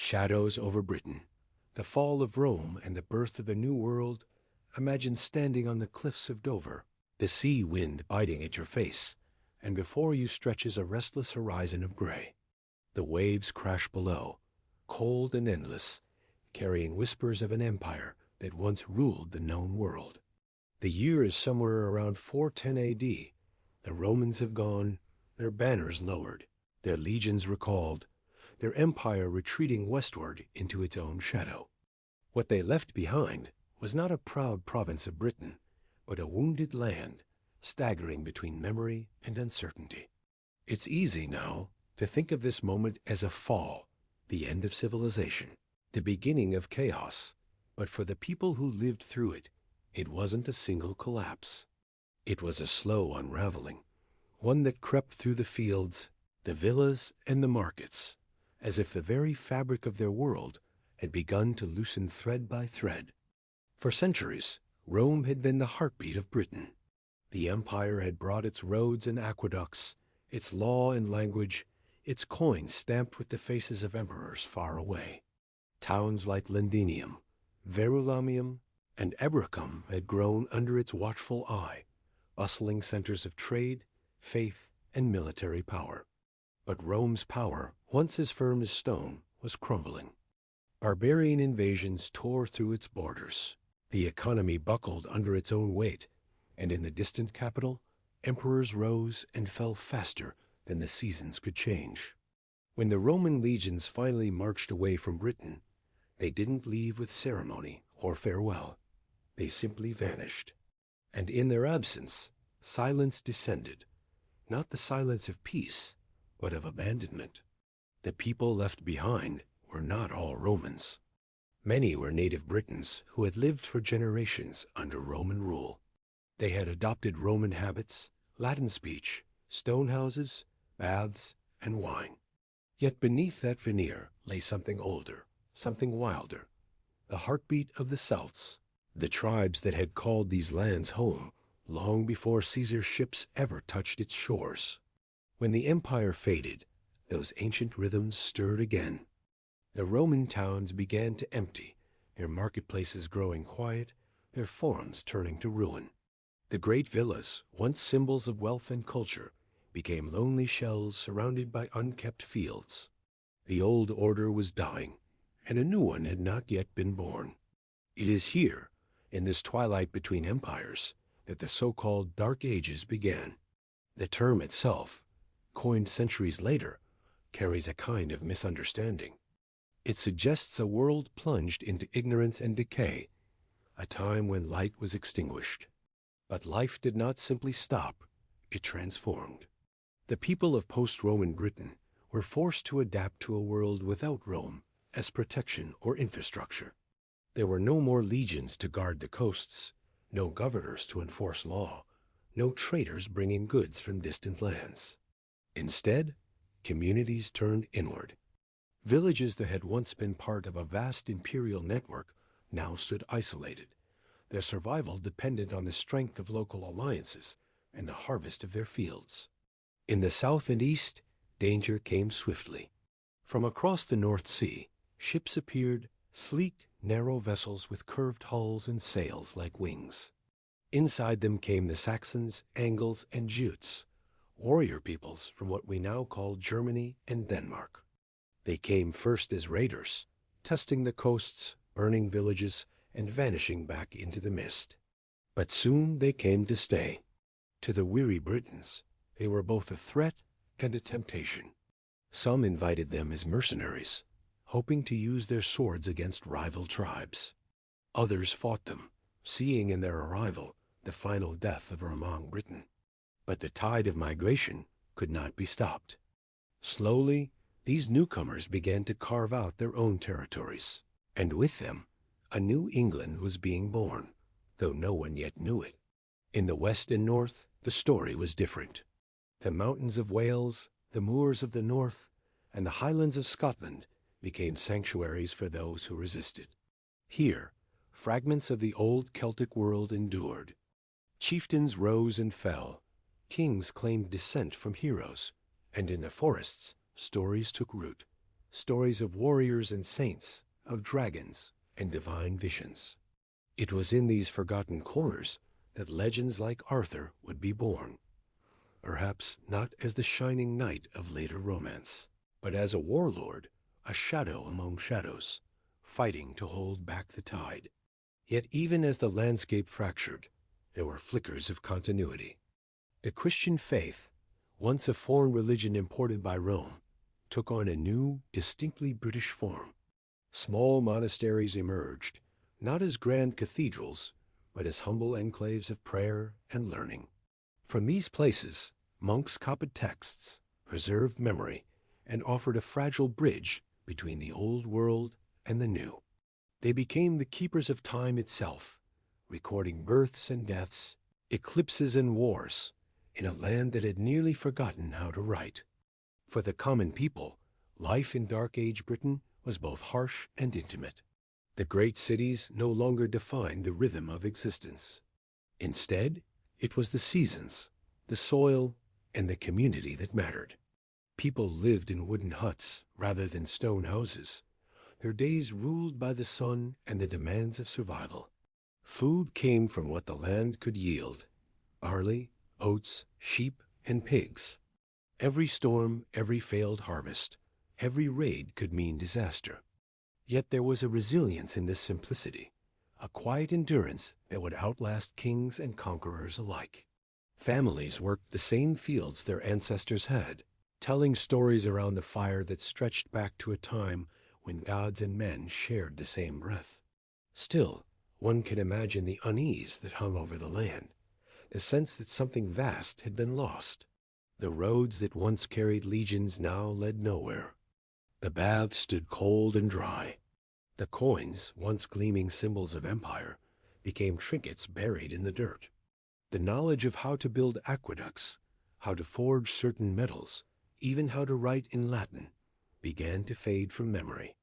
Shadows over Britain, the fall of Rome and the birth of a new world. Imagine standing on the cliffs of Dover, the sea wind biting at your face, and before you stretches a restless horizon of gray. The waves crash below, cold and endless, carrying whispers of an empire that once ruled the known world. The year is somewhere around 410 AD. The Romans have gone, their banners lowered, their legions recalled, their empire retreating westward into its own shadow. What they left behind was not a proud province of Britain, but a wounded land, staggering between memory and uncertainty. It's easy now to think of this moment as a fall, the end of civilization, the beginning of chaos. But for the people who lived through it, it wasn't a single collapse. It was a slow unraveling, one that crept through the fields, the villas, and the markets, as if the very fabric of their world had begun to loosen thread by thread. For centuries, Rome had been the heartbeat of Britain. The empire had brought its roads and aqueducts, its law and language, its coins stamped with the faces of emperors far away. Towns like Londinium, Verulamium, and Ebracum had grown under its watchful eye, bustling centers of trade, faith, and military power. But Rome's power, once as firm as stone, was crumbling. Barbarian invasions tore through its borders. The economy buckled under its own weight, and in the distant capital, emperors rose and fell faster than the seasons could change. When the Roman legions finally marched away from Britain, they didn't leave with ceremony or farewell. They simply vanished. And in their absence, silence descended, not the silence of peace, but of abandonment. The people left behind were not all Romans. Many were native Britons who had lived for generations under Roman rule. They had adopted Roman habits, Latin speech, stone houses, baths, and wine. Yet beneath that veneer lay something older, something wilder, the heartbeat of the Celts, the tribes that had called these lands home long before Caesar's ships ever touched its shores. When the empire faded, those ancient rhythms stirred again. The Roman towns began to empty, their marketplaces growing quiet, their forums turning to ruin. The great villas, once symbols of wealth and culture, became lonely shells surrounded by unkept fields. The old order was dying, and a new one had not yet been born. It is here, in this twilight between empires, that the so-called Dark Ages began. The term itself, coined centuries later, carries a kind of misunderstanding. It suggests a world plunged into ignorance and decay, a time when light was extinguished. But life did not simply stop, it transformed. The people of post-Roman Britain were forced to adapt to a world without Rome as protection or infrastructure. There were no more legions to guard the coasts, no governors to enforce law, no traders bringing goods from distant lands. Instead, communities turned inward. Villages that had once been part of a vast imperial network now stood isolated. Their survival depended on the strength of local alliances and the harvest of their fields. In the south and east, danger came swiftly. From across the North Sea, ships appeared, sleek, narrow vessels with curved hulls and sails like wings. Inside them came the Saxons, Angles, and Jutes, warrior peoples from what we now call Germany and Denmark. They came first as raiders, testing the coasts, burning villages, and vanishing back into the mist. But soon they came to stay. To the weary Britons, they were both a threat and a temptation. Some invited them as mercenaries, hoping to use their swords against rival tribes. Others fought them, seeing in their arrival the final death of Romang Britain. But the tide of migration could not be stopped. Slowly, these newcomers began to carve out their own territories, and with them, a new England was being born, though no one yet knew it. In the west and north, the story was different. The mountains of Wales, the moors of the north, and the highlands of Scotland became sanctuaries for those who resisted. Here, fragments of the old Celtic world endured. Chieftains rose and fell, kings claimed descent from heroes, and in the forests, stories took root, stories of warriors and saints, of dragons and divine visions. It was in these forgotten corners that legends like Arthur would be born, perhaps not as the shining knight of later romance, but as a warlord, a shadow among shadows, fighting to hold back the tide. Yet even as the landscape fractured, there were flickers of continuity. The Christian faith, once a foreign religion imported by Rome, took on a new, distinctly British form. Small monasteries emerged, not as grand cathedrals, but as humble enclaves of prayer and learning. From these places, monks copied texts, preserved memory, and offered a fragile bridge between the old world and the new. They became the keepers of time itself, recording births and deaths, eclipses and wars, in a land that had nearly forgotten how to write. For the common people, life in Dark Age Britain was both harsh and intimate. The great cities no longer defined the rhythm of existence. Instead, it was the seasons, the soil, and the community that mattered. People lived in wooden huts rather than stone houses, their days ruled by the sun and the demands of survival. Food came from what the land could yield: barley, oats, sheep, and pigs. Every storm, every failed harvest, every raid could mean disaster. Yet there was a resilience in this simplicity, a quiet endurance that would outlast kings and conquerors alike. Families worked the same fields their ancestors had, telling stories around the fire that stretched back to a time when gods and men shared the same breath. Still, one can imagine the unease that hung over the land, the sense that something vast had been lost. The roads that once carried legions now led nowhere. The baths stood cold and dry. The coins, once gleaming symbols of empire, became trinkets buried in the dirt. The knowledge of how to build aqueducts, how to forge certain metals, even how to write in Latin, began to fade from memory.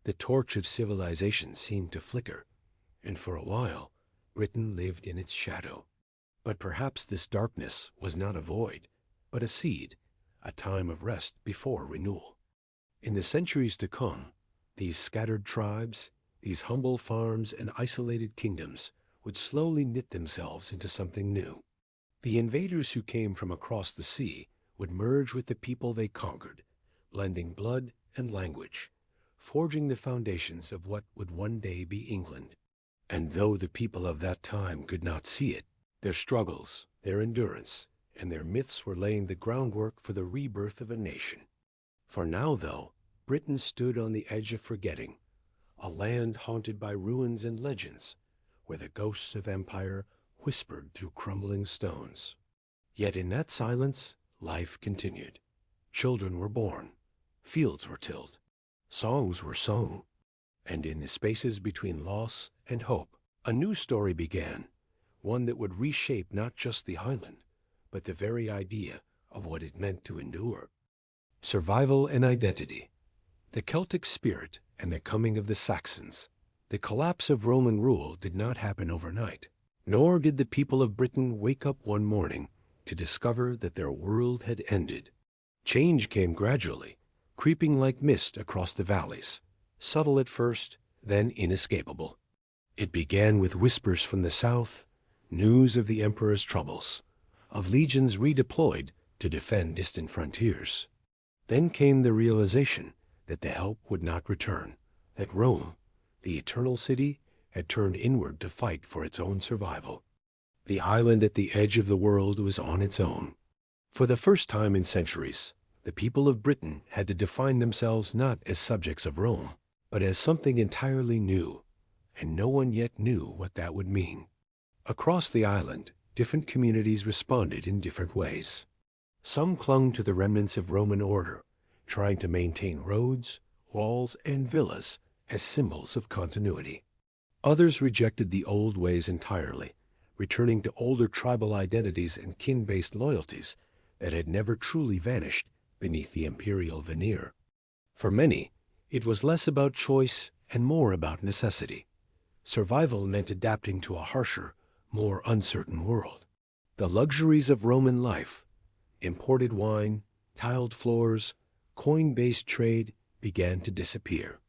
The torch of civilization seemed to flicker, and for a while Britain lived in its shadow. But perhaps this darkness was not a void, but a seed, a time of rest before renewal. In the centuries to come, these scattered tribes, these humble farms and isolated kingdoms would slowly knit themselves into something new. The invaders who came from across the sea would merge with the people they conquered, blending blood and language, forging the foundations of what would one day be England. And though the people of that time could not see it, their struggles, their endurance, and their myths were laying the groundwork for the rebirth of a nation. For now, though, Britain stood on the edge of forgetting, a land haunted by ruins and legends, where the ghosts of empire whispered through crumbling stones. Yet in that silence, life continued. Children were born, fields were tilled, songs were sung, and in the spaces between loss and hope, a new story began, one that would reshape not just the Highland, but the very idea of what it meant to endure. Survival and identity, the Celtic spirit and the coming of the Saxons. The collapse of Roman rule did not happen overnight, nor did the people of Britain wake up one morning to discover that their world had ended. Change came gradually, creeping like mist across the valleys, subtle at first, then inescapable. It began with whispers from the south, news of the emperor's troubles, of legions redeployed to defend distant frontiers. Then came the realization that the help would not return, that Rome, the eternal city, had turned inward to fight for its own survival. The island at the edge of the world was on its own. For the first time in centuries, the people of Britain had to define themselves not as subjects of Rome, but as something entirely new, and no one yet knew what that would mean. Across the island, different communities responded in different ways. Some clung to the remnants of Roman order, trying to maintain roads, walls, and villas as symbols of continuity. Others rejected the old ways entirely, returning to older tribal identities and kin-based loyalties that had never truly vanished beneath the imperial veneer. For many, it was less about choice and more about necessity. Survival meant adapting to a harsher, more uncertain world. The luxuries of Roman life, imported wine, tiled floors, coin-based trade, began to disappear.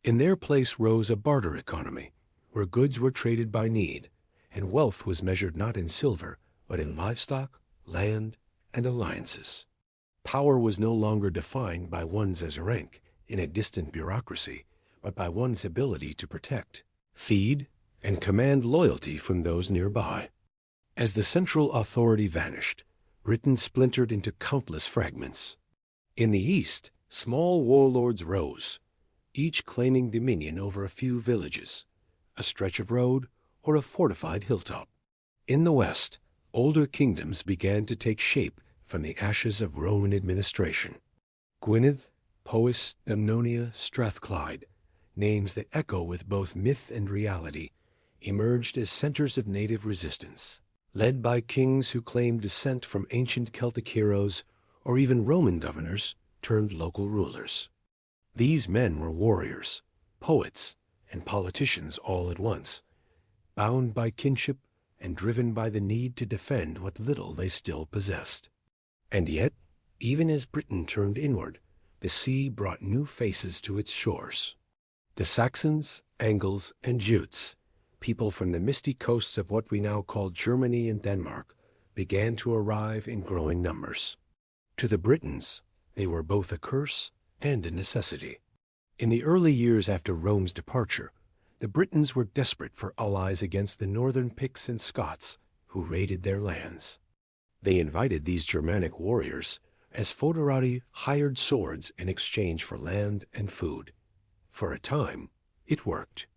In their place rose a barter economy, where goods were traded by need, and wealth was measured not in silver, but in livestock, land, and alliances. Power was no longer defined by one's as rank in a distant bureaucracy, but by one's ability to protect, feed, and command loyalty from those nearby. As the central authority vanished, Britain splintered into countless fragments. In the east, small warlords rose, each claiming dominion over a few villages, a stretch of road, or a fortified hilltop. In the west, older kingdoms began to take shape from the ashes of Roman administration. Gwynedd, Powys, Dumnonia, Strathclyde, names that echo with both myth and reality, emerged as centers of native resistance, led by kings who claimed descent from ancient Celtic heroes or even Roman governors turned local rulers. These men were warriors, poets, and politicians all at once, bound by kinship and driven by the need to defend what little they still possessed. And yet, even as Britain turned inward, the sea brought new faces to its shores. The Saxons, Angles, and Jutes, people from the misty coasts of what we now call Germany and Denmark, began to arrive in growing numbers. To the Britons, they were both a curse and a necessity. In the early years after Rome's departure, the Britons were desperate for allies against the northern Picts and Scots who raided their lands. They invited these Germanic warriors as foederati hired swords in exchange for land and food. For a time, it worked.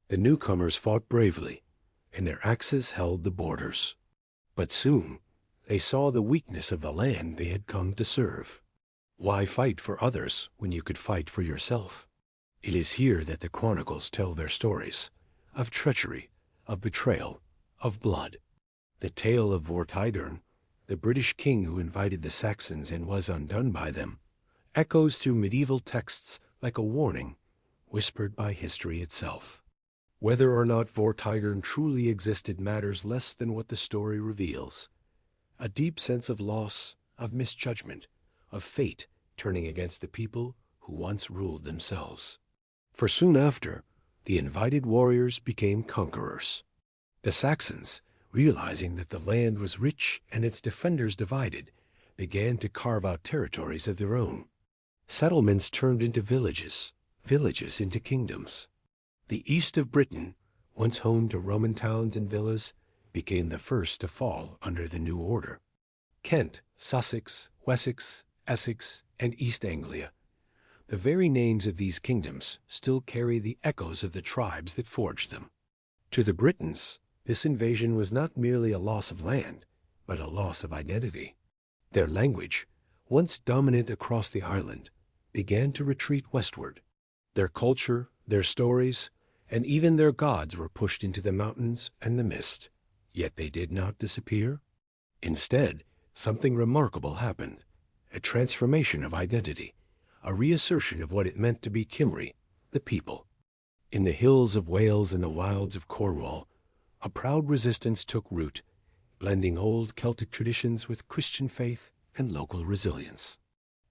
The newcomers fought bravely, and their axes held the borders. But soon, they saw the weakness of the land they had come to serve. Why fight for others when you could fight for yourself? It is here that the chronicles tell their stories, of treachery, of betrayal, of blood. The tale of Vortigern, the British king who invited the Saxons and was undone by them, echoes through medieval texts like a warning, whispered by history itself. Whether or not Vortigern truly existed matters less than what the story reveals. A deep sense of loss, of misjudgment, of fate turning against the people who once ruled themselves. For soon after, the invited warriors became conquerors. The Saxons, realizing that the land was rich and its defenders divided, began to carve out territories of their own. Settlements turned into villages, villages into kingdoms. The east of Britain, once home to Roman towns and villas, became the first to fall under the new order. Kent, Sussex, Wessex, Essex, and East Anglia. The very names of these kingdoms still carry the echoes of the tribes that forged them. To the Britons, this invasion was not merely a loss of land, but a loss of identity. Their language, once dominant across the island, began to retreat westward. Their culture, their stories, and even their gods were pushed into the mountains and the mist. Yet they did not disappear. Instead, something remarkable happened, a transformation of identity, a reassertion of what it meant to be Cymry, the people. In the hills of Wales and the wilds of Cornwall, a proud resistance took root, blending old Celtic traditions with Christian faith and local resilience.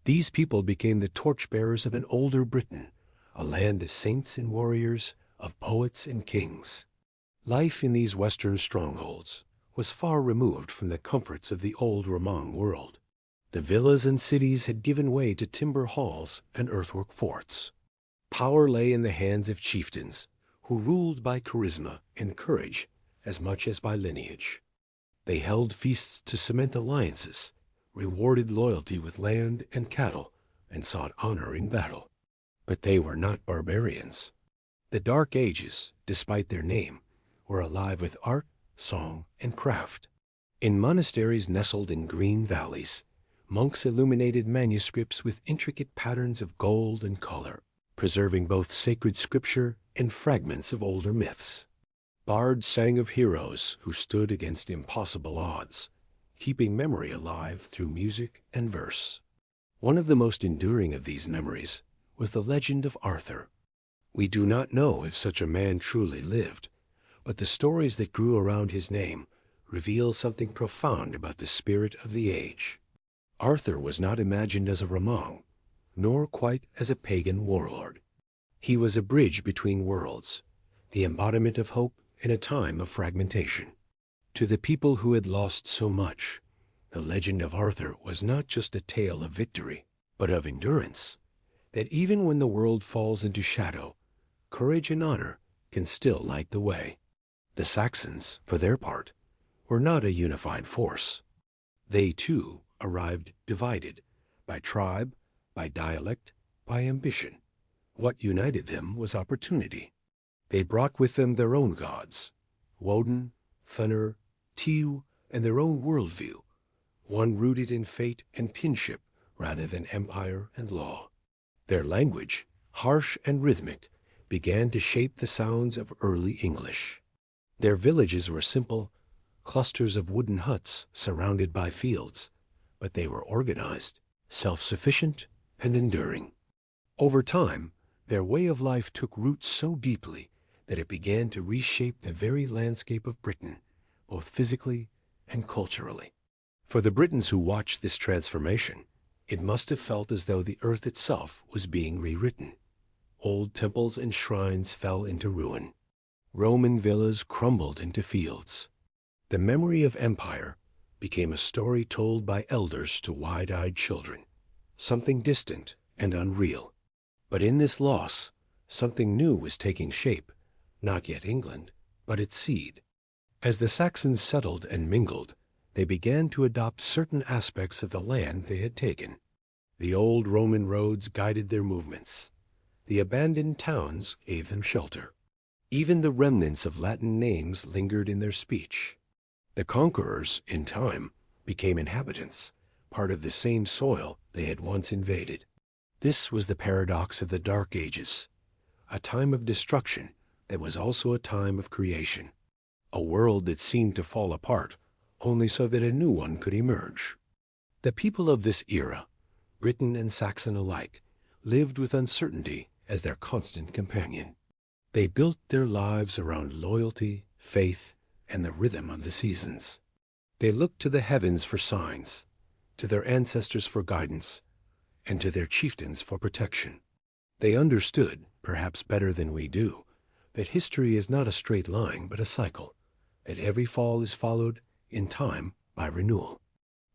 These people became the torchbearers of an older Britain, a land of saints and warriors, of poets and kings. Life in these western strongholds was far removed from the comforts of the old Roman world. The villas and cities had given way to timber halls and earthwork forts. Power lay in the hands of chieftains, who ruled by charisma and courage as much as by lineage. They held feasts to cement alliances, rewarded loyalty with land and cattle, and sought honor in battle. But they were not barbarians. The Dark Ages, despite their name, were alive with art, song, and craft. In monasteries nestled in green valleys, monks illuminated manuscripts with intricate patterns of gold and color, preserving both sacred scripture and fragments of older myths. Bards sang of heroes who stood against impossible odds, keeping memory alive through music and verse. One of the most enduring of these memories was the legend of Arthur. We do not know if such a man truly lived, but the stories that grew around his name reveal something profound about the spirit of the age. Arthur was not imagined as a Roman. nor quite as a pagan warlord. He was a bridge between worlds, the embodiment of hope in a time of fragmentation. To the people who had lost so much, the legend of Arthur was not just a tale of victory, but of endurance, that even when the world falls into shadow, courage and honor can still light the way. The Saxons, for their part, were not a unified force. They, too, arrived divided, by tribe, by dialect, by ambition. What united them was opportunity. They brought with them their own gods, Woden, Fenrir, Tiw, and their own worldview, one rooted in fate and kinship rather than empire and law. Their language, harsh and rhythmic, began to shape the sounds of early English. Their villages were simple, clusters of wooden huts surrounded by fields, but they were organized, self-sufficient, and enduring. Over time, their way of life took root so deeply that it began to reshape the very landscape of Britain, both physically and culturally. For the Britons who watched this transformation, it must have felt as though the earth itself was being rewritten. Old temples and shrines fell into ruin. Roman villas crumbled into fields. The memory of empire became a story told by elders to wide-eyed children, something distant and unreal. But in this loss, something new was taking shape, not yet England, but its seed. As the Saxons settled and mingled, they began to adopt certain aspects of the land they had taken. The old Roman roads guided their movements. The abandoned towns gave them shelter. Even the remnants of Latin names lingered in their speech. The conquerors, in time, became inhabitants, part of the same soil they had once invaded. This was the paradox of the Dark Ages, a time of destruction that was also a time of creation, a world that seemed to fall apart only so that a new one could emerge. The people of this era, Briton and Saxon alike, lived with uncertainty as their constant companion. They built their lives around loyalty, faith, and the rhythm of the seasons. They looked to the heavens for signs, to their ancestors for guidance, and to their chieftains for protection. They understood, perhaps better than we do, that history is not a straight line but a cycle, that every fall is followed, in time, by renewal.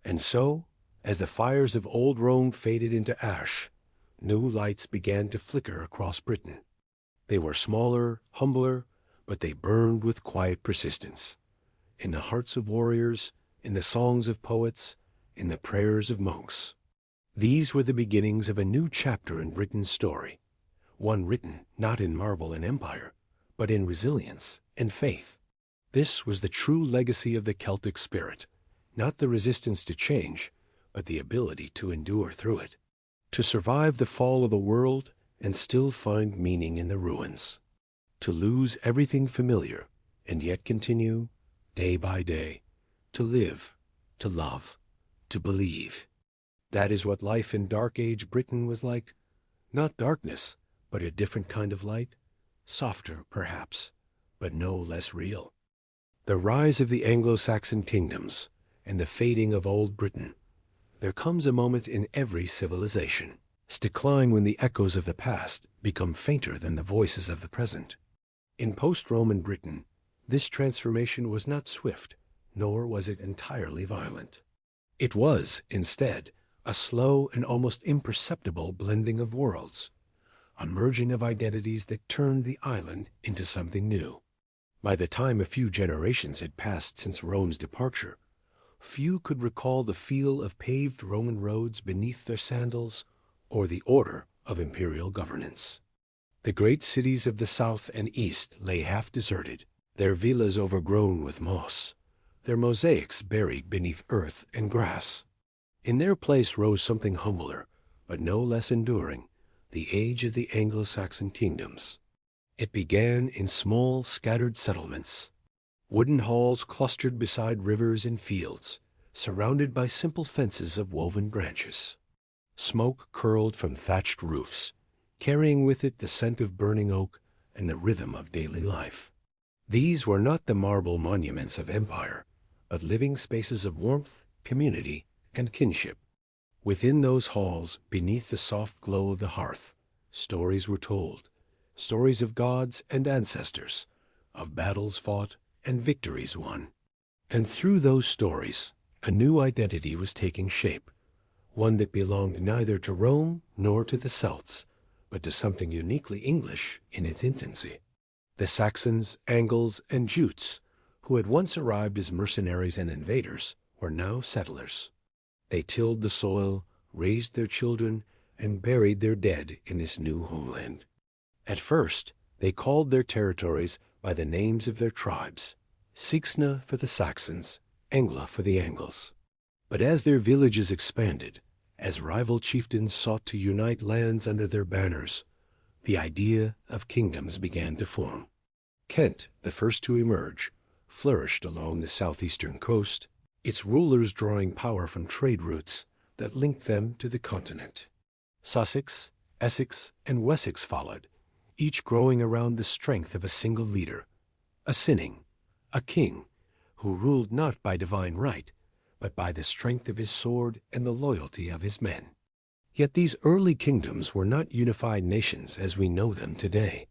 And so, as the fires of old Rome faded into ash, new lights began to flicker across Britain. They were smaller, humbler, but they burned with quiet persistence. In the hearts of warriors, in the songs of poets, in the prayers of monks. These were the beginnings of a new chapter in Britain's story, one written not in marble and empire, but in resilience and faith. This was the true legacy of the Celtic spirit, not the resistance to change, but the ability to endure through it, to survive the fall of the world and still find meaning in the ruins, to lose everything familiar and yet continue, day by day, to live, to love, to believe. That is what life in Dark Age Britain was like. Not darkness, but a different kind of light, softer perhaps, but no less real. The rise of the Anglo-Saxon kingdoms and the fading of old Britain. There comes a moment in every civilization, decline when the echoes of the past become fainter than the voices of the present. In post-Roman Britain, this transformation was not swift, nor was it entirely violent. It was, instead, a slow and almost imperceptible blending of worlds, a merging of identities that turned the island into something new. By the time a few generations had passed since Rome's departure, few could recall the feel of paved Roman roads beneath their sandals or the order of imperial governance. The great cities of the south and east lay half deserted, their villas overgrown with moss, their mosaics buried beneath earth and grass. In their place rose something humbler, but no less enduring, the age of the Anglo-Saxon kingdoms. It began in small, scattered settlements, wooden halls clustered beside rivers and fields, surrounded by simple fences of woven branches. Smoke curled from thatched roofs, carrying with it the scent of burning oak and the rhythm of daily life. These were not the marble monuments of empire, but living spaces of warmth, community, and kinship. Within those halls, beneath the soft glow of the hearth, stories were told, stories of gods and ancestors, of battles fought and victories won. And through those stories, a new identity was taking shape, one that belonged neither to Rome nor to the Celts, but to something uniquely English in its infancy. The Saxons, Angles, and Jutes, who had once arrived as mercenaries and invaders, were now settlers. They tilled the soil, raised their children, and buried their dead in this new homeland. At first, they called their territories by the names of their tribes, Sixna for the Saxons, Angla for the Angles. But as their villages expanded, as rival chieftains sought to unite lands under their banners, the idea of kingdoms began to form. Kent, the first to emerge, flourished along the southeastern coast, its rulers drawing power from trade routes that linked them to the continent. Sussex, Essex, and Wessex followed, each growing around the strength of a single leader, a Sinning, a king, who ruled not by divine right, but by the strength of his sword and the loyalty of his men. Yet these early kingdoms were not unified nations as we know them today.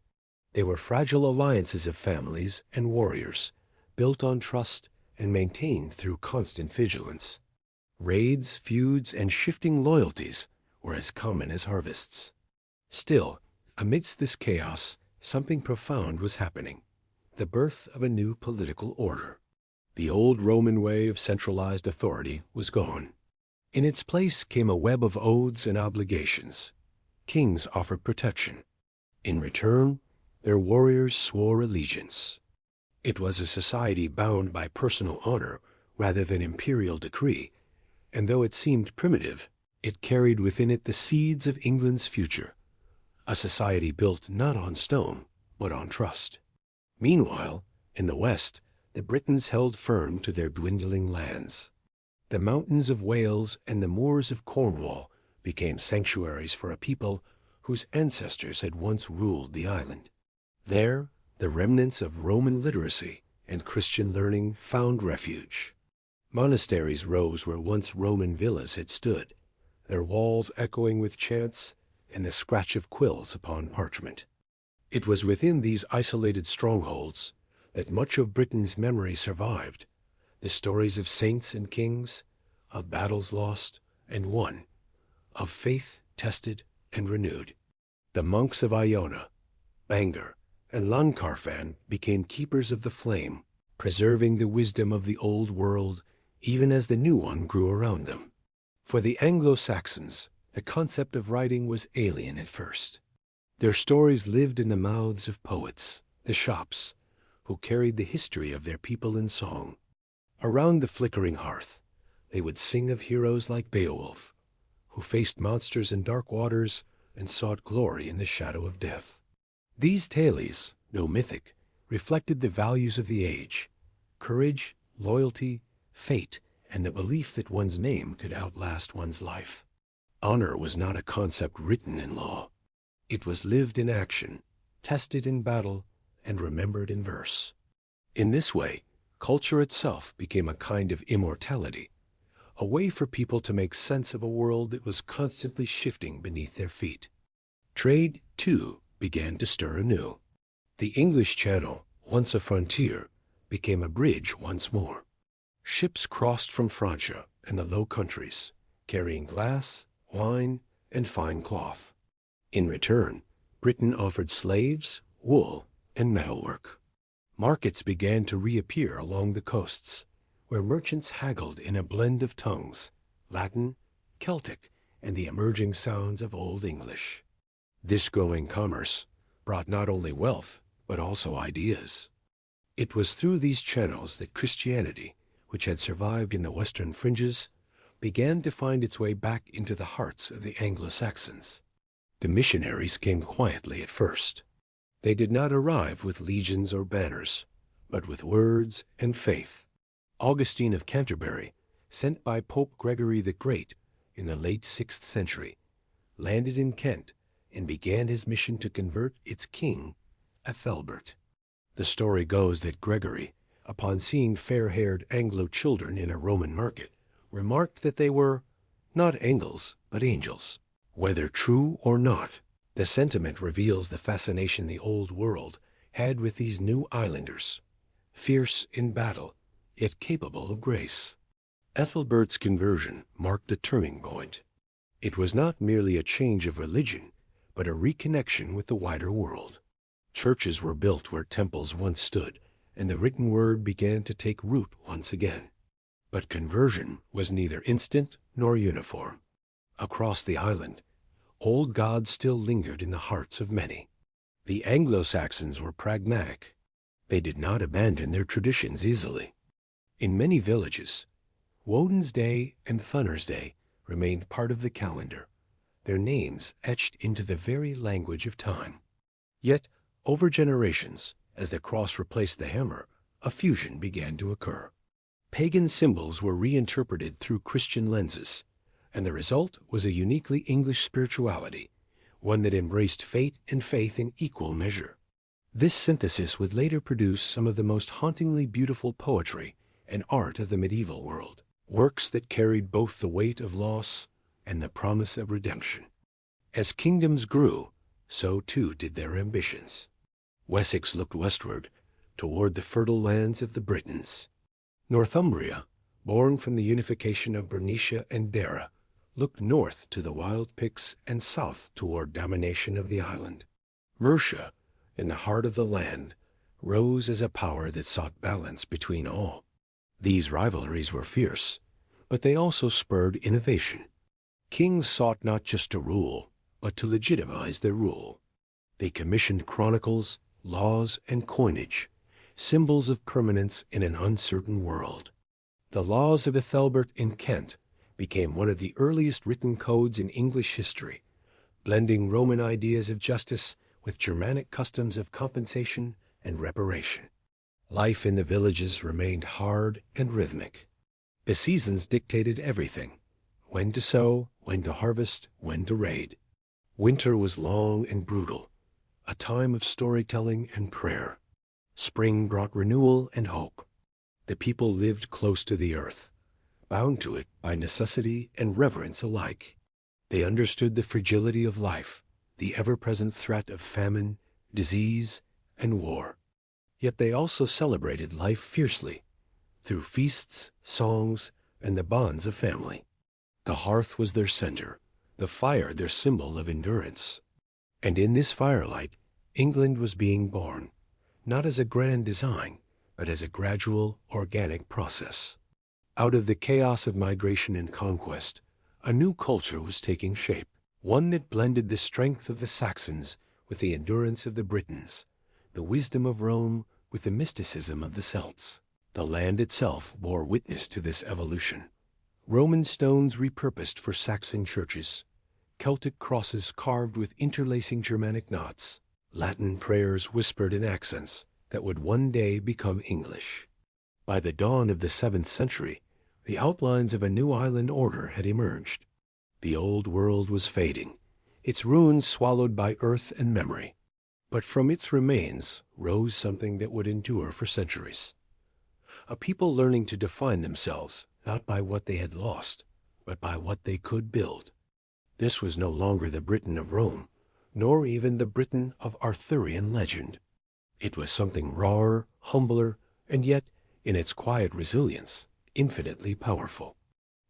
They were fragile alliances of families and warriors, built on trust and maintained through constant vigilance. Raids, feuds, and shifting loyalties were as common as harvests. Still, amidst this chaos, something profound was happening: the birth of a new political order. The old Roman way of centralized authority was gone. In its place came a web of oaths and obligations. Kings offered protection. In return, their warriors swore allegiance. It was a society bound by personal honor rather than imperial decree, and though it seemed primitive, it carried within it the seeds of England's future, a society built not on stone, but on trust. Meanwhile, in the West, the Britons held firm to their dwindling lands. The mountains of Wales and the moors of Cornwall became sanctuaries for a people whose ancestors had once ruled the island. There, the remnants of Roman literacy and Christian learning found refuge. Monasteries rose where once Roman villas had stood, their walls echoing with chants and the scratch of quills upon parchment. It was within these isolated strongholds that much of Britain's memory survived, the stories of saints and kings, of battles lost and won, of faith tested and renewed. The monks of Iona, Bangor, and Llancarfan became keepers of the flame, preserving the wisdom of the old world even as the new one grew around them. For the Anglo-Saxons, the concept of writing was alien at first. Their stories lived in the mouths of poets, the shops, who carried the history of their people in song. Around the flickering hearth, they would sing of heroes like Beowulf, who faced monsters in dark waters and sought glory in the shadow of death. These tales, though mythic, reflected the values of the age: courage, loyalty, fate, and the belief that one's name could outlast one's life. Honor was not a concept written in law. It was lived in action, tested in battle, and remembered in verse. In this way, culture itself became a kind of immortality, a way for people to make sense of a world that was constantly shifting beneath their feet. Trade, too, began to stir anew. The English Channel, once a frontier, became a bridge once more. Ships crossed from Francia and the Low Countries, carrying glass, wine, and fine cloth. In return, Britain offered slaves, wool, and metalwork. Markets began to reappear along the coasts, where merchants haggled in a blend of tongues: Latin, Celtic, and the emerging sounds of Old English. This growing commerce brought not only wealth, but also ideas. It was through these channels that Christianity, which had survived in the western fringes, began to find its way back into the hearts of the Anglo-Saxons. The missionaries came quietly at first. They did not arrive with legions or banners, but with words and faith. Augustine of Canterbury, sent by Pope Gregory the Great in the late 6th century, landed in Kent and began his mission to convert its king, Ethelbert. The story goes that Gregory, upon seeing fair-haired Anglo children in a Roman market, remarked that they were Not angles, but angels. Whether true or not, the sentiment reveals the fascination the old world had with these new islanders, fierce in battle, yet capable of grace. Ethelbert's conversion marked a turning point. It was not merely a change of religion, but a reconnection with the wider world. Churches were built where temples once stood, and the written word began to take root once again. But conversion was neither instant nor uniform. Across the island, old gods still lingered in the hearts of many. The Anglo-Saxons were pragmatic. They did not abandon their traditions easily. In many villages, Woden's Day and Thunder's Day remained part of the calendar, their names etched into the very language of time. Yet, over generations, as the cross replaced the hammer, a fusion began to occur. Pagan symbols were reinterpreted through Christian lenses, and the result was a uniquely English spirituality, one that embraced fate and faith in equal measure. This synthesis would later produce some of the most hauntingly beautiful poetry and art of the medieval world, works that carried both the weight of loss and the promise of redemption. As kingdoms grew, so too did their ambitions. Wessex looked westward, toward the fertile lands of the Britons. Northumbria, born from the unification of Bernicia and Dara, looked north to the wild Picts and south toward domination of the island. Mercia, in the heart of the land, rose as a power that sought balance between all. These rivalries were fierce, but they also spurred innovation. Kings sought not just to rule, but to legitimize their rule. They commissioned chronicles, laws, and coinage, symbols of permanence in an uncertain world. The laws of Ethelbert in Kent became one of the earliest written codes in English history, blending Roman ideas of justice with Germanic customs of compensation and reparation. Life in the villages remained hard and rhythmic. The seasons dictated everything: when to sow, when to harvest, when to raid. Winter was long and brutal, a time of storytelling and prayer. Spring brought renewal and hope. The people lived close to the earth, bound to it by necessity and reverence alike. They understood the fragility of life, the ever-present threat of famine, disease, and war. Yet they also celebrated life fiercely, through feasts, songs, and the bonds of family. The hearth was their center, the fire their symbol of endurance. And in this firelight, England was being born, not as a grand design, but as a gradual, organic process. Out of the chaos of migration and conquest, a new culture was taking shape, one that blended the strength of the Saxons with the endurance of the Britons, the wisdom of Rome with the mysticism of the Celts. The land itself bore witness to this evolution. Roman stones repurposed for Saxon churches, Celtic crosses carved with interlacing Germanic knots, Latin prayers whispered in accents that would one day become English. By the dawn of the 7th century, the outlines of a new island order had emerged. The old world was fading, its ruins swallowed by earth and memory. But from its remains rose something that would endure for centuries. A people learning to define themselves not by what they had lost, but by what they could build. This was no longer the Britain of Rome, nor even the Britain of Arthurian legend. It was something rawer, humbler, and yet, in its quiet resilience, infinitely powerful.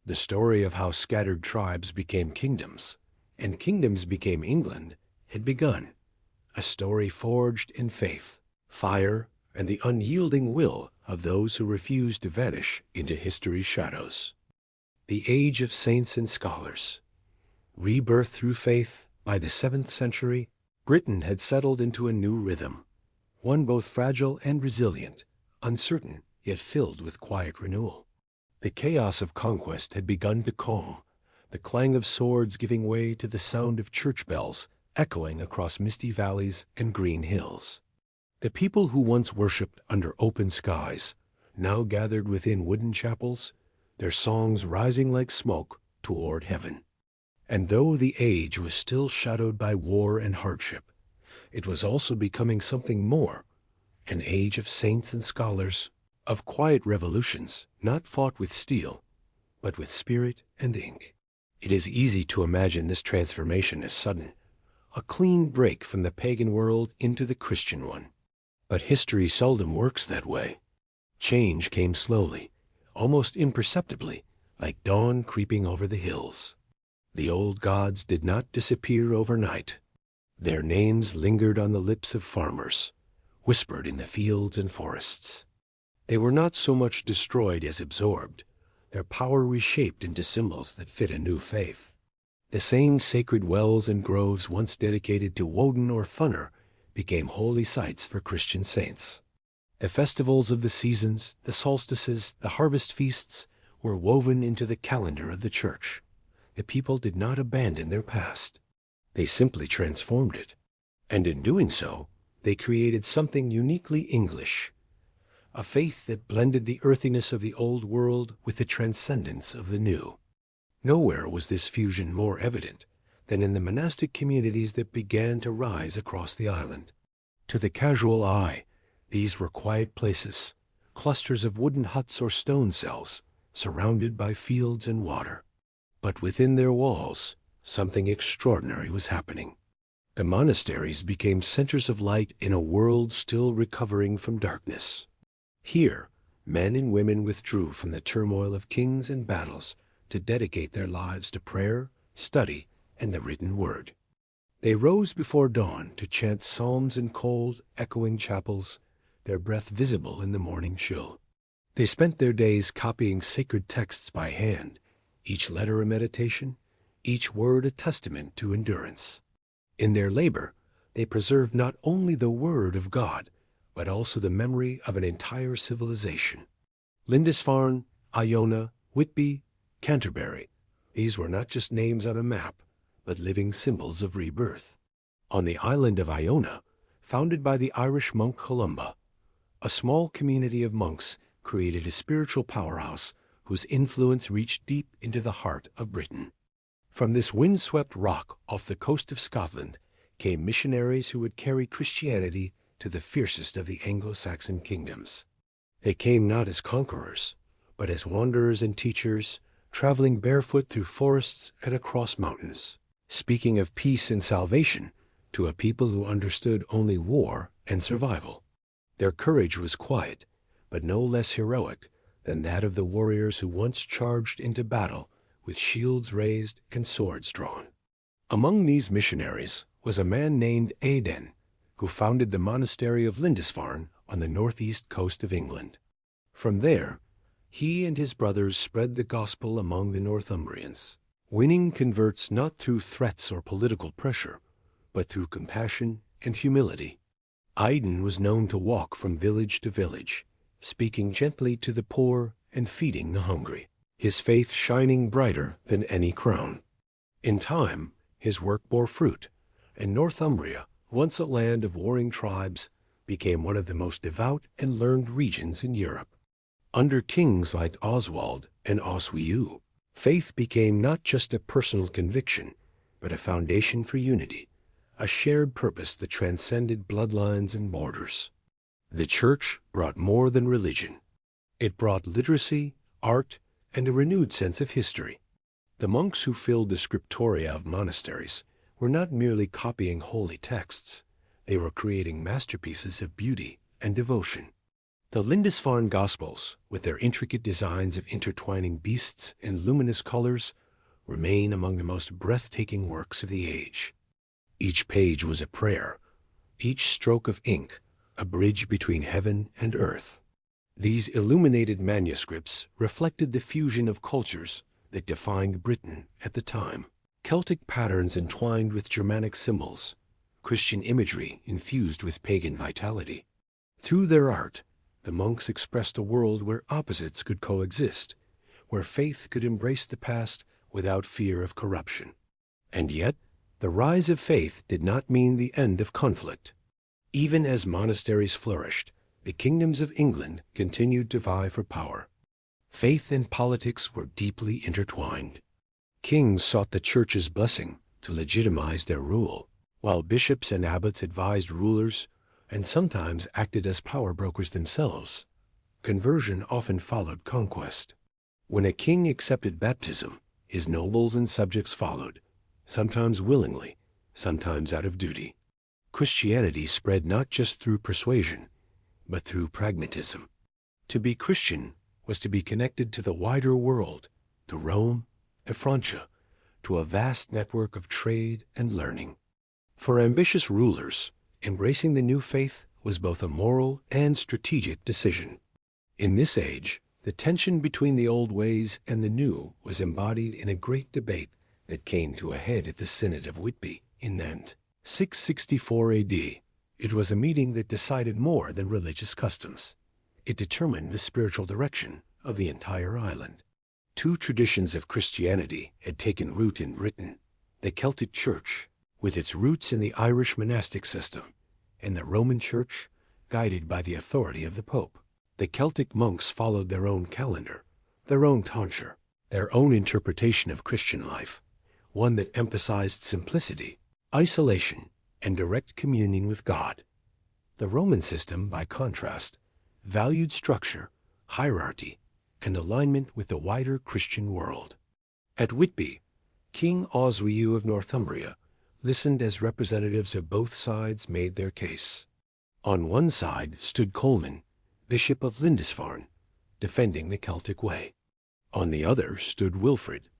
The story of how scattered tribes became kingdoms, and kingdoms became England, had begun. A story forged in faith, fire, and the unyielding will of those who refused to vanish into history's shadows. The age of saints and scholars. Rebirth through faith, by the 7th century, Britain had settled into a new rhythm, one both fragile and resilient, uncertain yet filled with quiet renewal. The chaos of conquest had begun to calm, the clang of swords giving way to the sound of church bells echoing across misty valleys and green hills. The people who once worshipped under open skies now gathered within wooden chapels, their songs rising like smoke toward heaven. And though the age was still shadowed by war and hardship, it was also becoming something more, an age of saints and scholars, of quiet revolutions not fought with steel, but with spirit and ink. It is easy to imagine this transformation as sudden, a clean break from the pagan world into the Christian one. But history seldom works that way. Change came slowly, almost imperceptibly, like dawn creeping over the hills. The old gods did not disappear overnight. Their names lingered on the lips of farmers, whispered in the fields and forests. They were not so much destroyed as absorbed, their power reshaped into symbols that fit a new faith. The same sacred wells and groves once dedicated to Woden or Funner became holy sites for Christian saints. The festivals of the seasons, the solstices, the harvest feasts were woven into the calendar of the church. The people did not abandon their past. They simply transformed it. And in doing so, they created something uniquely English, a faith that blended the earthiness of the old world with the transcendence of the new. Nowhere was this fusion more evident than in the monastic communities that began to rise across the island. To the casual eye, these were quiet places, clusters of wooden huts or stone cells, surrounded by fields and water. But within their walls, something extraordinary was happening. The monasteries became centers of light in a world still recovering from darkness. Here, men and women withdrew from the turmoil of kings and battles to dedicate their lives to prayer, study, and the written word. They rose before dawn to chant psalms in cold, echoing chapels, their breath visible in the morning chill. They spent their days copying sacred texts by hand, each letter a meditation, each word a testament to endurance. In their labor, they preserved not only the word of God, but also the memory of an entire civilization. Lindisfarne, Iona, Whitby, Canterbury, these were not just names on a map, but living symbols of rebirth. On the island of Iona, founded by the Irish monk Columba, a small community of monks created a spiritual powerhouse whose influence reached deep into the heart of Britain. From this windswept rock off the coast of Scotland came missionaries who would carry Christianity to the fiercest of the Anglo-Saxon kingdoms. They came not as conquerors, but as wanderers and teachers, traveling barefoot through forests and across mountains, speaking of peace and salvation to a people who understood only war and survival. Their courage was quiet, but no less heroic than that of the warriors who once charged into battle with shields raised and swords drawn. Among these missionaries was a man named Aidan, who founded the monastery of Lindisfarne on the northeast coast of England. From there, he and his brothers spread the gospel among the Northumbrians, winning converts not through threats or political pressure, but through compassion and humility. Aidan was known to walk from village to village, speaking gently to the poor and feeding the hungry, his faith shining brighter than any crown. In time, his work bore fruit, and Northumbria, once a land of warring tribes, became one of the most devout and learned regions in Europe. Under kings like Oswald and Oswiu, faith became not just a personal conviction, but a foundation for unity, a shared purpose that transcended bloodlines and borders. The church brought more than religion. It brought literacy, art, and a renewed sense of history. The monks who filled the scriptoria of monasteries were not merely copying holy texts. They were creating masterpieces of beauty and devotion. The Lindisfarne Gospels, with their intricate designs of intertwining beasts and luminous colors, remain among the most breathtaking works of the age. Each page was a prayer, each stroke of ink a bridge between heaven and earth. These illuminated manuscripts reflected the fusion of cultures that defined Britain at the time. Celtic patterns entwined with Germanic symbols, Christian imagery infused with pagan vitality. Through their art, the monks expressed a world where opposites could coexist, where faith could embrace the past without fear of corruption. And yet, the rise of faith did not mean the end of conflict. Even as monasteries flourished, the kingdoms of England continued to vie for power. Faith and politics were deeply intertwined. Kings sought the church's blessing to legitimize their rule, while bishops and abbots advised rulers and sometimes acted as power brokers themselves. Conversion often followed conquest. When a king accepted baptism, His nobles and subjects followed, sometimes willingly, sometimes out of duty. Christianity spread not just through persuasion, but through pragmatism. To be Christian was to be connected to the wider world, to Rome, to Francia, to a vast network of trade and learning. For ambitious rulers, embracing the new faith was both a moral and strategic decision. In this age, the tension between the old ways and the new was embodied in a great debate that came to a head at the Synod of Whitby in Nantes, 664 A.D. It was a meeting that decided more than religious customs. It determined the spiritual direction of the entire island. Two traditions of Christianity had taken root in Britain: the Celtic Church, with its roots in the Irish monastic system, and the Roman Church, guided by the authority of the Pope. The Celtic monks followed their own calendar, their own tonsure, their own interpretation of Christian life, one that emphasized simplicity, isolation, and direct communion with God. The Roman system, by contrast, valued structure, hierarchy, and alignment with the wider Christian world. At Whitby, King Oswiu of Northumbria listened as representatives of both sides made their case. On one side stood Colman, Bishop of Lindisfarne, defending the Celtic way. On the other stood Wilfrid,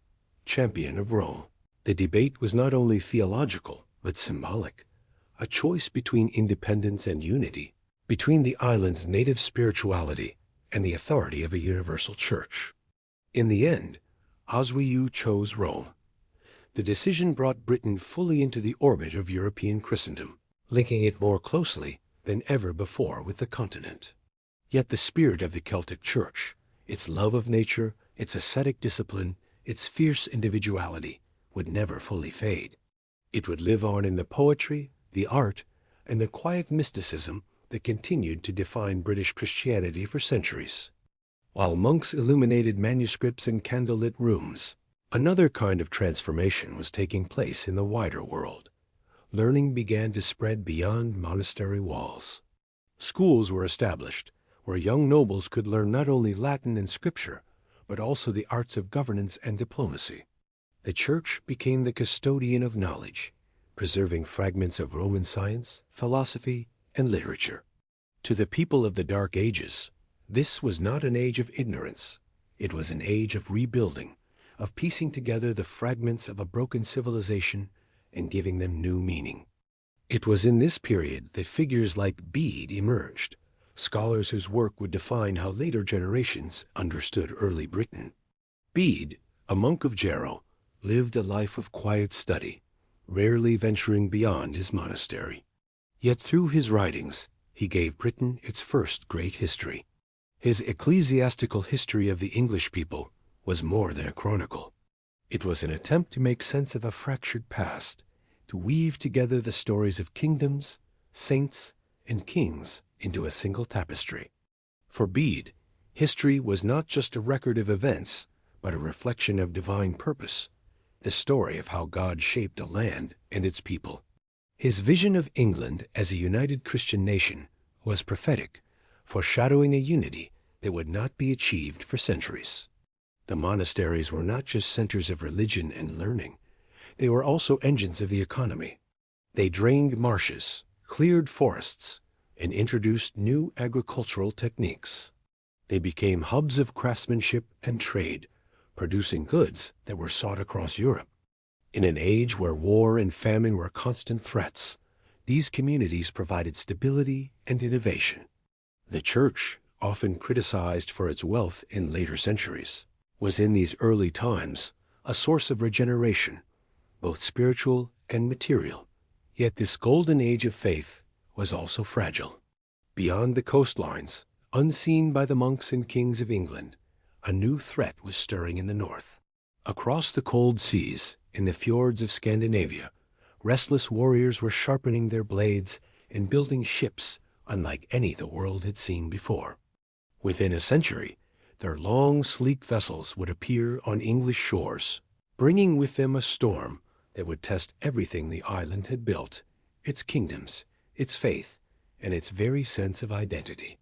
champion of Rome. The debate was not only theological, but symbolic, a choice between independence and unity, between the island's native spirituality and the authority of a universal church. In the end, Oswiu chose Rome. The decision brought Britain fully into the orbit of European Christendom, linking it more closely than ever before with the continent. Yet the spirit of the Celtic Church, its love of nature, its ascetic discipline, its fierce individuality, would never fully fade. It would live on in the poetry, the art, and the quiet mysticism that continued to define British Christianity for centuries. While monks illuminated manuscripts in candlelit rooms, another kind of transformation was taking place in the wider world. Learning began to spread beyond monastery walls. Schools were established, where young nobles could learn not only Latin and Scripture, but also the arts of governance and diplomacy. The Church became the custodian of knowledge, preserving fragments of Roman science, philosophy, and literature. To the people of the Dark Ages, this was not an age of ignorance. It was an age of rebuilding, of piecing together the fragments of a broken civilization and giving them new meaning. It was in this period that figures like Bede emerged, scholars whose work would define how later generations understood early Britain. Bede, a monk of Jarrow, lived a life of quiet study, rarely venturing beyond his monastery. Yet through his writings, he gave Britain its first great history. His ecclesiastical history of the English people was more than a chronicle. It was an attempt to make sense of a fractured past, to weave together the stories of kingdoms, saints, and kings into a single tapestry. For Bede, history was not just a record of events, but a reflection of divine purpose, the story of how God shaped a land and its people. His vision of England as a united Christian nation was prophetic, foreshadowing a unity that would not be achieved for centuries. The monasteries were not just centers of religion and learning. They were also engines of the economy. They drained marshes, cleared forests, and introduced new agricultural techniques. They became hubs of craftsmanship and trade, producing goods that were sought across Europe. In an age where war and famine were constant threats, these communities provided stability and innovation. The Church, often criticized for its wealth in later centuries, was in these early times a source of regeneration, both spiritual and material. Yet this golden age of faith was also fragile. Beyond the coastlines, unseen by the monks and kings of England, a new threat was stirring in the north. Across the cold seas, in the fjords of Scandinavia, restless warriors were sharpening their blades and building ships unlike any the world had seen before. Within a century, their long, sleek vessels would appear on English shores, bringing with them a storm that would test everything the island had built, its kingdoms, its faith, and its very sense of identity.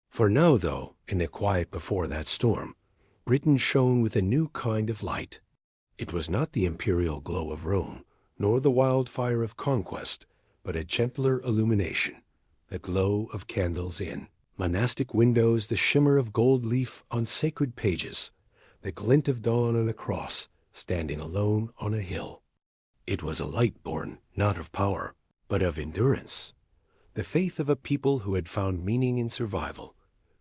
For now, though, in the quiet before that storm, Britain shone with a new kind of light. It was not the imperial glow of Rome, nor the wildfire of conquest, but a gentler illumination, the glow of candles in monastic windows, the shimmer of gold leaf on sacred pages, the glint of dawn on a cross, standing alone on a hill. It was a light born, not of power, but of endurance, the faith of a people who had found meaning in survival,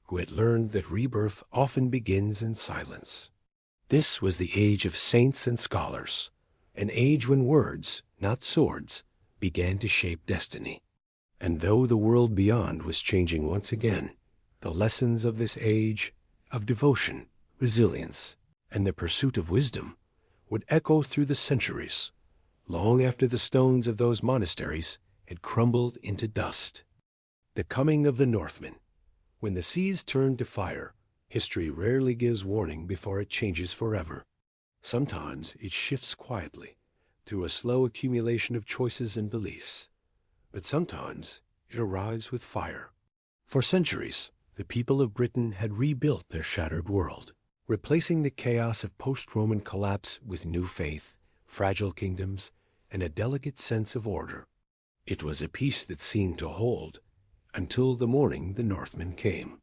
who had learned that rebirth often begins in silence. This was the age of saints and scholars, an age when words, not swords, began to shape destiny. And though the world beyond was changing once again, the lessons of this age, of devotion, resilience, and the pursuit of wisdom, would echo through the centuries, long after the stones of those monasteries had crumbled into dust. The coming of the Northmen. When the seas turn to fire, history rarely gives warning before it changes forever. Sometimes it shifts quietly, through a slow accumulation of choices and beliefs. But sometimes it arrives with fire. For centuries, the people of Britain had rebuilt their shattered world, replacing the chaos of post-Roman collapse with new faith, fragile kingdoms, and a delicate sense of order. It was a peace that seemed to hold, until the morning the Northmen came.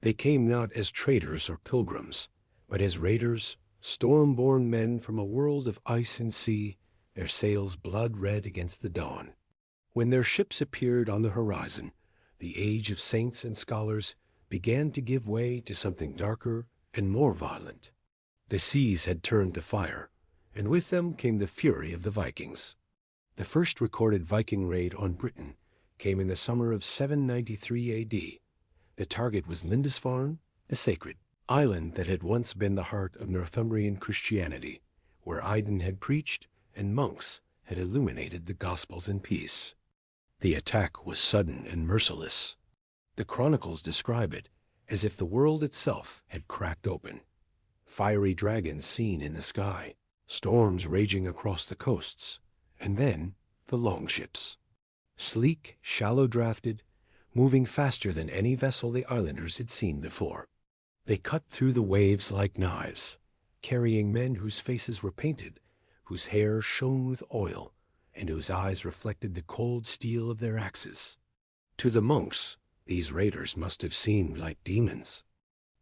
They came not as traders or pilgrims, but as raiders, storm-born men from a world of ice and sea, their sails blood-red against the dawn. When their ships appeared on the horizon, the age of saints and scholars began to give way to something darker and more violent. The seas had turned to fire, and with them came the fury of the Vikings. The first recorded Viking raid on Britain came in the summer of 793 A.D. The target was Lindisfarne, a sacred island that had once been the heart of Northumbrian Christianity, where Aidan had preached and monks had illuminated the Gospels in peace. The attack was sudden and merciless. The chronicles describe it as if the world itself had cracked open. Fiery dragons seen in the sky, storms raging across the coasts, and then the longships. Sleek, shallow-drafted, moving faster than any vessel the islanders had seen before. They cut through the waves like knives, carrying men whose faces were painted, whose hair shone with oil, and whose eyes reflected the cold steel of their axes. To the monks, these raiders must have seemed like demons.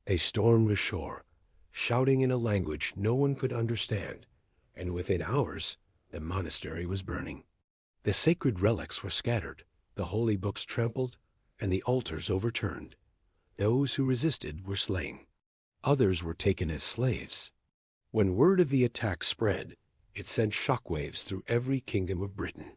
They stormed ashore, shouting in a language no one could understand, and within hours the monastery was burning. The sacred relics were scattered, the holy books trampled, and the altars overturned. Those who resisted were slain. Others were taken as slaves. When word of the attack spread, it sent shockwaves through every kingdom of Britain.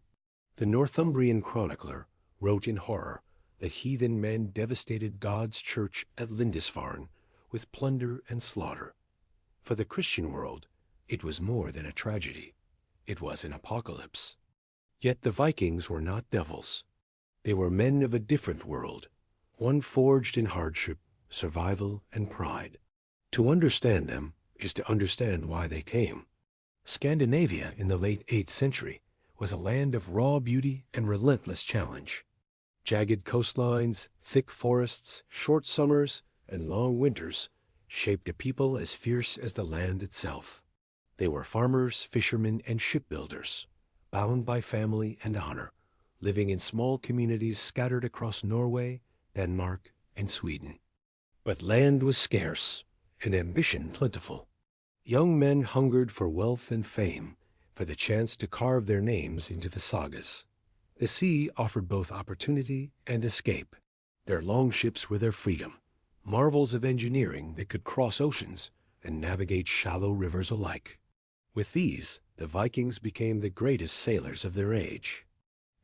The Northumbrian chronicler wrote in horror that heathen men devastated God's church at Lindisfarne with plunder and slaughter. For the Christian world, it was more than a tragedy. It was an apocalypse. Yet the Vikings were not devils. They were men of a different world, one forged in hardship, survival, and pride. To understand them is to understand why they came. Scandinavia in the late 8th century was a land of raw beauty and relentless challenge. Jagged coastlines, thick forests, short summers, and long winters shaped a people as fierce as the land itself. They were farmers, fishermen, and shipbuilders, bound by family and honor, living in small communities scattered across Norway, Denmark, and Sweden. But land was scarce, and ambition plentiful. Young men hungered for wealth and fame, for the chance to carve their names into the sagas. The sea offered both opportunity and escape. Their longships were their freedom, marvels of engineering that could cross oceans and navigate shallow rivers alike. With these, the Vikings became the greatest sailors of their age.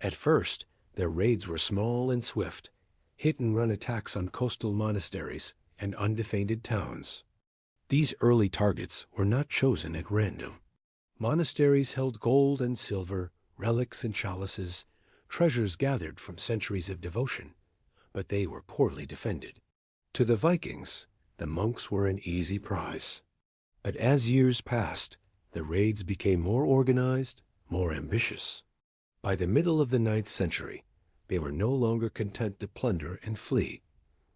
At first, their raids were small and swift, hit-and-run attacks on coastal monasteries and undefended towns. These early targets were not chosen at random. Monasteries held gold and silver, relics and chalices, treasures gathered from centuries of devotion, but they were poorly defended. To the Vikings, the monks were an easy prize. But as years passed, the raids became more organized, more ambitious. By the middle of the 9th century, they were no longer content to plunder and flee.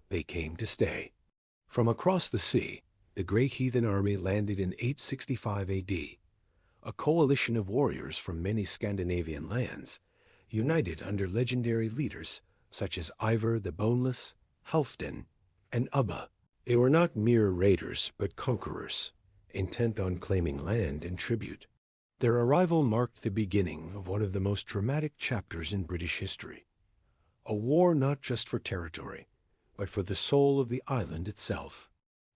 They came to stay. From across the sea, the great heathen army landed in 865 A.D. a coalition of warriors from many Scandinavian lands, united under legendary leaders such as Ivar the Boneless, Halfdan, and Ubba. They were not mere raiders but conquerors, intent on claiming land and tribute. Their arrival marked the beginning of one of the most dramatic chapters in British history. A war not just for territory, but for the soul of the island itself.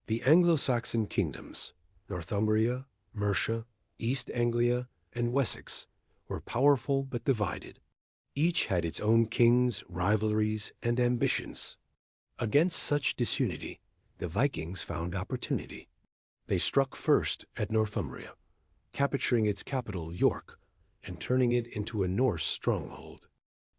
The Anglo-Saxon kingdoms, Northumbria, Mercia, East Anglia, and Wessex, were powerful but divided. Each had its own kings, rivalries, and ambitions. Against such disunity, the Vikings found opportunity. They struck first at Northumbria, capturing its capital, York, and turning it into a Norse stronghold.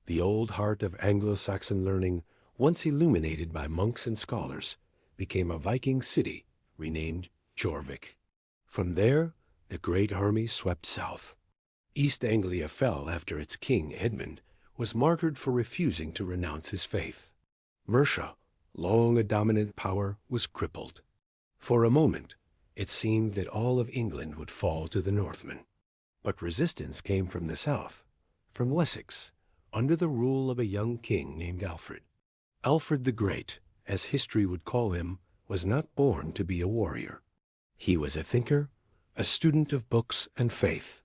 The old heart of Anglo-Saxon learning, once illuminated by monks and scholars, became a Viking city renamed Jorvik. From there, the great army swept south. East Anglia fell after its king, Edmund, was martyred for refusing to renounce his faith. Mercia, long a dominant power, was crippled. For a moment, it seemed that all of England would fall to the Northmen. But resistance came from the south, from Wessex, under the rule of a young king named Alfred. Alfred the Great, as history would call him, was not born to be a warrior. He was a thinker, a student of books and faith.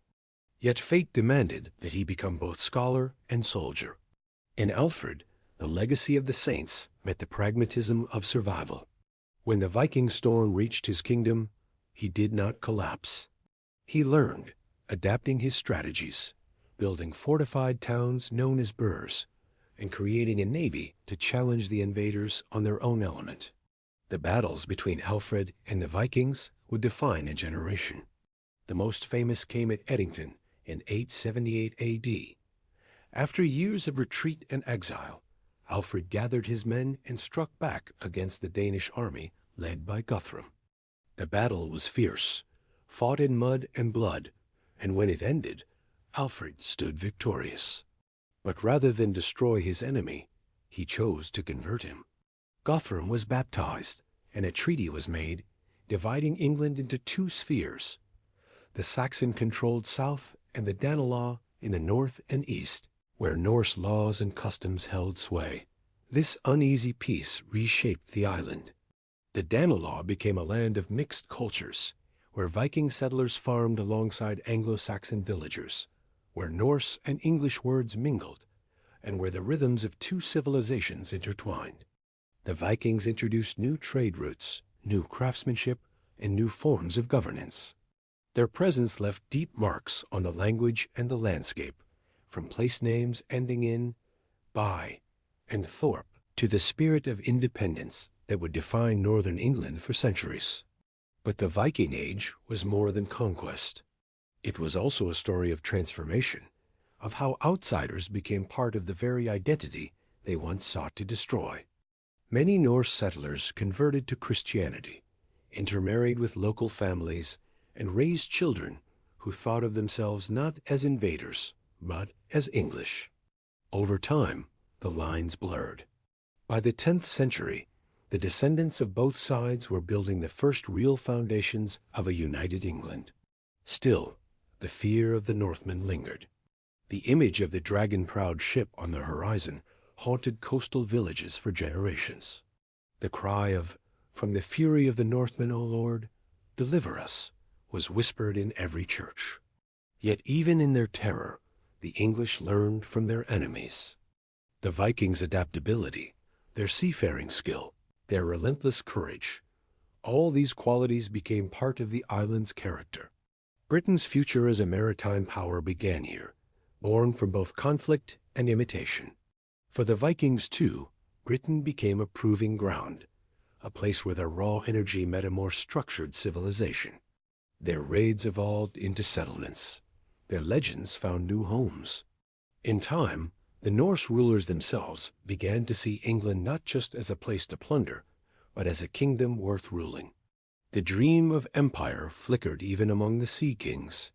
Yet fate demanded that he become both scholar and soldier. In Alfred, the legacy of the saints met the pragmatism of survival. When the Viking storm reached his kingdom, he did not collapse. He learned, adapting his strategies, building fortified towns known as burhs, and creating a navy to challenge the invaders on their own element. The battles between Alfred and the Vikings would define a generation. The most famous came at Edington in 878 A.D. After years of retreat and exile, Alfred gathered his men and struck back against the Danish army led by Guthrum. The battle was fierce, fought in mud and blood, and when it ended, Alfred stood victorious. But rather than destroy his enemy, he chose to convert him. Guthrum was baptized, and a treaty was made, dividing England into two spheres, the Saxon-controlled south and the Danelaw in the north and east, where Norse laws and customs held sway. This uneasy peace reshaped the island. The Danelaw became a land of mixed cultures, where Viking settlers farmed alongside Anglo-Saxon villagers, where Norse and English words mingled, and where the rhythms of two civilizations intertwined. The Vikings introduced new trade routes, new craftsmanship, and new forms of governance. Their presence left deep marks on the language and the landscape, from place names ending in by and thorpe to the spirit of independence that would define northern England for centuries. But the Viking Age was more than conquest. It was also a story of transformation, of how outsiders became part of the very identity they once sought to destroy. Many Norse settlers converted to Christianity, intermarried with local families, and raised children who thought of themselves not as invaders, but as English. Over time, the lines blurred. By the 10th century, the descendants of both sides were building the first real foundations of a united England. Still, the fear of the Northmen lingered. The image of the dragon-prowed ship on the horizon haunted coastal villages for generations. The cry of, "From the fury of the Northmen, O Lord, deliver us," was whispered in every church. Yet even in their terror, the English learned from their enemies. The Vikings' adaptability, their seafaring skill, their relentless courage, all these qualities became part of the island's character. Britain's future as a maritime power began here, born from both conflict and imitation. For the Vikings, too, Britain became a proving ground, a place where their raw energy met a more structured civilization. Their raids evolved into settlements. Their legends found new homes. In time, the Norse rulers themselves began to see England not just as a place to plunder, but as a kingdom worth ruling. The dream of empire flickered even among the sea kings.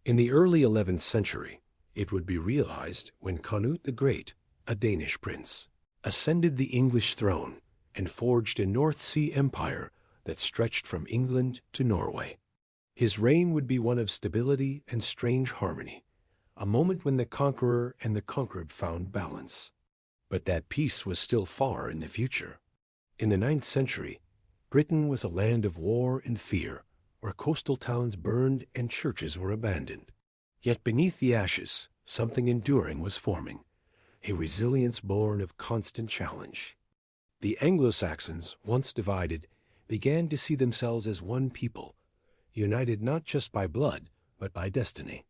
In the early 11th century, it would be realized when Canute the Great, a Danish prince, ascended the English throne and forged a North Sea empire that stretched from England to Norway. His reign would be one of stability and strange harmony, a moment when the conqueror and the conquered found balance. But that peace was still far in the future. In the 9th century, Britain was a land of war and fear, where coastal towns burned and churches were abandoned. Yet beneath the ashes, something enduring was forming, a resilience born of constant challenge. The Anglo-Saxons, once divided, began to see themselves as one people, united not just by blood, but by destiny.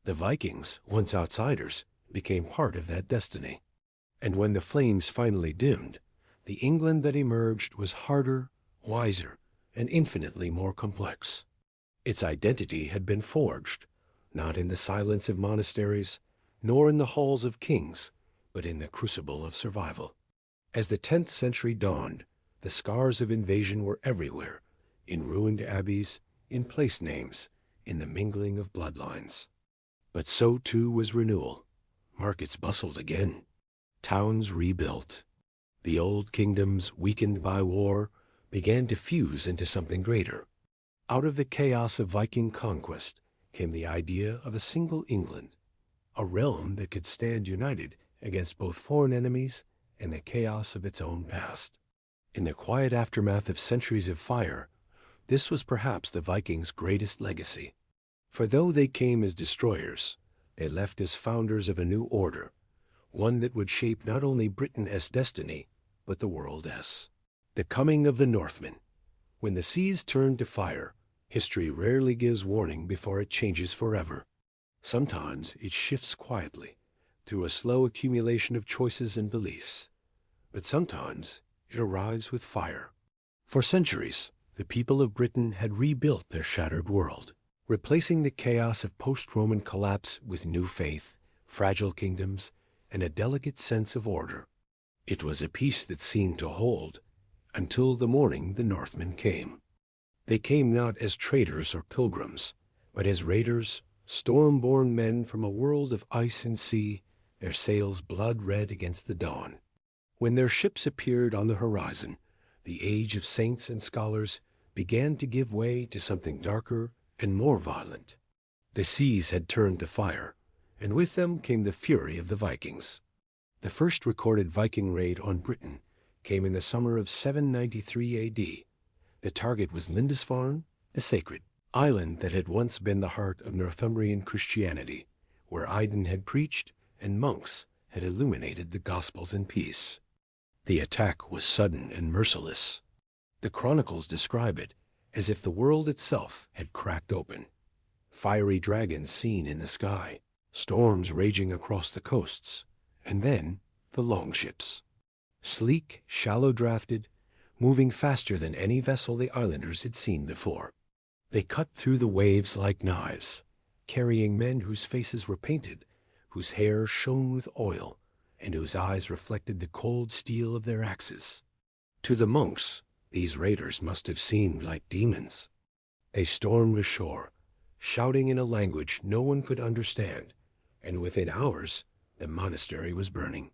The Vikings, once outsiders, became part of that destiny. And when the flames finally dimmed, the England that emerged was harder, wiser, and infinitely more complex. Its identity had been forged, not in the silence of monasteries, nor in the halls of kings, but in the crucible of survival. As the 10th century dawned, the scars of invasion were everywhere, in ruined abbeys, in place names, in the mingling of bloodlines. But so too was renewal. Markets bustled again. Towns rebuilt. The old kingdoms, weakened by war, began to fuse into something greater. Out of the chaos of Viking conquest came the idea of a single England, a realm that could stand united against both foreign enemies and the chaos of its own past. In the quiet aftermath of centuries of fire, this was perhaps the Vikings' greatest legacy. For though they came as destroyers, they left as founders of a new order, one that would shape not only Britain as destiny, but the world as. The coming of the Northmen. When the seas turn to fire, history rarely gives warning before it changes forever. Sometimes it shifts quietly, through a slow accumulation of choices and beliefs. But sometimes it arrives with fire. For centuries, the people of Britain had rebuilt their shattered world, replacing the chaos of post-Roman collapse with new faith, fragile kingdoms, and a delicate sense of order. It was a peace that seemed to hold, until the morning the Northmen came. They came not as traders or pilgrims, but as raiders, storm-born men from a world of ice and sea, their sails blood-red against the dawn. When their ships appeared on the horizon, the age of saints and scholars began to give way to something darker and more violent. The seas had turned to fire, and with them came the fury of the Vikings. The first recorded Viking raid on Britain came in the summer of 793 A.D. The target was Lindisfarne, a sacred island that had once been the heart of Northumbrian Christianity, where Aidan had preached and monks had illuminated the Gospels in peace. The attack was sudden and merciless. The chronicles describe it as if the world itself had cracked open. Fiery dragons seen in the sky, storms raging across the coasts, and then the longships. Sleek, shallow-drafted, moving faster than any vessel the islanders had seen before. They cut through the waves like knives, carrying men whose faces were painted, whose hair shone with oil, and whose eyes reflected the cold steel of their axes. To the monks, these raiders must have seemed like demons. They stormed ashore, shouting in a language no one could understand, and within hours the monastery was burning.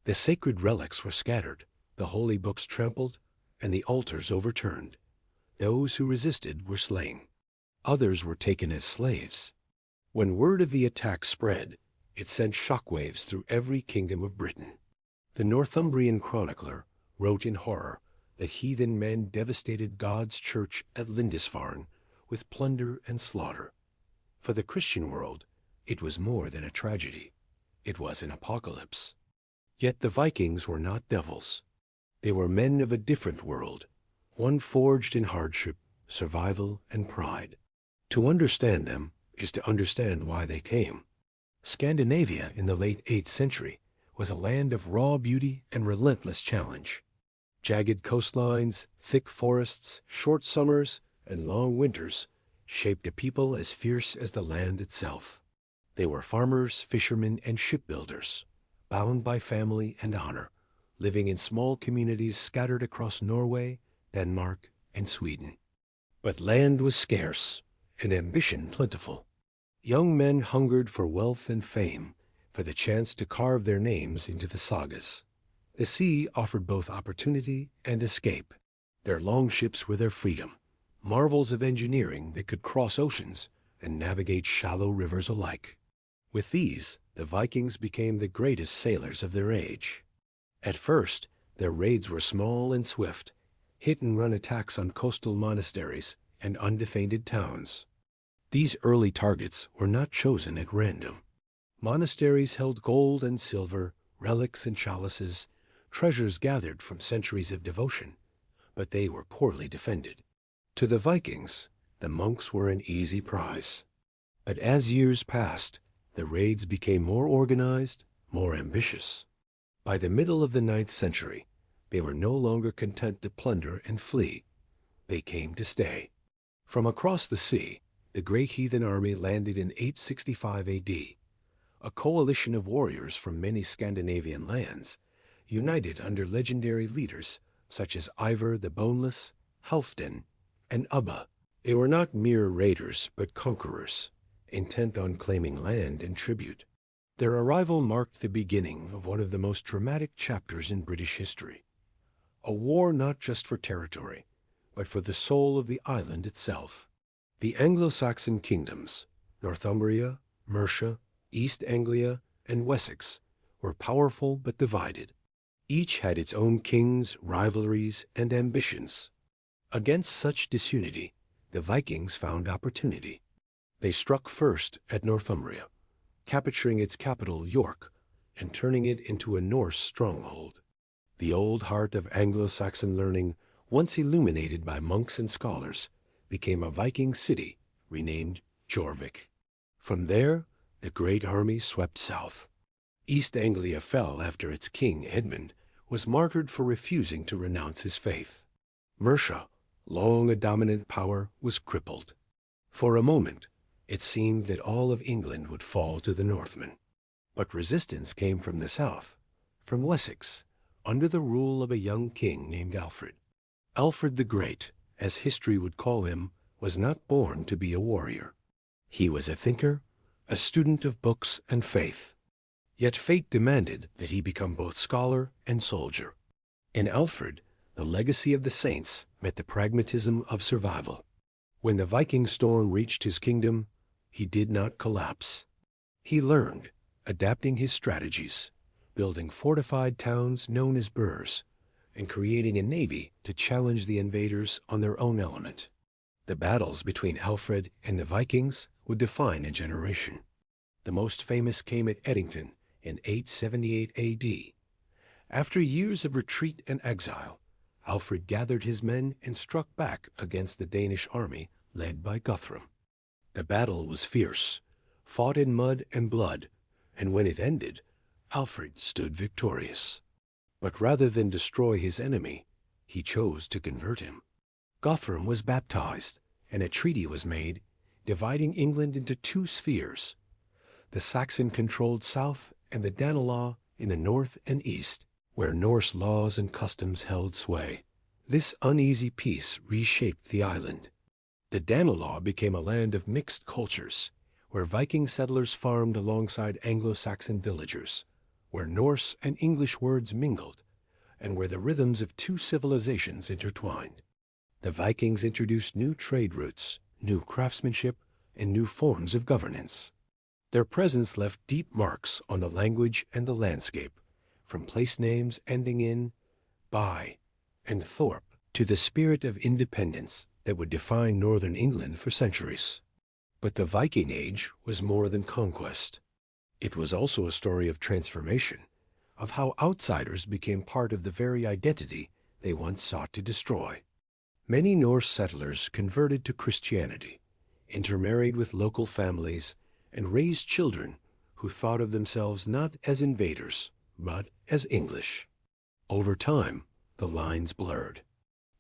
The sacred relics were scattered, the holy books trampled, and the altars overturned. Those who resisted were slain. Others were taken as slaves. When word of the attack spread, it sent shockwaves through every kingdom of Britain. The Northumbrian chronicler wrote in horror that heathen men devastated God's church at Lindisfarne with plunder and slaughter. For the Christian world, it was more than a tragedy. It was an apocalypse. Yet the Vikings were not devils. They were men of a different world, one forged in hardship, survival, and pride. To understand them is to understand why they came. Scandinavia in the late 8th century was a land of raw beauty and relentless challenge. Jagged coastlines, thick forests, short summers, and long winters shaped a people as fierce as the land itself. They were farmers, fishermen, and shipbuilders, bound by family and honor, living in small communities scattered across Norway, Denmark, and Sweden. But land was scarce, and ambition plentiful. Young men hungered for wealth and fame, for the chance to carve their names into the sagas. The sea offered both opportunity and escape. Their longships were their freedom, marvels of engineering that could cross oceans and navigate shallow rivers alike. With these, the Vikings became the greatest sailors of their age. At first, their raids were small and swift, hit-and-run attacks on coastal monasteries and undefended towns. These early targets were not chosen at random. Monasteries held gold and silver, relics and chalices, treasures gathered from centuries of devotion, but they were poorly defended. To the Vikings, the monks were an easy prize. But as years passed, the raids became more organized, more ambitious. By the middle of the 9th century, they were no longer content to plunder and flee. They came to stay. From across the sea, the great heathen army landed in 865 A.D. A coalition of warriors from many Scandinavian lands, united under legendary leaders such as Ivar the Boneless, Halfdan, and Ubba. They were not mere raiders, but conquerors, intent on claiming land and tribute. Their arrival marked the beginning of one of the most dramatic chapters in British history. A war not just for territory, but for the soul of the island itself. The Anglo-Saxon kingdoms, Northumbria, Mercia, East Anglia, and Wessex, were powerful but divided. Each had its own kings, rivalries, and ambitions. Against such disunity, the Vikings found opportunity. They struck first at Northumbria, capturing its capital, York, and turning it into a Norse stronghold. The old heart of Anglo-Saxon learning, once illuminated by monks and scholars, became a Viking city renamed Jorvik. From there, the great army swept south. East Anglia fell after its king, Edmund, was martyred for refusing to renounce his faith. Mercia, long a dominant power, was crippled. For a moment, it seemed that all of England would fall to the Northmen. But resistance came from the south, from Wessex, under the rule of a young king named Alfred. Alfred the Great, as history would call him, was not born to be a warrior. He was a thinker, a student of books and faith. Yet fate demanded that he become both scholar and soldier. In Alfred, the legacy of the saints met the pragmatism of survival. When the Viking storm reached his kingdom, he did not collapse. He learned, adapting his strategies, building fortified towns known as burhs, and creating a navy to challenge the invaders on their own element. The battles between Alfred and the Vikings would define a generation. The most famous came at Edington in 878 A.D. After years of retreat and exile, Alfred gathered his men and struck back against the Danish army led by Guthrum. The battle was fierce, fought in mud and blood, and when it ended, Alfred stood victorious. But rather than destroy his enemy, he chose to convert him. Guthrum was baptized, and a treaty was made, dividing England into two spheres, the Saxon-controlled south and the Danelaw in the north and east, where Norse laws and customs held sway. This uneasy peace reshaped the island. The Danelaw became a land of mixed cultures, where Viking settlers farmed alongside Anglo-Saxon villagers, where Norse and English words mingled, and where the rhythms of two civilizations intertwined. The Vikings introduced new trade routes, new craftsmanship, and new forms of governance. Their presence left deep marks on the language and the landscape, from place names ending in by and thorpe to the spirit of independence that would define northern England for centuries. But the Viking Age was more than conquest. It was also a story of transformation, of how outsiders became part of the very identity they once sought to destroy. Many Norse settlers converted to Christianity, intermarried with local families, and raised children who thought of themselves not as invaders, but as English. Over time, the lines blurred.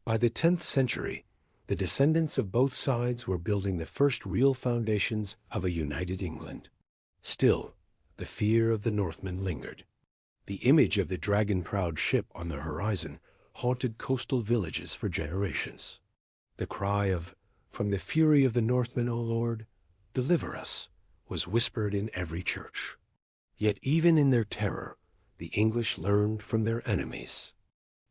By the 10th century, the descendants of both sides were building the first real foundations of a united England. Still, the fear of the Northmen lingered. The image of the dragon-prowed ship on the horizon haunted coastal villages for generations. The cry of, "From the fury of the Northmen, O Lord, deliver us," was whispered in every church. Yet even in their terror, the English learned from their enemies.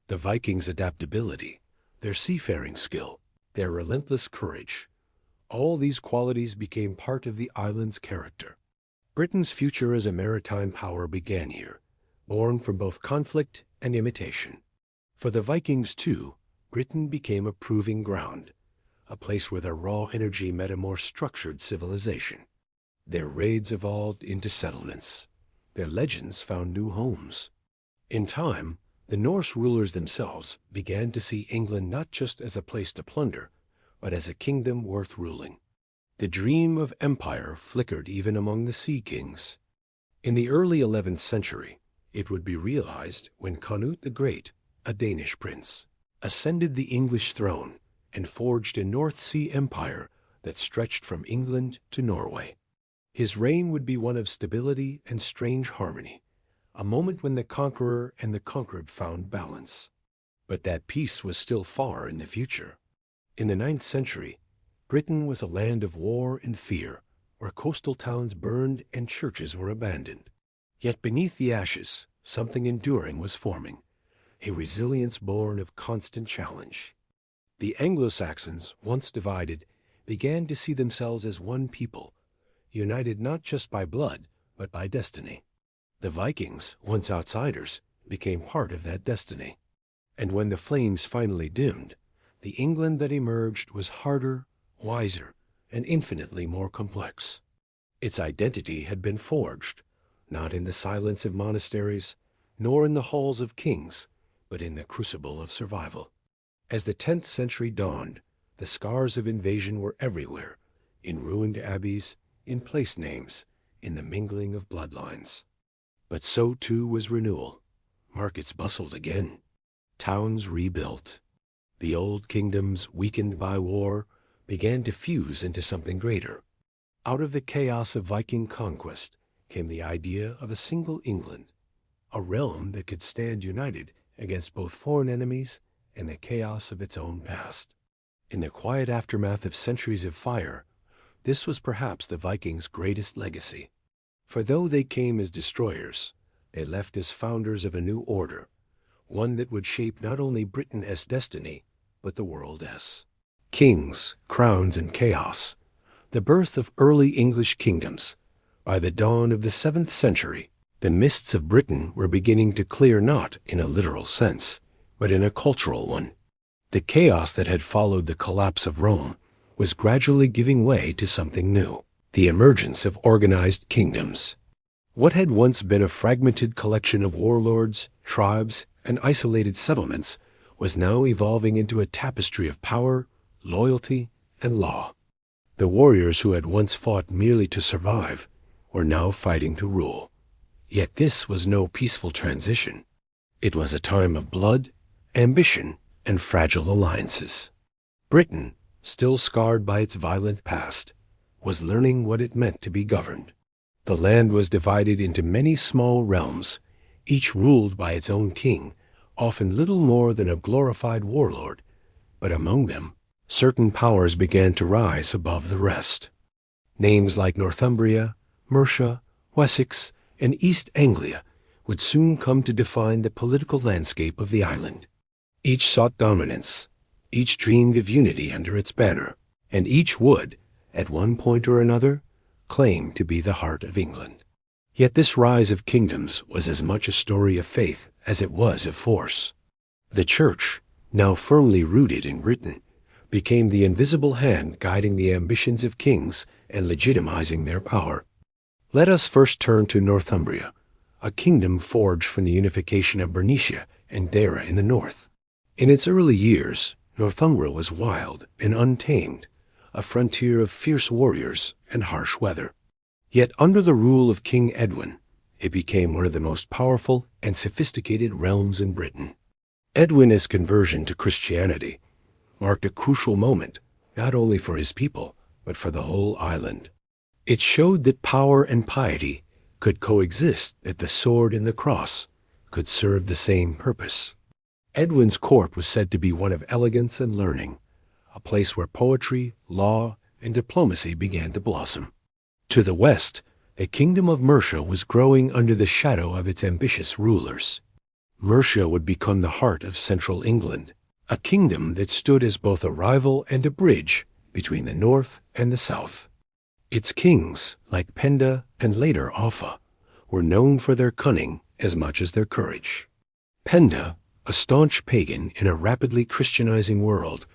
The Vikings' adaptability, their seafaring skill, their relentless courage. All these qualities became part of the island's character. Britain's future as a maritime power began here, born from both conflict and imitation. For the Vikings, too, Britain became a proving ground, a place where their raw energy met a more structured civilization. Their raids evolved into settlements. Their legends found new homes. In time, the Norse rulers themselves began to see England not just as a place to plunder, but as a kingdom worth ruling. The dream of empire flickered even among the sea kings. In the early 11th century, it would be realized when Canute the Great, a Danish prince, ascended the English throne and forged a North Sea empire that stretched from England to Norway. His reign would be one of stability and strange harmony, a moment when the conqueror and the conquered found balance. But that peace was still far in the future. In the 9th century, Britain was a land of war and fear, where coastal towns burned and churches were abandoned. Yet beneath the ashes, something enduring was forming, a resilience born of constant challenge. The Anglo-Saxons, once divided, began to see themselves as one people, united not just by blood, but by destiny. The Vikings, once outsiders, became part of that destiny. And when the flames finally dimmed, the England that emerged was harder, wiser, and infinitely more complex. Its identity had been forged, not in the silence of monasteries, nor in the halls of kings, but in the crucible of survival. As the 10th century dawned, the scars of invasion were everywhere, in ruined abbeys, in place names, in the mingling of bloodlines. But so too was renewal. Markets bustled again. Towns rebuilt. The old kingdoms, weakened by war, began to fuse into something greater. Out of the chaos of Viking conquest came the idea of a single England, a realm that could stand united against both foreign enemies and the chaos of its own past. In the quiet aftermath of centuries of fire, this was perhaps the Vikings' greatest legacy. For though they came as destroyers, they left as founders of a new order, one that would shape not only Britain as destiny, but the world as. Kings, crowns, and chaos, the birth of early English kingdoms. By the dawn of the 7th century, the mists of Britain were beginning to clear not in a literal sense, but in a cultural one. The chaos that had followed the collapse of Rome was gradually giving way to something new, the emergence of organized kingdoms. What had once been a fragmented collection of warlords, tribes, and isolated settlements was now evolving into a tapestry of power, loyalty, and law. The warriors who had once fought merely to survive were now fighting to rule. Yet this was no peaceful transition. It was a time of blood, ambition, and fragile alliances. Britain, still scarred by its violent past, was learning what it meant to be governed. The land was divided into many small realms, each ruled by its own king, often little more than a glorified warlord, but among them, certain powers began to rise above the rest. Names like Northumbria, Mercia, Wessex, and East Anglia would soon come to define the political landscape of the island. Each sought dominance, each dreamed of unity under its banner, and each would, at one point or another, claim to be the heart of England. Yet this rise of kingdoms was as much a story of faith as it was of force. The Church, now firmly rooted in Britain, became the invisible hand guiding the ambitions of kings and legitimizing their power. Let us first turn to Northumbria, a kingdom forged from the unification of Bernicia and Dara in the north. In its early years, Northumbria was wild and untamed, a frontier of fierce warriors and harsh weather. Yet under the rule of King Edwin, it became one of the most powerful and sophisticated realms in Britain. Edwin's conversion to Christianity marked a crucial moment, not only for his people, but for the whole island. It showed that power and piety could coexist, that the sword and the cross could serve the same purpose. Edwin's court was said to be one of elegance and learning, a place where poetry, law, and diplomacy began to blossom. To the west, the kingdom of Mercia was growing under the shadow of its ambitious rulers. Mercia would become the heart of central England, a kingdom that stood as both a rival and a bridge between the north and the south. Its kings, like Penda and later Offa, were known for their cunning as much as their courage. Penda, a staunch pagan in a rapidly Christianizing world,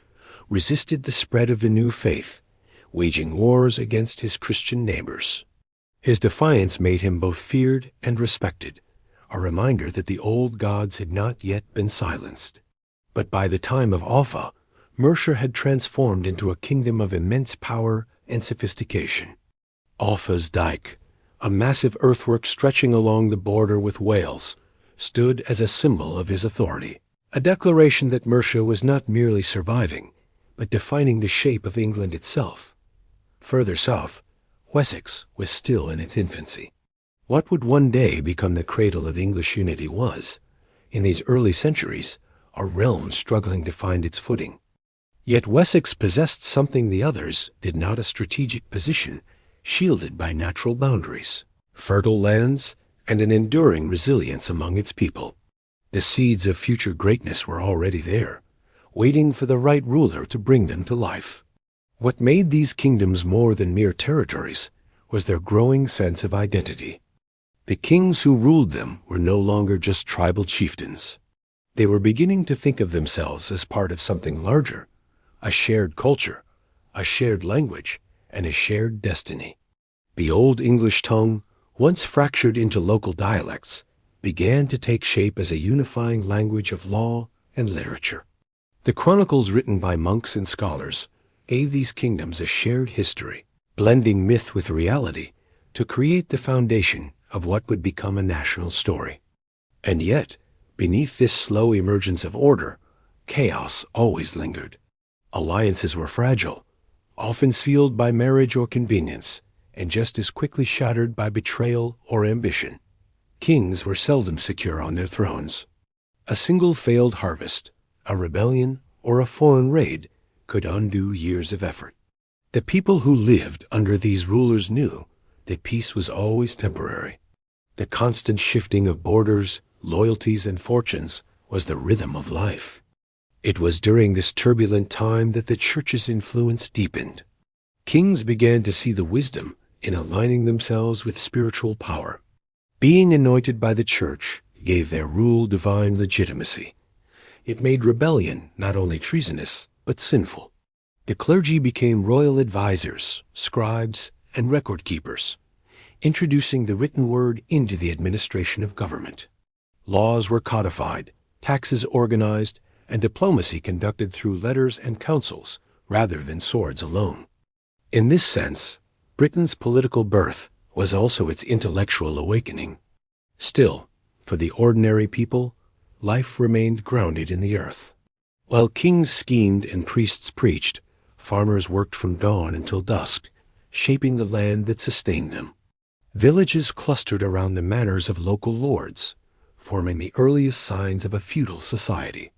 resisted the spread of the new faith, waging wars against his Christian neighbors. His defiance made him both feared and respected, a reminder that the old gods had not yet been silenced. But by the time of Offa, Mercia had transformed into a kingdom of immense power and sophistication. Offa's Dyke, a massive earthwork stretching along the border with Wales, stood as a symbol of his authority, a declaration that Mercia was not merely surviving, but defining the shape of England itself. Further south, Wessex was still in its infancy. What would one day become the cradle of English unity was, in these early centuries, a realm struggling to find its footing. Yet Wessex possessed something the others did not: a strategic position, shielded by natural boundaries, fertile lands, and an enduring resilience among its people. The seeds of future greatness were already there, waiting for the right ruler to bring them to life. What made these kingdoms more than mere territories was their growing sense of identity. The kings who ruled them were no longer just tribal chieftains. They were beginning to think of themselves as part of something larger, a shared culture, a shared language, and a shared destiny. The Old English tongue, once fractured into local dialects, began to take shape as a unifying language of law and literature. The chronicles written by monks and scholars gave these kingdoms a shared history, blending myth with reality to create the foundation of what would become a national story. And yet, beneath this slow emergence of order, chaos always lingered. Alliances were fragile, often sealed by marriage or convenience, and just as quickly shattered by betrayal or ambition. Kings were seldom secure on their thrones. A single failed harvest, a rebellion, or a foreign raid could undo years of effort. The people who lived under these rulers knew that peace was always temporary. The constant shifting of borders, loyalties, and fortunes was the rhythm of life. It was during this turbulent time that the church's influence deepened. Kings began to see the wisdom in aligning themselves with spiritual power. Being anointed by the church gave their rule divine legitimacy. It made rebellion not only treasonous, but sinful. The clergy became royal advisors, scribes, and record keepers, introducing the written word into the administration of government. Laws were codified, taxes organized, and diplomacy conducted through letters and councils rather than swords alone. In this sense, Britain's political birth was also its intellectual awakening. Still, for the ordinary people, life remained grounded in the earth. While kings schemed and priests preached, farmers worked from dawn until dusk, shaping the land that sustained them. Villages clustered around the manors of local lords, forming the earliest signs of a feudal society.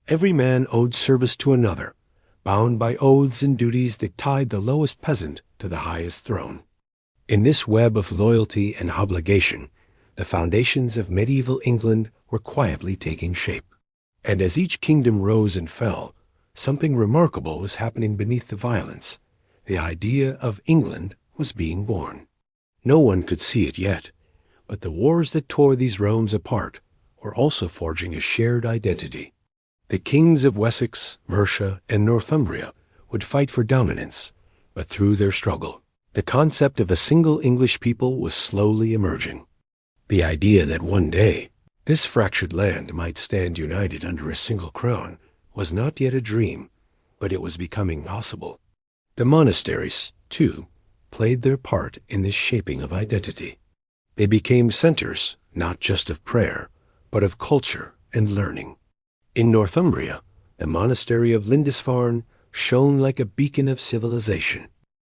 Every man owed service to another, bound by oaths and duties that tied the lowest peasant to the highest throne. In this web of loyalty and obligation, the foundations of medieval England were quietly taking shape. And as each kingdom rose and fell, something remarkable was happening beneath the violence. The idea of England was being born. No one could see it yet, but the wars that tore these realms apart were also forging a shared identity. The kings of Wessex, Mercia, and Northumbria would fight for dominance, but through their struggle, the concept of a single English people was slowly emerging. The idea that one day this fractured land might stand united under a single crown was not yet a dream, but it was becoming possible. The monasteries, too, played their part in this shaping of identity. They became centers not just of prayer, but of culture and learning. In Northumbria, the monastery of Lindisfarne shone like a beacon of civilization.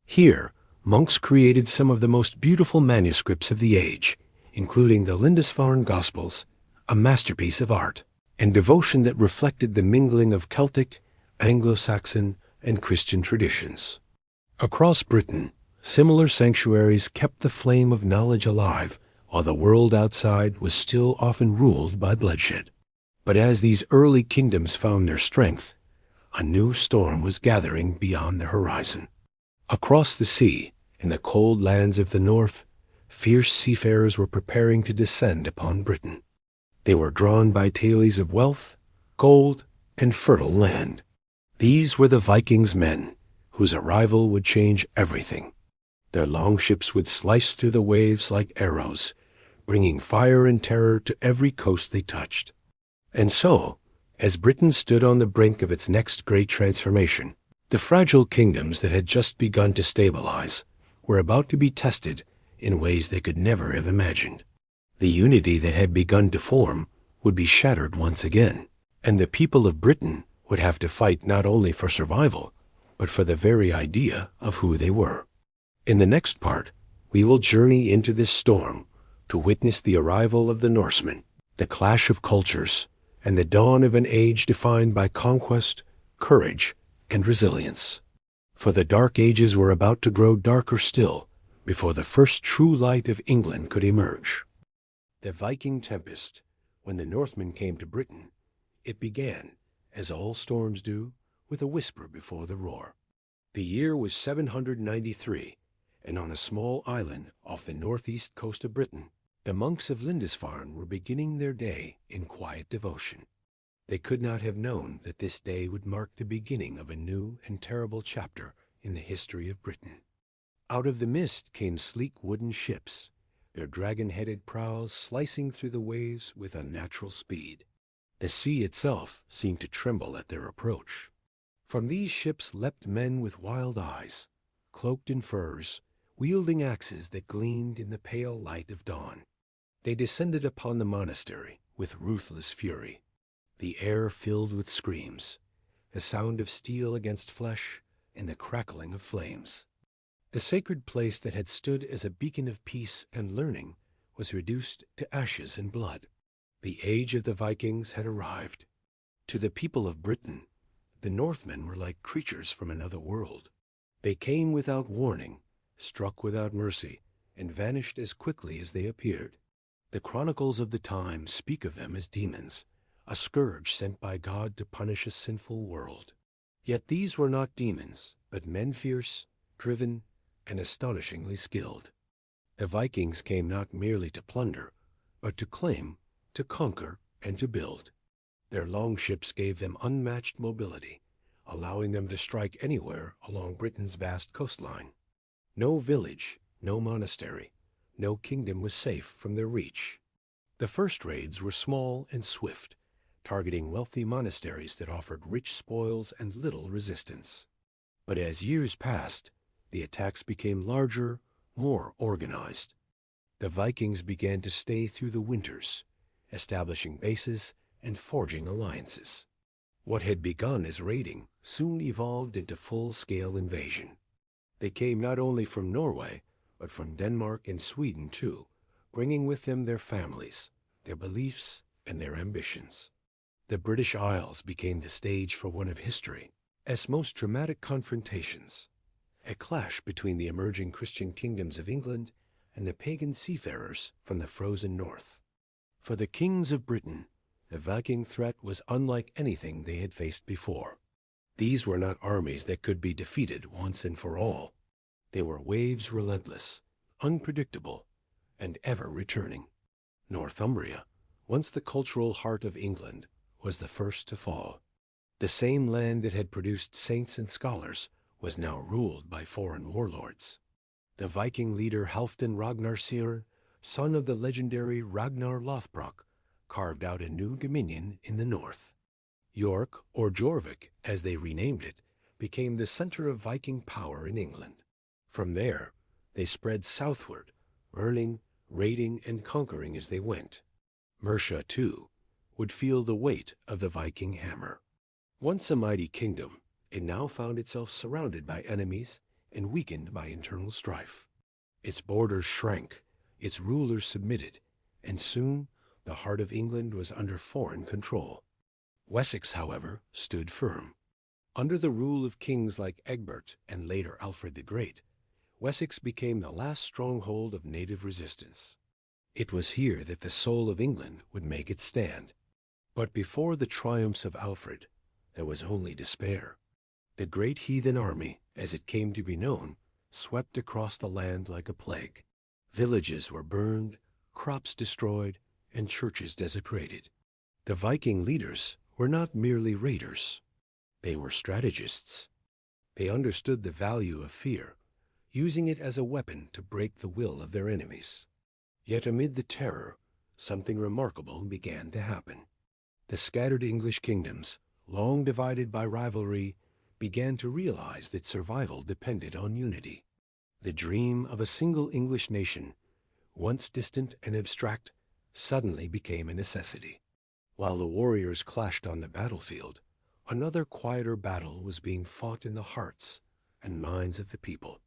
Here, monks created some of the most beautiful manuscripts of the age, including the Lindisfarne Gospels, a masterpiece of art and devotion that reflected the mingling of Celtic, Anglo-Saxon, and Christian traditions. Across Britain, similar sanctuaries kept the flame of knowledge alive, while the world outside was still often ruled by bloodshed. But as these early kingdoms found their strength, A new storm was gathering beyond the horizon. Across the sea, in the cold lands of the north, fierce seafarers were preparing to descend upon Britain. They were drawn by tales of wealth, gold, and fertile land. These were the Vikings' men, whose arrival would change everything. Their longships would slice through the waves like arrows, bringing fire and terror to every coast they touched. And so, as Britain stood on the brink of its next great transformation, the fragile kingdoms that had just begun to stabilize were about to be tested in ways they could never have imagined. The unity that had begun to form would be shattered once again, and the people of Britain would have to fight not only for survival, but for the very idea of who they were. In the next part, we will journey into this storm to witness the arrival of the Norsemen, the clash of cultures, and the dawn of an age defined by conquest, courage, and resilience. For the dark ages were about to grow darker still before the first true light of England could emerge. The Viking tempest, when the Northmen came to Britain, it began, as all storms do, with a whisper before the roar. The year was 793, and on a small island off the northeast coast of Britain, the monks of Lindisfarne were beginning their day in quiet devotion. They could not have known that this day would mark the beginning of a new and terrible chapter in the history of Britain. Out of the mist came sleek wooden ships, their dragon-headed prows slicing through the waves with unnatural speed. The sea itself seemed to tremble at their approach. From these ships leapt men with wild eyes, cloaked in furs, wielding axes that gleamed in the pale light of dawn. They descended upon the monastery with ruthless fury, the air filled with screams, the sound of steel against flesh, and the crackling of flames. The sacred place that had stood as a beacon of peace and learning was reduced to ashes and blood. The age of the Vikings had arrived. To the people of Britain, the Northmen were like creatures from another world. They came without warning, struck without mercy, and vanished as quickly as they appeared. The chronicles of the time speak of them as demons, a scourge sent by God to punish a sinful world. Yet these were not demons, but men fierce, driven, and astonishingly skilled. The Vikings came not merely to plunder, but to claim, to conquer, and to build. Their longships gave them unmatched mobility, allowing them to strike anywhere along Britain's vast coastline. No village, no monastery, no kingdom was safe from their reach. The first raids were small and swift, targeting wealthy monasteries that offered rich spoils and little resistance. But as years passed, the attacks became larger, more organized. The Vikings began to stay through the winters, establishing bases and forging alliances. What had begun as raiding soon evolved into full-scale invasion. They came not only from Norway, but from Denmark and Sweden too, bringing with them their families, their beliefs, and their ambitions. The British Isles became the stage for one of history's most dramatic confrontations, a clash between the emerging Christian kingdoms of England and the pagan seafarers from the frozen north. For the kings of Britain, the Viking threat was unlike anything they had faced before. These were not armies that could be defeated once and for all. They were waves relentless, unpredictable, and ever returning. Northumbria, once the cultural heart of England, was the first to fall. The same land that had produced saints and scholars was now ruled by foreign warlords. The Viking leader Halfdan Ragnarssir, son of the legendary Ragnar Lothbrok, carved out a new dominion in the north. York, or Jorvik, as they renamed it, became the center of Viking power in England. From there, they spread southward, earning, raiding, and conquering as they went. Mercia, too, would feel the weight of the Viking hammer. Once a mighty kingdom, it now found itself surrounded by enemies and weakened by internal strife. Its borders shrank, its rulers submitted, and soon the heart of England was under foreign control. Wessex, however, stood firm. Under the rule of kings like Egbert and later Alfred the Great, Wessex became the last stronghold of native resistance. It was here that the soul of England would make its stand. But before the triumphs of Alfred, there was only despair. The great heathen army, as it came to be known, swept across the land like a plague. Villages were burned, crops destroyed, and churches desecrated. The Viking leaders were not merely raiders. They were strategists. They understood the value of fear, using it as a weapon to break the will of their enemies. Yet amid the terror, something remarkable began to happen. The scattered English kingdoms, long divided by rivalry, began to realize that survival depended on unity. The dream of a single English nation, once distant and abstract, suddenly became a necessity. While the warriors clashed on the battlefield, another quieter battle was being fought in the hearts and minds of the people.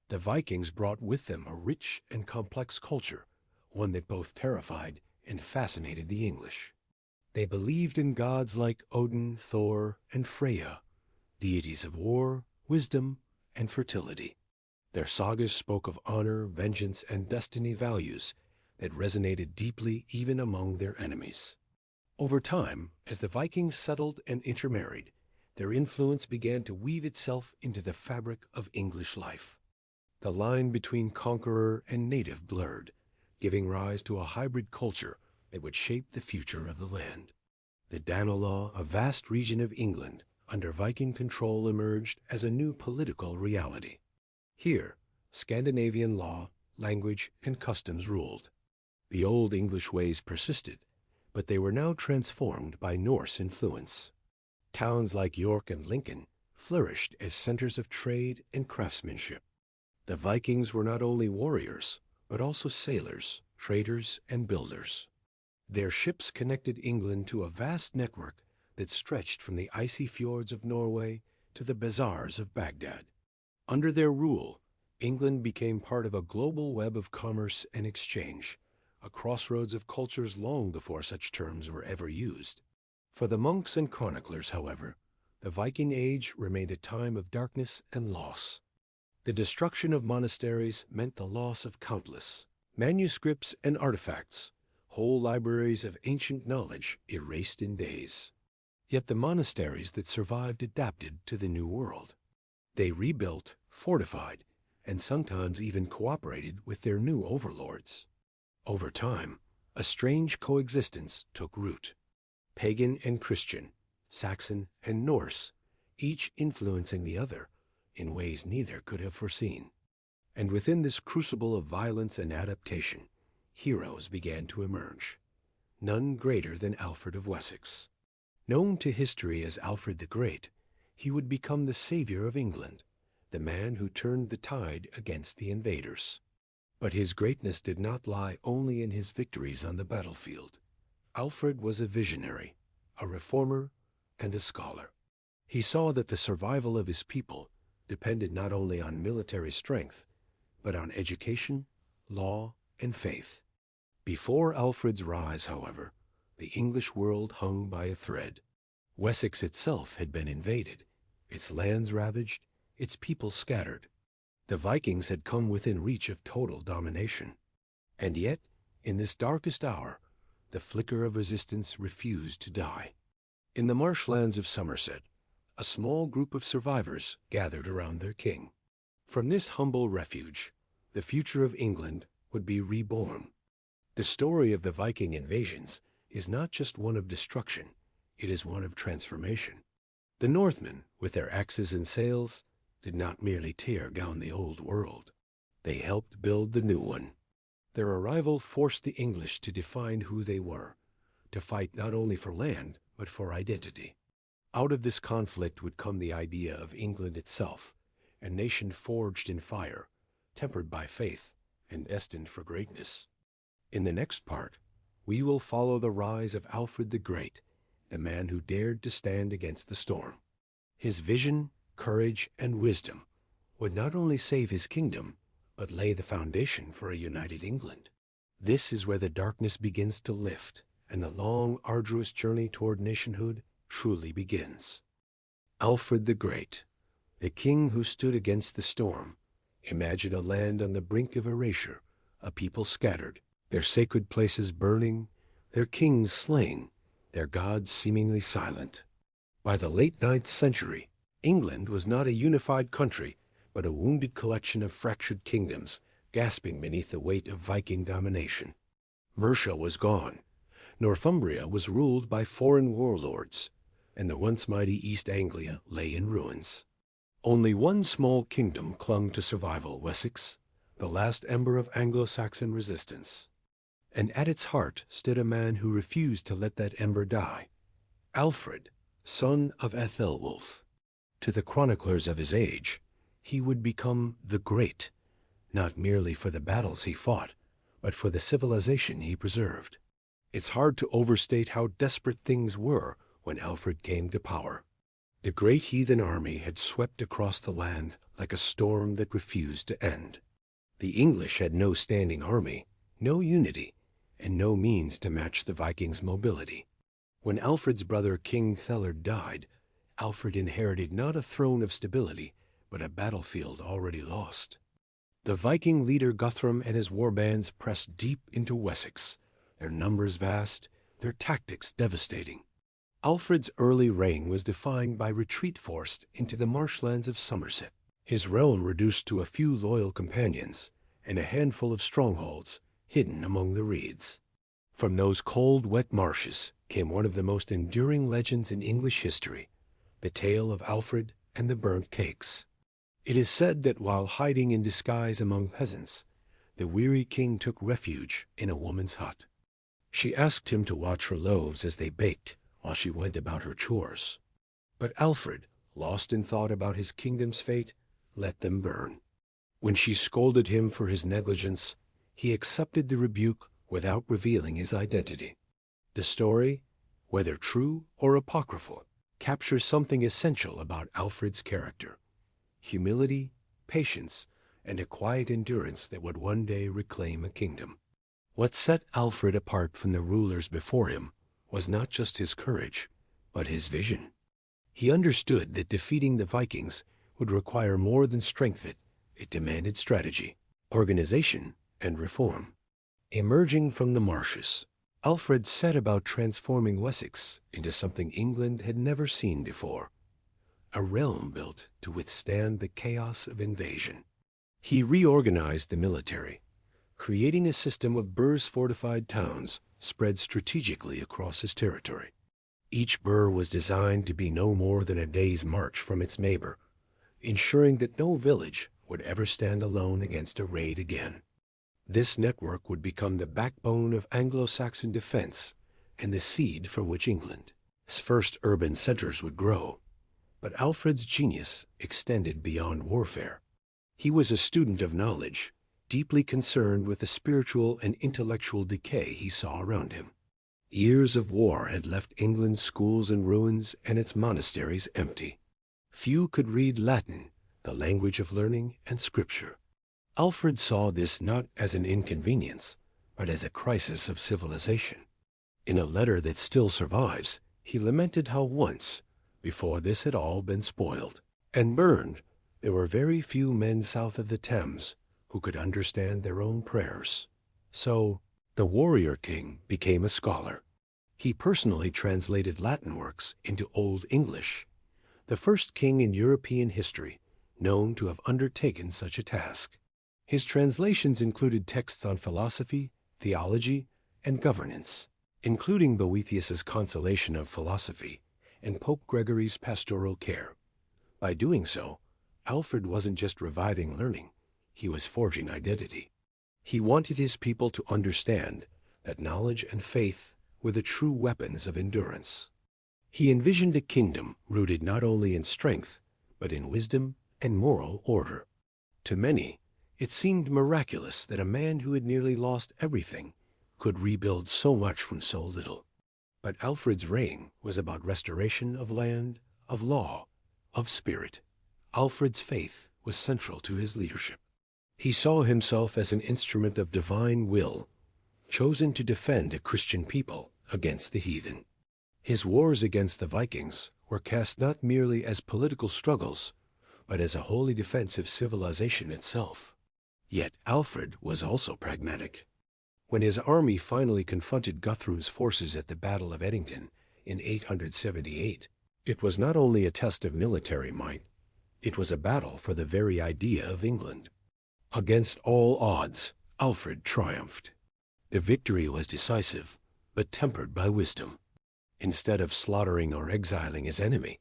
The Vikings brought with them a rich and complex culture, one that both terrified and fascinated the English. They believed in gods like Odin, Thor, and Freya, deities of war, wisdom, and fertility. Their sagas spoke of honor, vengeance, and destiny values that resonated deeply even among their enemies. Over time, as the Vikings settled and intermarried, their influence began to weave itself into the fabric of English life. The line between conqueror and native blurred, giving rise to a hybrid culture that would shape the future of the land. The Danelaw, a vast region of England under Viking control, emerged as a new political reality. Here, Scandinavian law, language, and customs ruled. The old English ways persisted, but they were now transformed by Norse influence. Towns like York and Lincoln flourished as centers of trade and craftsmanship. The Vikings were not only warriors, but also sailors, traders, and builders. Their ships connected England to a vast network that stretched from the icy fjords of Norway to the bazaars of Baghdad. Under their rule, England became part of a global web of commerce and exchange, a crossroads of cultures long before such terms were ever used. For the monks and chroniclers, however, the Viking Age remained a time of darkness and loss. The destruction of monasteries meant the loss of countless manuscripts and artifacts, whole libraries of ancient knowledge erased in days. Yet the monasteries that survived adapted to the new world. They rebuilt, fortified, and sometimes even cooperated with their new overlords. Over time, a strange coexistence took root. Pagan and Christian, Saxon and Norse, each influencing the other in ways neither could have foreseen. And within this crucible of violence and adaptation, heroes began to emerge. None greater than Alfred of Wessex. Known to history as Alfred the Great, he would become the savior of England, the man who turned the tide against the invaders. But his greatness did not lie only in his victories on the battlefield. Alfred was a visionary, a reformer, and a scholar. He saw that the survival of his people depended not only on military strength, but on education, law, and faith. Before Alfred's rise, however, the English world hung by a thread. Wessex itself had been invaded, its lands ravaged, its people scattered. The Vikings had come within reach of total domination. And yet, in this darkest hour, the flicker of resistance refused to die. In the marshlands of Somerset, a small group of survivors gathered around their king. From this humble refuge, the future of England would be reborn. The story of the Viking invasions is not just one of destruction, it is one of transformation. The Northmen, with their axes and sails, did not merely tear down the old world. They helped build the new one. Their arrival forced the English to define who they were, to fight not only for land, but for identity. Out of this conflict would come the idea of England itself, a nation forged in fire, tempered by faith, and destined for greatness. In the next part, we will follow the rise of Alfred the Great, the man who dared to stand against the storm. His vision, courage, and wisdom would not only save his kingdom, but lay the foundation for a united England. This is where the darkness begins to lift, and the long, arduous journey toward nationhood truly begins. Alfred the Great, the king who stood against the storm. Imagine a land on the brink of erasure, a people scattered, their sacred places burning, their kings slain, their gods seemingly silent. By the late 9th century, England was not a unified country, but a wounded collection of fractured kingdoms, gasping beneath the weight of Viking domination. Mercia was gone. Northumbria was ruled by foreign warlords, and the once mighty East Anglia lay in ruins. Only one small kingdom clung to survival, Wessex, the last ember of Anglo-Saxon resistance. And at its heart stood a man who refused to let that ember die, Alfred, son of Æthelwulf. To the chroniclers of his age, he would become the Great, not merely for the battles he fought, but for the civilization he preserved. It's hard to overstate how desperate things were when Alfred came to power. The great heathen army had swept across the land like a storm that refused to end. The English had no standing army, no unity, and no means to match the Vikings' mobility. When Alfred's brother King Thellard died, Alfred inherited not a throne of stability, but a battlefield already lost. The Viking leader Guthrum and his warbands pressed deep into Wessex, their numbers vast, their tactics devastating. Alfred's early reign was defined by retreat forced into the marshlands of Somerset, his realm reduced to a few loyal companions, and a handful of strongholds hidden among the reeds. From those cold, wet marshes came one of the most enduring legends in English history, the tale of Alfred and the burnt cakes. It is said that while hiding in disguise among peasants, the weary king took refuge in a woman's hut. She asked him to watch her loaves as they baked while she went about her chores. But Alfred, lost in thought about his kingdom's fate, let them burn. When she scolded him for his negligence, he accepted the rebuke without revealing his identity. The story, whether true or apocryphal, captures something essential about Alfred's character: humility, patience, and a quiet endurance that would one day reclaim a kingdom. What set Alfred apart from the rulers before him was not just his courage, but his vision. He understood that defeating the Vikings would require more than strength. It demanded strategy, organization, and reform. Emerging from the marshes, Alfred set about transforming Wessex into something England had never seen before, a realm built to withstand the chaos of invasion. He reorganized the military, creating a system of burhs-fortified towns spread strategically across his territory. Each burh was designed to be no more than a day's march from its neighbor, ensuring that no village would ever stand alone against a raid again. This network would become the backbone of Anglo-Saxon defense and the seed for which England's first urban centers would grow. But Alfred's genius extended beyond warfare. He was a student of knowledge, deeply concerned with the spiritual and intellectual decay he saw around him. Years of war had left England's schools in ruins and its monasteries empty. Few could read Latin, the language of learning and scripture. Alfred saw this not as an inconvenience, but as a crisis of civilization. In a letter that still survives, he lamented how once, before this had all been spoiled and burned, there were very few men south of the Thames who could understand their own prayers. So, the warrior king became a scholar. He personally translated Latin works into Old English, the first king in European history known to have undertaken such a task. His translations included texts on philosophy, theology, and governance, including Boethius's Consolation of Philosophy and Pope Gregory's Pastoral Care. By doing so, Alfred wasn't just reviving learning, he was forging identity. He wanted his people to understand that knowledge and faith were the true weapons of endurance. He envisioned a kingdom rooted not only in strength, but in wisdom and moral order. To many, it seemed miraculous that a man who had nearly lost everything could rebuild so much from so little. But Alfred's reign was about restoration of land, of law, of spirit. Alfred's faith was central to his leadership. He saw himself as an instrument of divine will, chosen to defend a Christian people against the heathen. His wars against the Vikings were cast not merely as political struggles, but as a holy defense of civilization itself. Yet Alfred was also pragmatic. When his army finally confronted Guthrum's forces at the Battle of Edington in 878, It was not only a test of military might, it was a battle for the very idea of England. Against all odds, Alfred triumphed. The victory was decisive, but tempered by wisdom. Instead of slaughtering or exiling his enemy,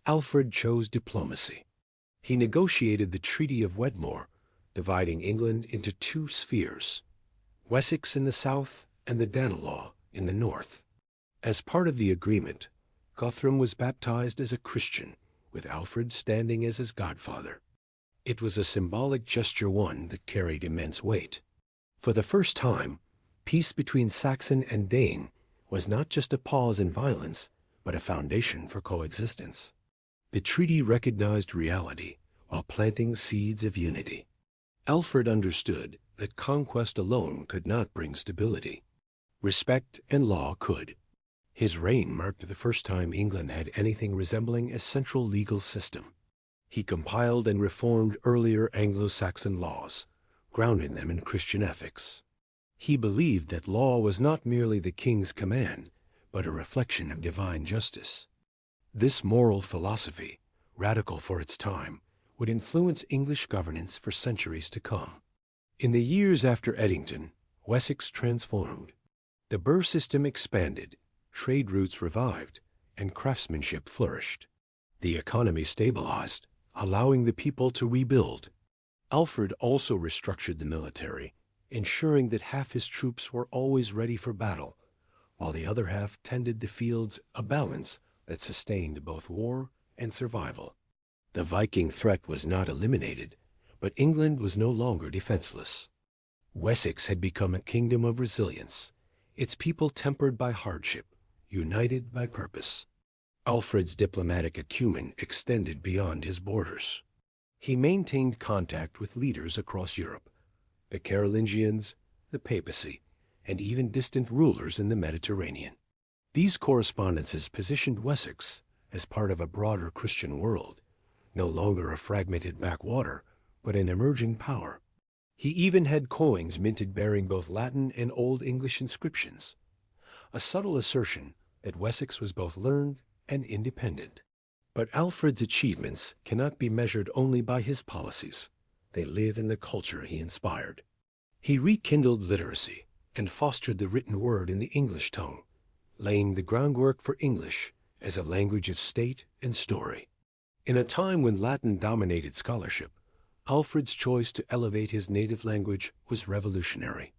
Alfred chose diplomacy. He negotiated the Treaty of Wedmore, dividing England into two spheres, Wessex in the south and the Danelaw in the north. As part of the agreement, Guthrum was baptized as a Christian, with Alfred standing as his godfather. It was a symbolic gesture, one that carried immense weight. For the first time, peace between Saxon and Dane was not just a pause in violence, but a foundation for coexistence. The treaty recognized reality while planting seeds of unity. Alfred understood that conquest alone could not bring stability. Respect and law could. His reign marked the first time England had anything resembling a central legal system. He compiled and reformed earlier Anglo-Saxon laws, grounding them in Christian ethics. He believed that law was not merely the king's command, but a reflection of divine justice. This moral philosophy, radical for its time, would influence English governance for centuries to come. In the years after Edington, Wessex transformed. The burh system expanded, trade routes revived, and craftsmanship flourished. The economy stabilized, allowing the people to rebuild. Alfred also restructured the military, ensuring that half his troops were always ready for battle, while the other half tended the fields, a balance that sustained both war and survival. The Viking threat was not eliminated, but England was no longer defenseless. Wessex had become a kingdom of resilience, its people tempered by hardship, united by purpose. Alfred's diplomatic acumen extended beyond his borders. He maintained contact with leaders across Europe, the Carolingians, the papacy, and even distant rulers in the Mediterranean. These correspondences positioned Wessex as part of a broader Christian world, no longer a fragmented backwater, but an emerging power. He even had coins minted bearing both Latin and Old English inscriptions, a subtle assertion that Wessex was both learned and independent. But Alfred's achievements cannot be measured only by his policies. They live in the culture he inspired. He rekindled literacy and fostered the written word in the English tongue, laying the groundwork for English as a language of state and story. In a time when Latin dominated scholarship, Alfred's choice to elevate his native language was revolutionary.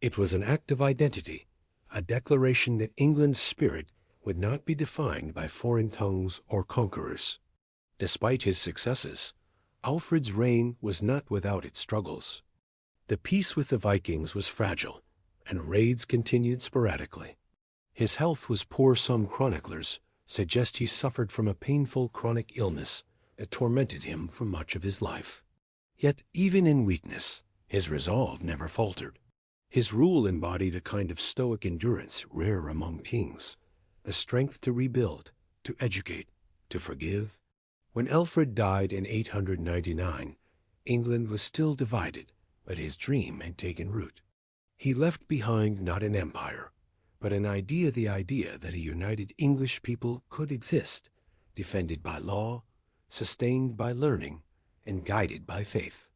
It was an act of identity, a declaration that England's spirit would not be defined by foreign tongues or conquerors. Despite his successes, Alfred's reign was not without its struggles. The peace with the Vikings was fragile, and raids continued sporadically. His health was poor. Some chroniclers suggest he suffered from a painful chronic illness that tormented him for much of his life. Yet even in weakness, his resolve never faltered. His rule embodied a kind of stoic endurance rare among kings, the strength to rebuild, to educate, to forgive. When Alfred died in 899, England was still divided, but his dream had taken root. He left behind not an empire, but an idea, the idea that a united English people could exist, defended by law, sustained by learning, and guided by faith.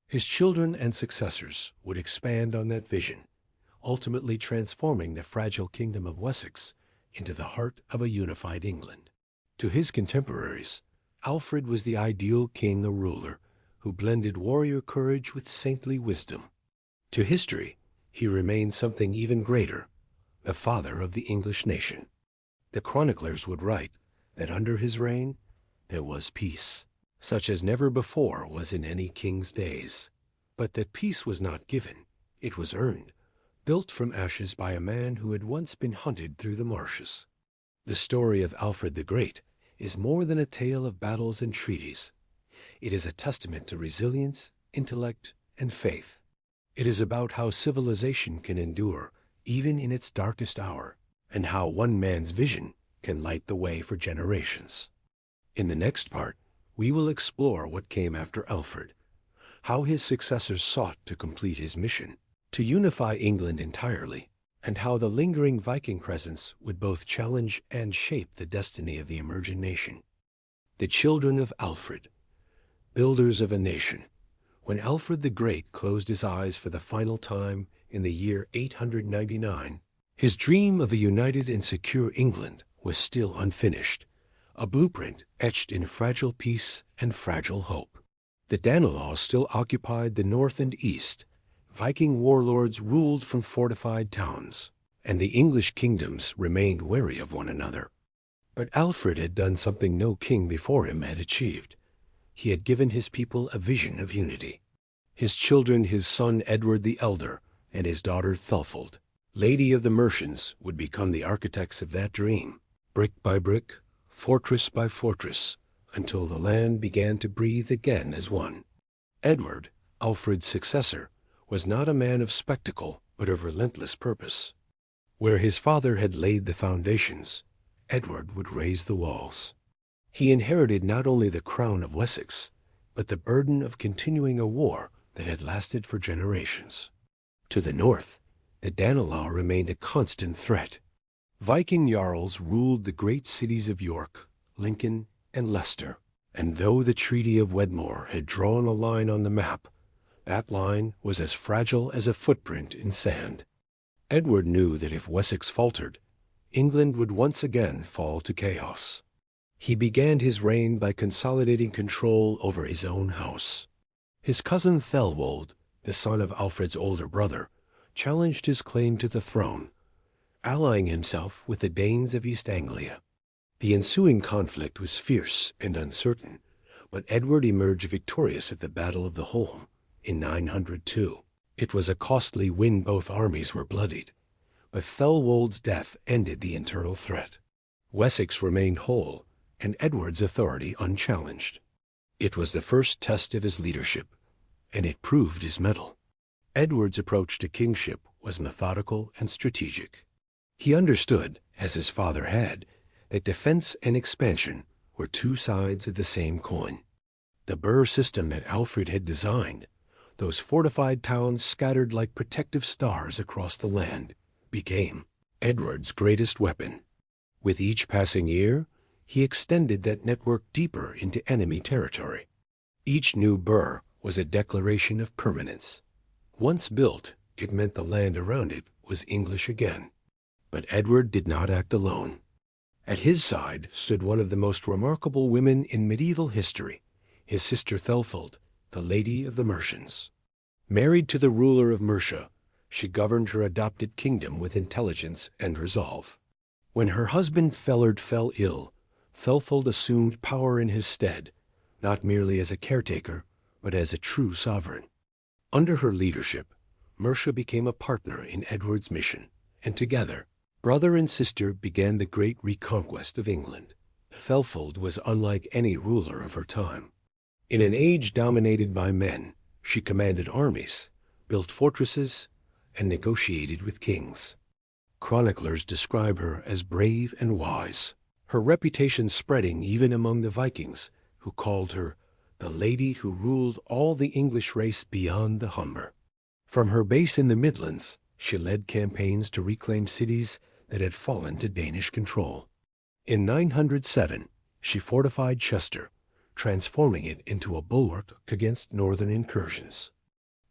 His children and successors would expand on that vision, ultimately transforming the fragile kingdom of Wessex into the heart of a unified England. To his contemporaries, Alfred was the ideal king or ruler who blended warrior courage with saintly wisdom. To history, he remained something even greater, the father of the English nation. The chroniclers would write that under his reign there was peace, such as never before was in any king's days. But that peace was not given, it was earned, built from ashes by a man who had once been hunted through the marshes. The story of Alfred the Great is more than a tale of battles and treaties. It is a testament to resilience, intellect, and faith. It is about how civilization can endure even in its darkest hour, and how one man's vision can light the way for generations. In the next part, we will explore what came after Alfred, how his successors sought to complete his mission, to unify England entirely, and how the lingering Viking presence would both challenge and shape the destiny of the emerging nation. The children of Alfred, builders of a nation. When Alfred the Great closed his eyes for the final time in the year 899, his dream of a united and secure England was still unfinished, a blueprint etched in fragile peace and fragile hope. The Danelaw still occupied the north and east. Viking warlords ruled from fortified towns, and the English kingdoms remained wary of one another. But Alfred had done something no king before him had achieved. He had given his people a vision of unity. His children, his son Edward the Elder, and his daughter Thulfold, Lady of the Mercians, would become the architects of that dream, brick by brick, fortress by fortress, until the land began to breathe again as one. Edward, Alfred's successor, was not a man of spectacle, but of relentless purpose. Where his father had laid the foundations, Edward would raise the walls. He inherited not only the crown of Wessex, but the burden of continuing a war that had lasted for generations. To the north, the Danelaw remained a constant threat. Viking jarls ruled the great cities of York, Lincoln, and Leicester, and though the Treaty of Wedmore had drawn a line on the map, that line was as fragile as a footprint in sand. Edward knew that if Wessex faltered, England would once again fall to chaos. He began his reign by consolidating control over his own house. His cousin Thelwold, the son of Alfred's older brother, challenged his claim to the throne, allying himself with the Danes of East Anglia. The ensuing conflict was fierce and uncertain, but Edward emerged victorious at the Battle of the Holm in 902. It was a costly win. Both armies were bloodied, but Thelwold's death ended the internal threat. Wessex remained whole, and Edward's authority unchallenged. It was the first test of his leadership, and it proved his mettle. Edward's approach to kingship was methodical and strategic. He understood, as his father had, that defense and expansion were two sides of the same coin. The burh system that Alfred had designed, those fortified towns scattered like protective stars across the land, became Edward's greatest weapon. With each passing year, he extended that network deeper into enemy territory. Each new burh was a declaration of permanence. Once built, it meant the land around it was English again. But Edward did not act alone. At his side stood one of the most remarkable women in medieval history, his sister Thulfold, the Lady of the Mercians. Married to the ruler of Mercia, she governed her adopted kingdom with intelligence and resolve. When her husband Fellard fell ill, Thulfold assumed power in his stead, not merely as a caretaker, but as a true sovereign. Under her leadership, Mercia became a partner in Edward's mission, and together, brother and sister began the great reconquest of England. Thulfold was unlike any ruler of her time. In an age dominated by men, she commanded armies, built fortresses, and negotiated with kings. Chroniclers describe her as brave and wise, her reputation spreading even among the Vikings, who called her the lady who ruled all the English race beyond the Humber. From her base in the Midlands, she led campaigns to reclaim cities that had fallen to Danish control. In 907, she fortified Chester, transforming it into a bulwark against northern incursions.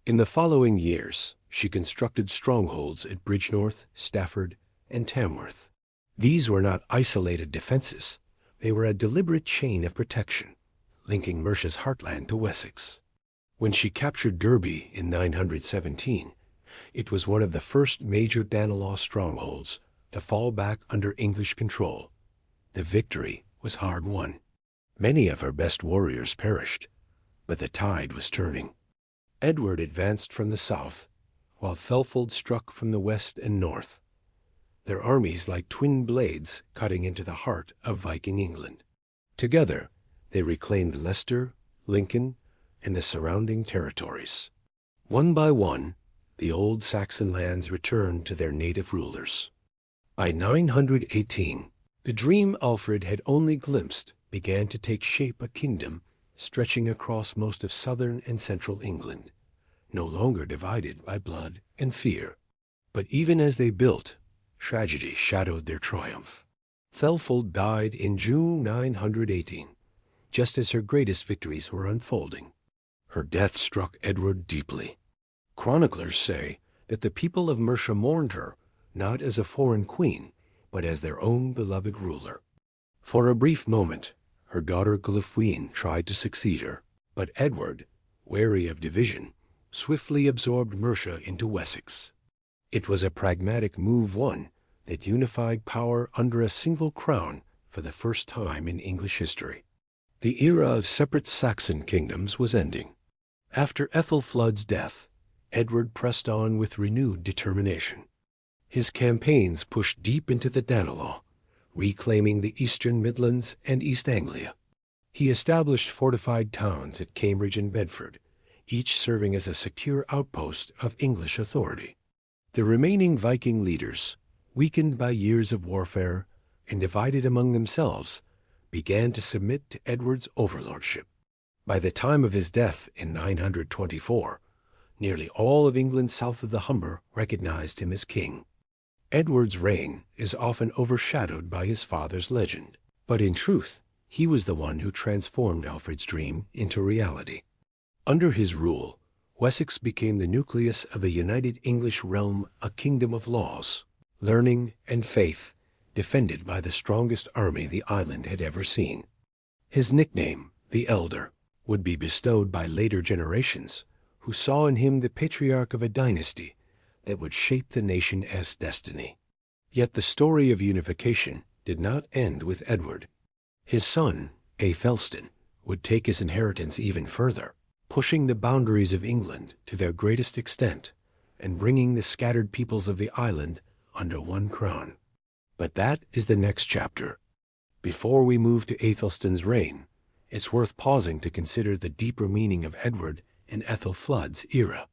In the following years, she constructed strongholds at Bridgenorth, Stafford, and Tamworth. These were not isolated defenses. They were a deliberate chain of protection, linking Mercia's heartland to Wessex. When she captured Derby in 917, it was one of the first major Danelaw strongholds to fall back under English control. The victory was hard won. Many of her best warriors perished, but the tide was turning. Edward advanced from the south, while Thulfold struck from the west and north, their armies like twin blades cutting into the heart of Viking England. Together, they reclaimed Leicester, Lincoln, and the surrounding territories. One by one, the old Saxon lands returned to their native rulers. By 918, the dream Alfred had only glimpsed began to take shape, a kingdom stretching across most of southern and central England, no longer divided by blood and fear. But even as they built, tragedy shadowed their triumph. Thelfold died in June 918, just as her greatest victories were unfolding. Her death struck Edward deeply. Chroniclers say that the people of Mercia mourned her, not as a foreign queen, but as their own beloved ruler. For a brief moment, her daughter Glyfwine tried to succeed her, but Edward, wary of division, swiftly absorbed Mercia into Wessex. It was a pragmatic move, one that unified power under a single crown for the first time in English history. The era of separate Saxon kingdoms was ending. After Ethelflaed's death, Edward pressed on with renewed determination. His campaigns pushed deep into the Danelaw, reclaiming the Eastern Midlands and East Anglia. He established fortified towns at Cambridge and Bedford, each serving as a secure outpost of English authority. The remaining Viking leaders, weakened by years of warfare and divided among themselves, began to submit to Edward's overlordship. By the time of his death in 924, nearly all of England south of the Humber recognized him as king. Edward's reign is often overshadowed by his father's legend, but in truth, he was the one who transformed Alfred's dream into reality. Under his rule, Wessex became the nucleus of a united English realm, a kingdom of laws, learning, and faith, defended by the strongest army the island had ever seen. His nickname, the Elder, would be bestowed by later generations, who saw in him the patriarch of a dynasty that would shape the nation as destiny. Yet the story of unification did not end with Edward. His son, Aethelstan, would take his inheritance even further, pushing the boundaries of England to their greatest extent and bringing the scattered peoples of the island under one crown. But that is the next chapter. Before we move to Aethelstan's reign, it's worth pausing to consider the deeper meaning of Edward and Ethelflaed's era.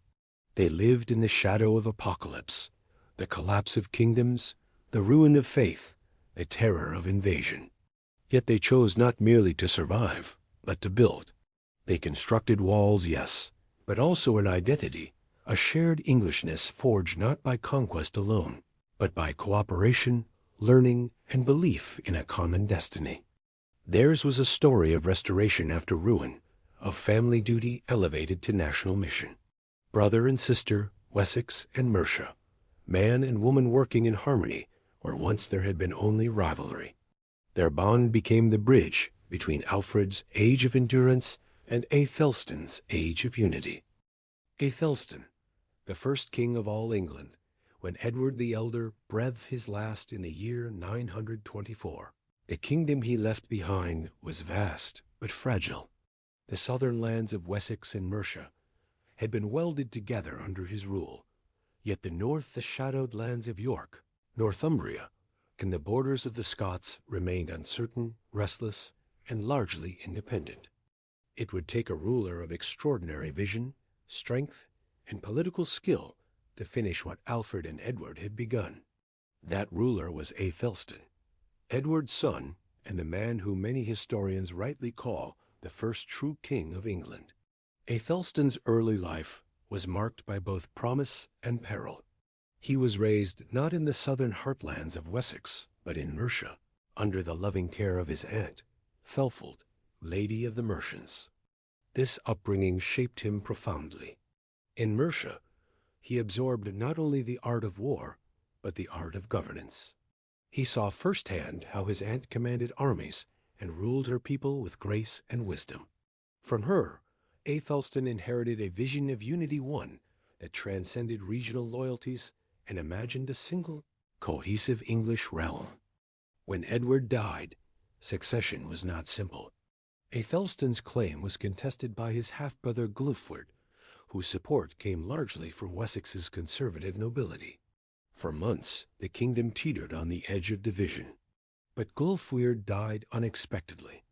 They lived in the shadow of apocalypse, the collapse of kingdoms, the ruin of faith, the terror of invasion. Yet they chose not merely to survive, but to build. They constructed walls, yes, but also an identity, a shared Englishness forged not by conquest alone, but by cooperation, learning, and belief in a common destiny. Theirs was a story of restoration after ruin, of family duty elevated to national mission. Brother and sister, Wessex and Mercia, man and woman working in harmony where once there had been only rivalry. Their bond became the bridge between Alfred's age of endurance and Aethelstan's age of unity. Aethelstan, the first king of all England, when Edward the Elder breathed his last in the year 924. The kingdom he left behind was vast but fragile. The southern lands of Wessex and Mercia had been welded together under his rule, yet the north, the shadowed lands of York, Northumbria, and the borders of the Scots remained uncertain, restless, and largely independent. It would take a ruler of extraordinary vision, strength, and political skill to finish what Alfred and Edward had begun. That ruler was Aethelstan, Edward's son, and the man whom many historians rightly call the first true king of England. Aethelstan's early life was marked by both promise and peril. He was raised not in the southern heartlands of Wessex, but in Mercia, under the loving care of his aunt, Thelfold, Lady of the Mercians. This upbringing shaped him profoundly. In Mercia, he absorbed not only the art of war, but the art of governance. He saw firsthand how his aunt commanded armies and ruled her people with grace and wisdom. From her, Aethelstan inherited a vision of unity one that transcended regional loyalties and imagined a single, cohesive English realm. When Edward died, succession was not simple. Aethelstan's claim was contested by his half-brother Glyfward, whose support came largely from Wessex's conservative nobility. For months, the kingdom teetered on the edge of division. But Gulfweir died unexpectedly,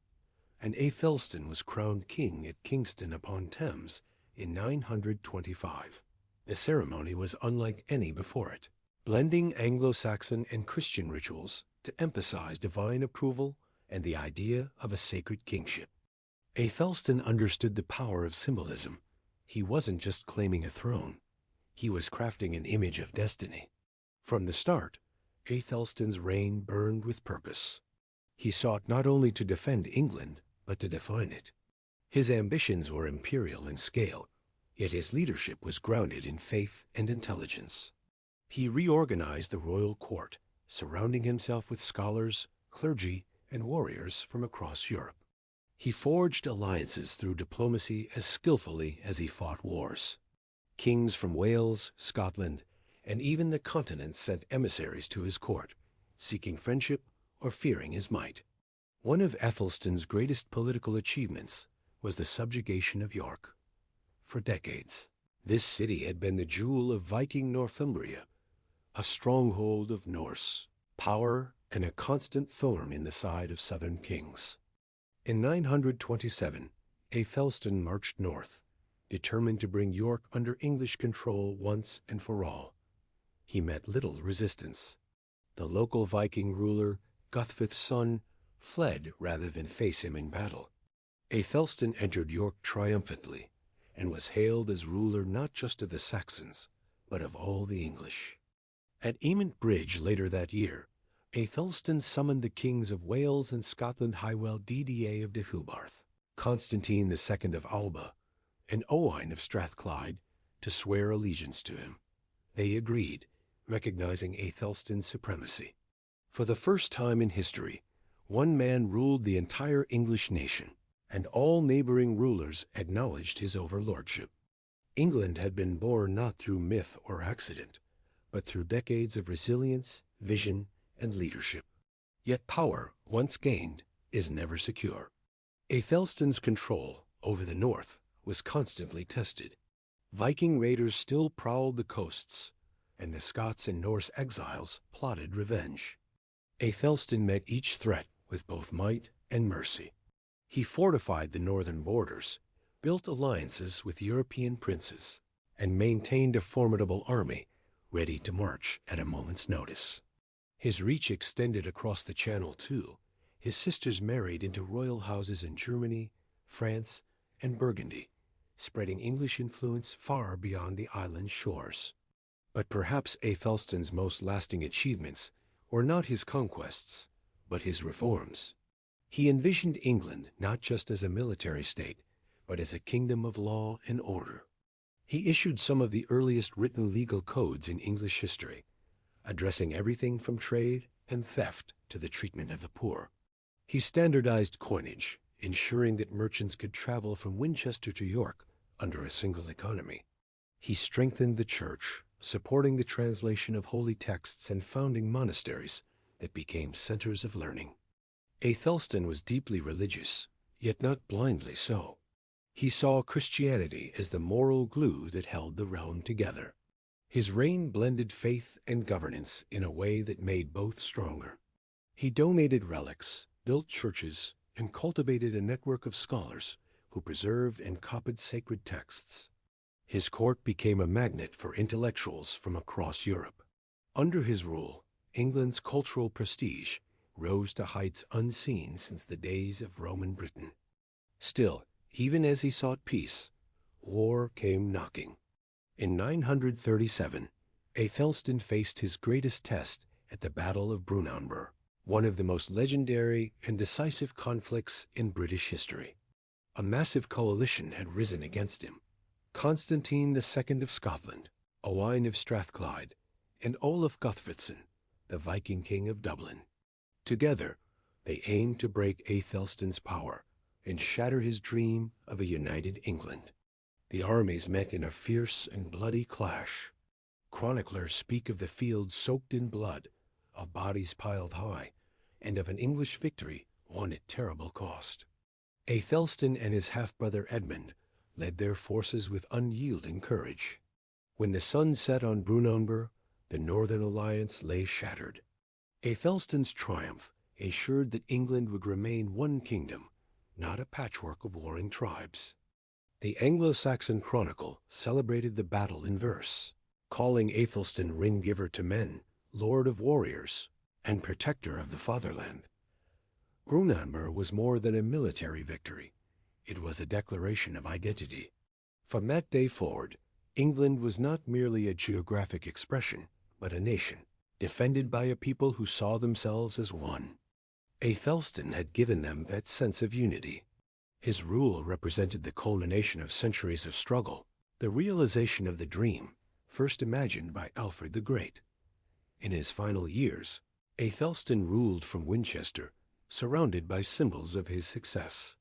and Aethelstan was crowned king at Kingston upon Thames in 925. The ceremony was unlike any before it, blending Anglo-Saxon and Christian rituals to emphasize divine approval and the idea of a sacred kingship. Aethelstan understood the power of symbolism. He wasn't just claiming a throne. He was crafting an image of destiny. From the start, Aethelstan's reign burned with purpose. He sought not only to defend England, but to define it. His ambitions were imperial in scale, yet his leadership was grounded in faith and intelligence. He reorganized the royal court, surrounding himself with scholars, clergy, and warriors from across Europe. He forged alliances through diplomacy as skillfully as he fought wars. Kings from Wales, Scotland, and even the continent sent emissaries to his court, seeking friendship or fearing his might. One of Ethelstan's greatest political achievements was the subjugation of York. For decades, this city had been the jewel of Viking Northumbria, a stronghold of Norse power and a constant thorn in the side of southern kings. In 927, Aethelstan marched north, determined to bring York under English control once and for all. He met little resistance. The local Viking ruler, Guthfith's son, fled rather than face him in battle. Aethelstan entered York triumphantly and was hailed as ruler not just of the Saxons, but of all the English. At Emont Bridge later that year, Aethelstan summoned the kings of Wales and Scotland Hywel Dda of Deheubarth, Constantine II of Alba, and Owain of Strathclyde to swear allegiance to him. They agreed, recognizing Aethelstan's supremacy. For the first time in history, one man ruled the entire English nation, and all neighboring rulers acknowledged his overlordship. England had been born not through myth or accident, but through decades of resilience, vision, and leadership. Yet power, once gained, is never secure. Aethelstan's control over the north was constantly tested. Viking raiders still prowled the coasts, and the Scots and Norse exiles plotted revenge. Aethelstan met each threat with both might and mercy. He fortified the northern borders, built alliances with European princes, and maintained a formidable army ready to march at a moment's notice. His reach extended across the Channel too. His sisters married into royal houses in Germany, France, and Burgundy, spreading English influence far beyond the island's shores. But perhaps Aethelstan's most lasting achievements were not his conquests, but his reforms. He envisioned England not just as a military state, but as a kingdom of law and order. He issued some of the earliest written legal codes in English history, addressing everything from trade and theft to the treatment of the poor. He standardized coinage, ensuring that merchants could travel from Winchester to York under a single economy. He strengthened the church, supporting the translation of holy texts and founding monasteries that became centers of learning. Aethelstan was deeply religious, yet not blindly so. He saw Christianity as the moral glue that held the realm together. His reign blended faith and governance in a way that made both stronger. He donated relics, built churches, and cultivated a network of scholars who preserved and copied sacred texts. His court became a magnet for intellectuals from across Europe. Under his rule, England's cultural prestige rose to heights unseen since the days of Roman Britain. Still, even as he sought peace, war came knocking. In 937, Aethelstan faced his greatest test at the Battle of Brunanburh, one of the most legendary and decisive conflicts in British history. A massive coalition had risen against him. Constantine II of Scotland, Owain of Strathclyde, and Olaf Guthfrithson, the Viking king of Dublin. Together, they aimed to break Aethelstan's power and shatter his dream of a united England. The armies met in a fierce and bloody clash. Chroniclers speak of the field soaked in blood, of bodies piled high, and of an English victory won at terrible cost. Aethelstan and his half-brother Edmund led their forces with unyielding courage. When the sun set on Brunanburh, the Northern Alliance lay shattered. Aethelstan's triumph ensured that England would remain one kingdom, not a patchwork of warring tribes. The Anglo-Saxon Chronicle celebrated the battle in verse, calling Aethelstan ring-giver to men, lord of warriors, and protector of the fatherland. Brunanburh was more than a military victory. It was a declaration of identity. From that day forward, England was not merely a geographic expression, but a nation, defended by a people who saw themselves as one. Aethelstan had given them that sense of unity. His rule represented the culmination of centuries of struggle, the realization of the dream first imagined by Alfred the Great. In his final years, Aethelstan ruled from Winchester, surrounded by symbols of his success.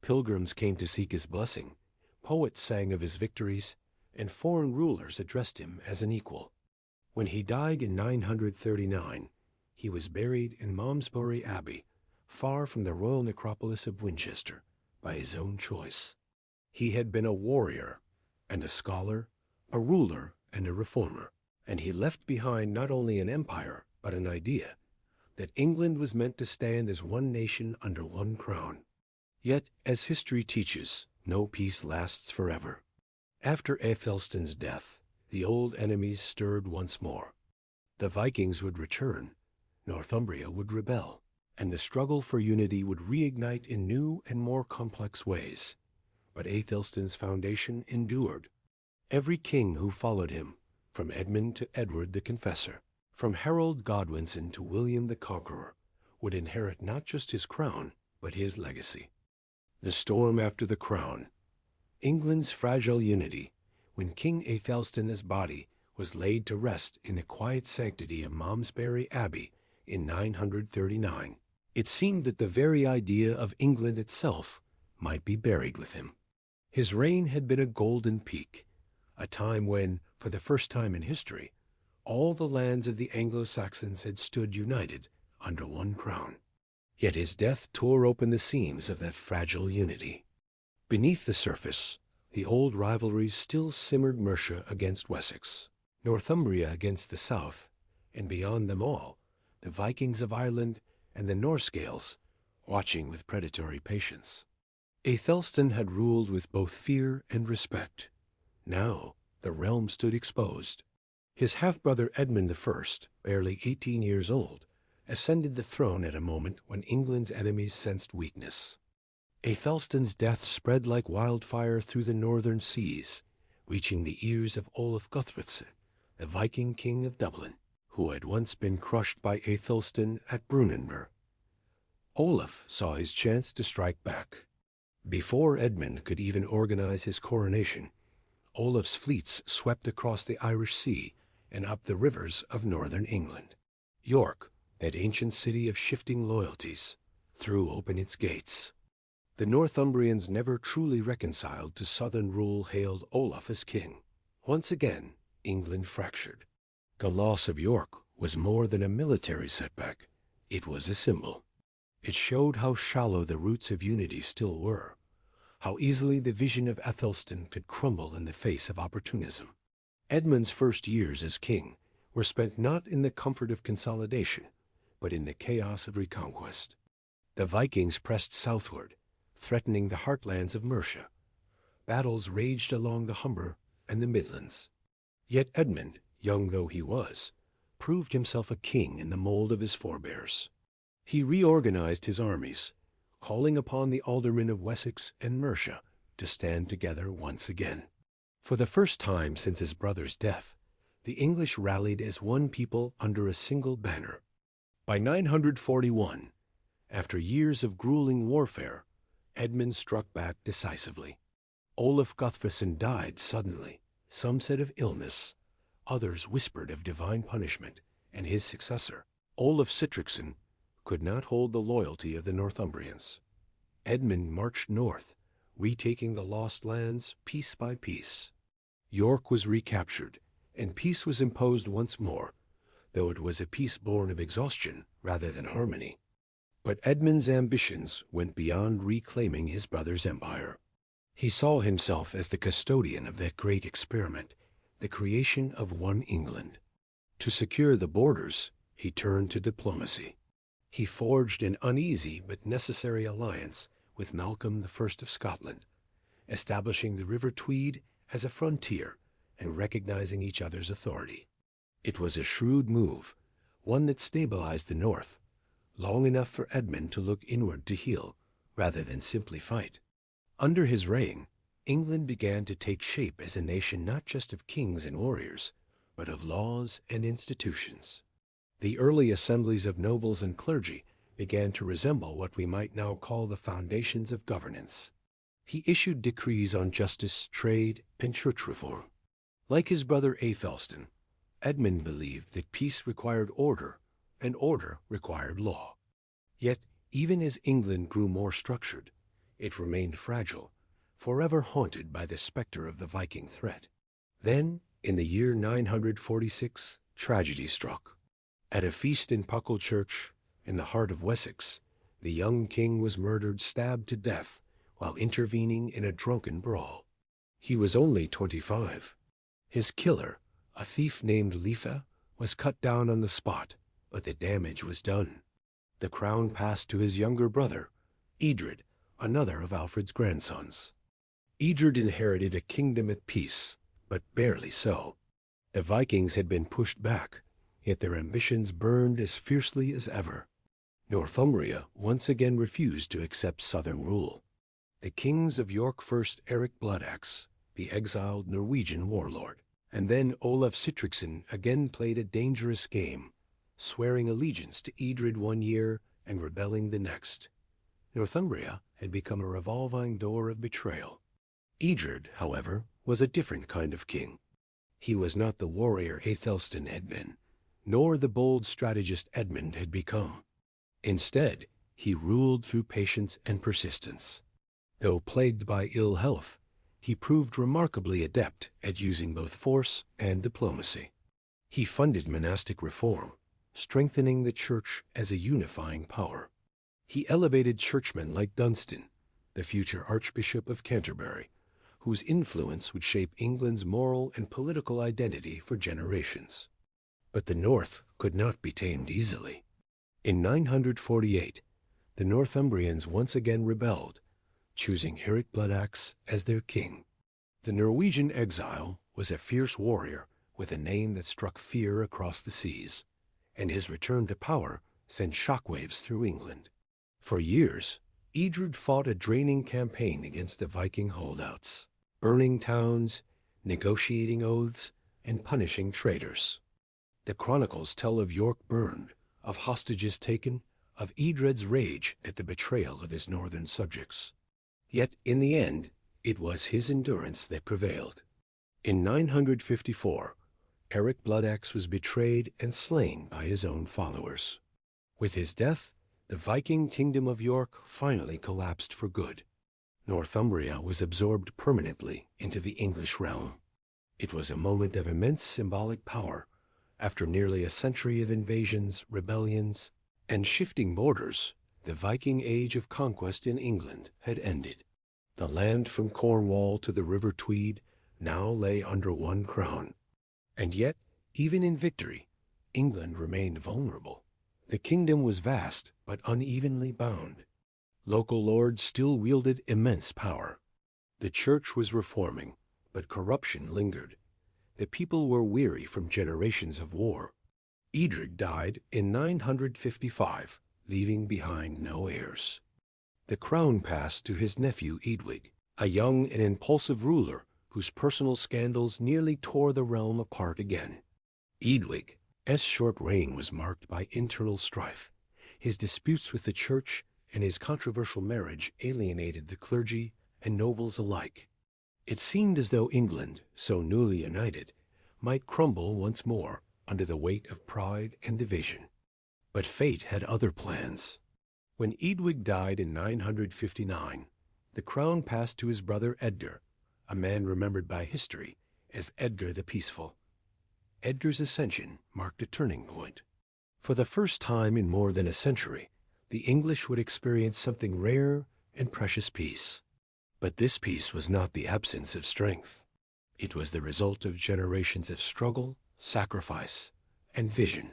Pilgrims came to seek his blessing, poets sang of his victories, and foreign rulers addressed him as an equal. When he died in 939, he was buried in Malmesbury Abbey, far from the royal necropolis of Winchester, by his own choice. He had been a warrior and a scholar, a ruler and a reformer, and he left behind not only an empire, but an idea that England was meant to stand as one nation under one crown. Yet, as history teaches, no peace lasts forever. After Aethelstan's death, the old enemies stirred once more. The Vikings would return, Northumbria would rebel, and the struggle for unity would reignite in new and more complex ways. But Aethelstan's foundation endured. Every king who followed him, from Edmund to Edward the Confessor, from Harold Godwinson to William the Conqueror, would inherit not just his crown, but his legacy. The storm after the crown. England's fragile unity, when King Aethelstan's body was laid to rest in the quiet sanctity of Malmesbury Abbey in 939. It seemed that the very idea of England itself might be buried with him. His reign had been a golden peak, a time when, for the first time in history, all the lands of the Anglo-Saxons had stood united under one crown. Yet his death tore open the seams of that fragile unity. Beneath the surface, the old rivalries still simmered: Mercia against Wessex, Northumbria against the south, and beyond them all, the Vikings of Ireland and the Norse Gaels, watching with predatory patience. Aethelstan had ruled with both fear and respect. Now the realm stood exposed. His half-brother Edmund I, barely 18 years old, ascended the throne at a moment when England's enemies sensed weakness. Aethelstan's death spread like wildfire through the northern seas, reaching the ears of Olaf Guthrum, the Viking king of Dublin, who had once been crushed by Aethelstan at Brunanburh. Olaf saw his chance to strike back. Before Edmund could even organize his coronation, Olaf's fleets swept across the Irish Sea and up the rivers of northern England. York, that ancient city of shifting loyalties, threw open its gates. The Northumbrians, never truly reconciled to southern rule, hailed Olaf as king. Once again, England fractured. The loss of York was more than a military setback. It was a symbol. It showed how shallow the roots of unity still were, how easily the vision of Aethelstan could crumble in the face of opportunism. Edmund's first years as king were spent not in the comfort of consolidation, but in the chaos of reconquest. The Vikings pressed southward, threatening the heartlands of Mercia. Battles raged along the Humber and the Midlands. Yet Edmund, young though he was, proved himself a king in the mold of his forebears. He reorganized his armies, calling upon the aldermen of Wessex and Mercia to stand together once again. For the first time since his brother's death, the English rallied as one people under a single banner. By 941, after years of grueling warfare, Edmund struck back decisively. Olaf Guthrum died suddenly. Some said of illness, others whispered of divine punishment, and his successor, Olaf Sitricsson, could not hold the loyalty of the Northumbrians. Edmund marched north, retaking the lost lands piece by piece. York was recaptured, and peace was imposed once more, though it was a peace born of exhaustion rather than harmony. But Edmund's ambitions went beyond reclaiming his brother's empire. He saw himself as the custodian of that great experiment, the creation of one England. To secure the borders, he turned to diplomacy. He forged an uneasy but necessary alliance with Malcolm I of Scotland, establishing the River Tweed as a frontier and recognizing each other's authority. It was a shrewd move, one that stabilized the north, long enough for Edmund to look inward to heal, rather than simply fight. Under his reign, England began to take shape as a nation not just of kings and warriors, but of laws and institutions. The early assemblies of nobles and clergy began to resemble what we might now call the foundations of governance. He issued decrees on justice, trade, and church reform. Like his brother Aethelstan, Edmund believed that peace required order, and order required law. Yet, even as England grew more structured, it remained fragile, forever haunted by the specter of the Viking threat. Then, in the year 946, tragedy struck. At a feast in Puckle Church, in the heart of Wessex, the young king was murdered, stabbed to death, while intervening in a drunken brawl. He was only 25. His killer, a thief named Lifa, was cut down on the spot, but the damage was done. The crown passed to his younger brother, Edred, another of Alfred's grandsons. Edred inherited a kingdom at peace, but barely so. The Vikings had been pushed back, yet their ambitions burned as fiercely as ever. Northumbria once again refused to accept southern rule. The kings of York, first Eric Bloodaxe, the exiled Norwegian warlord, and then Olaf Sitrickson, again played a dangerous game, swearing allegiance to Edred one year and rebelling the next. Northumbria had become a revolving door of betrayal. Edred, however, was a different kind of king. He was not the warrior Aethelstan had been, nor the bold strategist Edmund had become. Instead, he ruled through patience and persistence. Though plagued by ill health, he proved remarkably adept at using both force and diplomacy. He funded monastic reform, strengthening the church as a unifying power. He elevated churchmen like Dunstan, the future Archbishop of Canterbury, whose influence would shape England's moral and political identity for generations. But the North could not be tamed easily. In 948, the Northumbrians once again rebelled, choosing Eric Bloodaxe as their king. The Norwegian exile was a fierce warrior with a name that struck fear across the seas, and his return to power sent shockwaves through England. For years, Edred fought a draining campaign against the Viking holdouts, burning towns, negotiating oaths, and punishing traitors. The chronicles tell of York burned, of hostages taken, of Edred's rage at the betrayal of his northern subjects. Yet, in the end, it was his endurance that prevailed. In 954, Eric Bloodaxe was betrayed and slain by his own followers. With his death, the Viking kingdom of York finally collapsed for good. Northumbria was absorbed permanently into the English realm. It was a moment of immense symbolic power. After nearly a century of invasions, rebellions, and shifting borders, the Viking age of conquest in England had ended. The land from Cornwall to the River Tweed now lay under one crown. And yet, even in victory, England remained vulnerable. The kingdom was vast but unevenly bound. Local lords still wielded immense power. The church was reforming, but corruption lingered. The people were weary from generations of war. Edred died in 955, leaving behind no heirs. The crown passed to his nephew Eadwig, a young and impulsive ruler whose personal scandals nearly tore the realm apart again. Eadwig's short reign was marked by internal strife. His disputes with the church and his controversial marriage alienated the clergy and nobles alike. It seemed as though England, so newly united, might crumble once more under the weight of pride and division. But fate had other plans. When Eadwig died in 959, the crown passed to his brother Edgar, a man remembered by history as Edgar the Peaceful. Edgar's ascension marked a turning point. For the first time in more than a century, the English would experience something rare and precious peace. But this peace was not the absence of strength. It was the result of generations of struggle, sacrifice, and vision.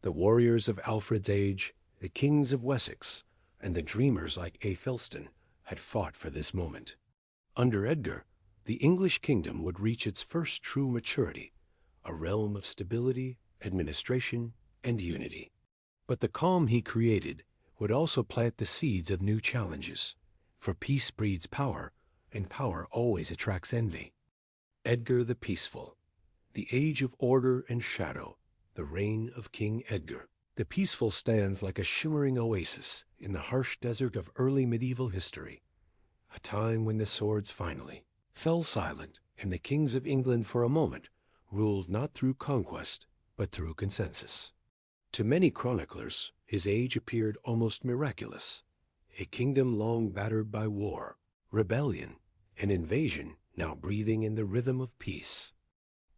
The warriors of Alfred's age, the kings of Wessex, and the dreamers like Aethelstan had fought for this moment. Under Edgar, the English kingdom would reach its first true maturity, a realm of stability, administration, and unity. But the calm he created would also plant the seeds of new challenges, for peace breeds power, and power always attracts envy. Edgar the Peaceful, the age of order and shadow, the reign of King Edgar. The peaceful stands like a shimmering oasis in the harsh desert of early medieval history, a time when the swords finally fell silent and the kings of England for a moment ruled not through conquest but through consensus. To many chroniclers, his age appeared almost miraculous, a kingdom long battered by war, rebellion, and invasion now breathing in the rhythm of peace.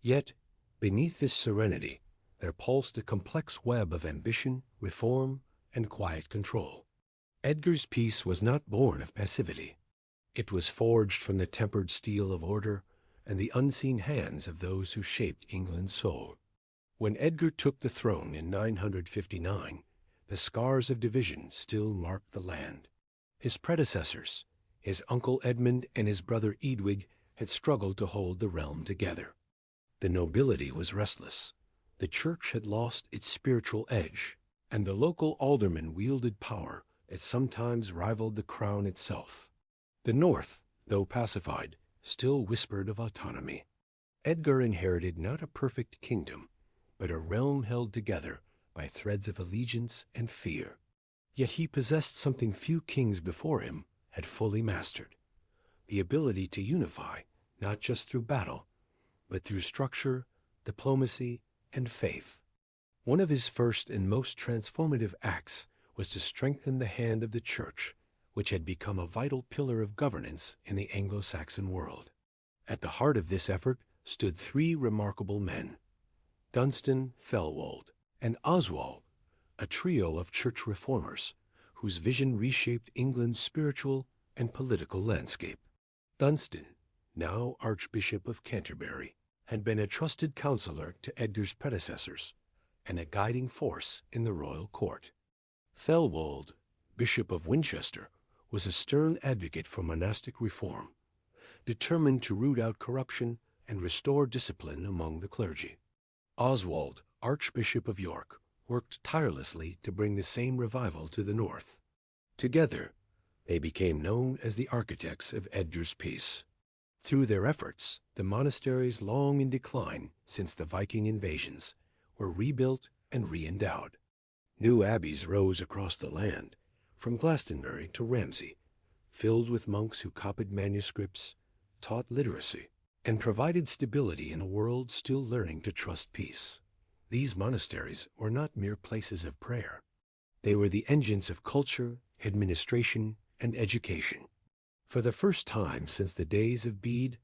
Yet, beneath this serenity, there pulsed a complex web of ambition, reform, and quiet control. Edgar's peace was not born of passivity. It was forged from the tempered steel of order and the unseen hands of those who shaped England's soul. When Edgar took the throne in 959, the scars of division still marked the land. His predecessors, his uncle Edmund and his brother Eadwig, had struggled to hold the realm together. The nobility was restless. The church had lost its spiritual edge, and the local aldermen wielded power that sometimes rivaled the crown itself. The North, though pacified, still whispered of autonomy. Edgar inherited not a perfect kingdom, but a realm held together by threads of allegiance and fear. Yet he possessed something few kings before him had fully mastered: the ability to unify, not just through battle, but through structure, diplomacy, and faith. One of his first and most transformative acts was to strengthen the hand of the church, which had become a vital pillar of governance in the Anglo-Saxon world. At the heart of this effort stood three remarkable men: Dunstan, Thelwold, and Oswald, a trio of church reformers whose vision reshaped England's spiritual and political landscape. Dunstan, now Archbishop of Canterbury, had been a trusted counselor to Edgar's predecessors and a guiding force in the royal court. Thelwold, Bishop of Winchester, was a stern advocate for monastic reform, determined to root out corruption and restore discipline among the clergy. Oswald, Archbishop of York, worked tirelessly to bring the same revival to the north. Together, they became known as the architects of Edgar's peace. Through their efforts, the monasteries long in decline since the Viking invasions were rebuilt and re-endowed. New abbeys rose across the land, from Glastonbury to Ramsey, filled with monks who copied manuscripts, taught literacy, and provided stability in a world still learning to trust peace. These monasteries were not mere places of prayer. They were the engines of culture, administration, and education. For the first time since the days of Bede,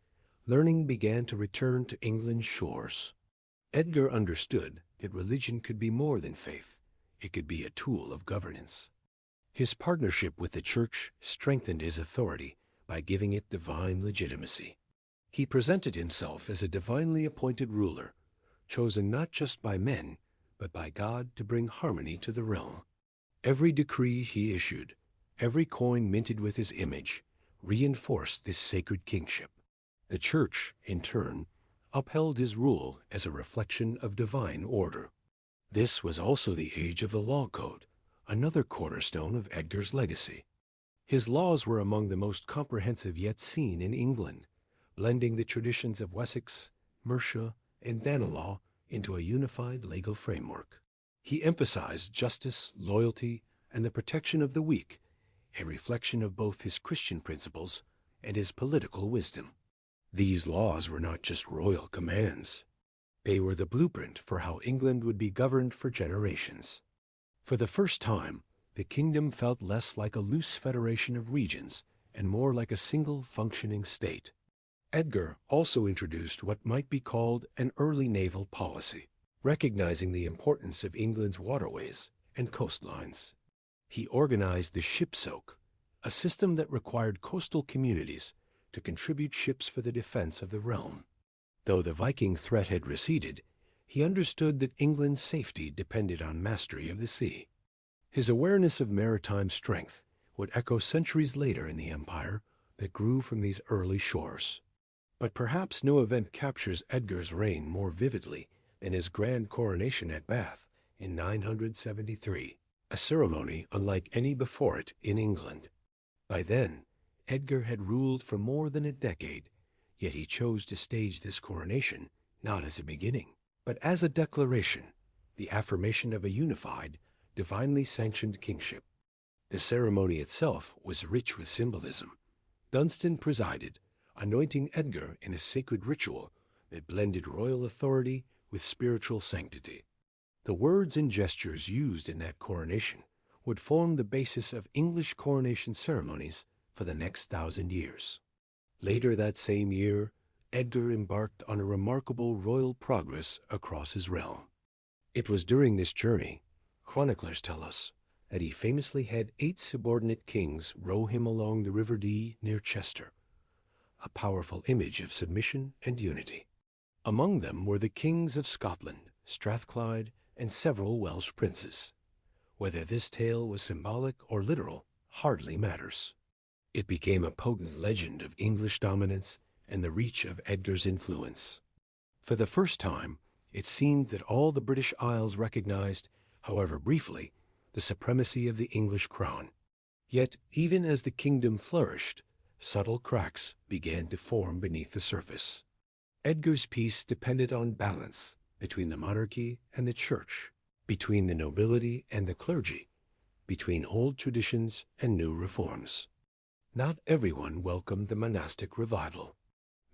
learning began to return to England's shores. Edgar understood that religion could be more than faith. It could be a tool of governance. His partnership with the church strengthened his authority by giving it divine legitimacy. He presented himself as a divinely appointed ruler, chosen not just by men, but by God to bring harmony to the realm. Every decree he issued, every coin minted with his image, reinforced this sacred kingship. The church, in turn, upheld his rule as a reflection of divine order. This was also the age of the law code, another cornerstone of Edgar's legacy. His laws were among the most comprehensive yet seen in England, blending the traditions of Wessex, Mercia, and Danelaw into a unified legal framework. He emphasized justice, loyalty, and the protection of the weak, a reflection of both his Christian principles and his political wisdom. These laws were not just royal commands. They were the blueprint for how England would be governed for generations. For the first time, the kingdom felt less like a loose federation of regions and more like a single functioning state. Edgar also introduced what might be called an early naval policy, recognizing the importance of England's waterways and coastlines. He organized the ship soak, a system that required coastal communities to contribute ships for the defense of the realm. Though the Viking threat had receded, he understood that England's safety depended on mastery of the sea. His awareness of maritime strength would echo centuries later in the empire that grew from these early shores. But perhaps no event captures Edgar's reign more vividly than his grand coronation at Bath in 973, a ceremony unlike any before it in England. By then, Edgar had ruled for more than a decade, yet he chose to stage this coronation not as a beginning, but as a declaration, the affirmation of a unified, divinely sanctioned kingship. The ceremony itself was rich with symbolism. Dunstan presided, anointing Edgar in a sacred ritual that blended royal authority with spiritual sanctity. The words and gestures used in that coronation would form the basis of English coronation ceremonies for the next 1,000 years. Later that same year, Edgar embarked on a remarkable royal progress across his realm. It was during this journey, chroniclers tell us, that he famously had 8 subordinate kings row him along the River Dee near Chester, a powerful image of submission and unity. Among them were the kings of Scotland, Strathclyde, and several Welsh princes. Whether this tale was symbolic or literal hardly matters. It became a potent legend of English dominance and the reach of Edgar's influence. For the first time, it seemed that all the British Isles recognized, however briefly, the supremacy of the English crown. Yet, even as the kingdom flourished, subtle cracks began to form beneath the surface. Edgar's peace depended on balance between the monarchy and the church, between the nobility and the clergy, between old traditions and new reforms. Not everyone welcomed the monastic revival.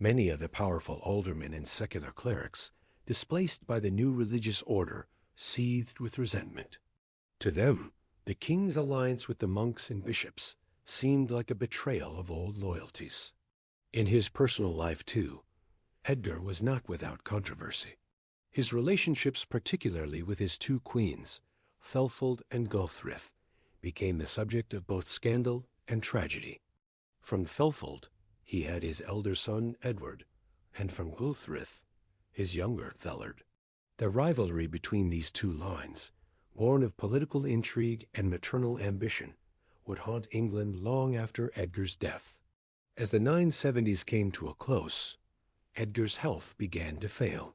Many of the powerful aldermen and secular clerics, displaced by the new religious order, seethed with resentment. To them, the king's alliance with the monks and bishops seemed like a betrayal of old loyalties. In his personal life, too, Edgar was not without controversy. His relationships, particularly with his 2 queens, Thelfeld and Gulthrith, became the subject of both scandal and tragedy. From Thelfeld, he had his elder son Edward, and from Gulthrith, his younger Thellard. The rivalry between these 2 lines, born of political intrigue and maternal ambition, would haunt England long after Edgar's death. As the 970s came to a close, Edgar's health began to fail.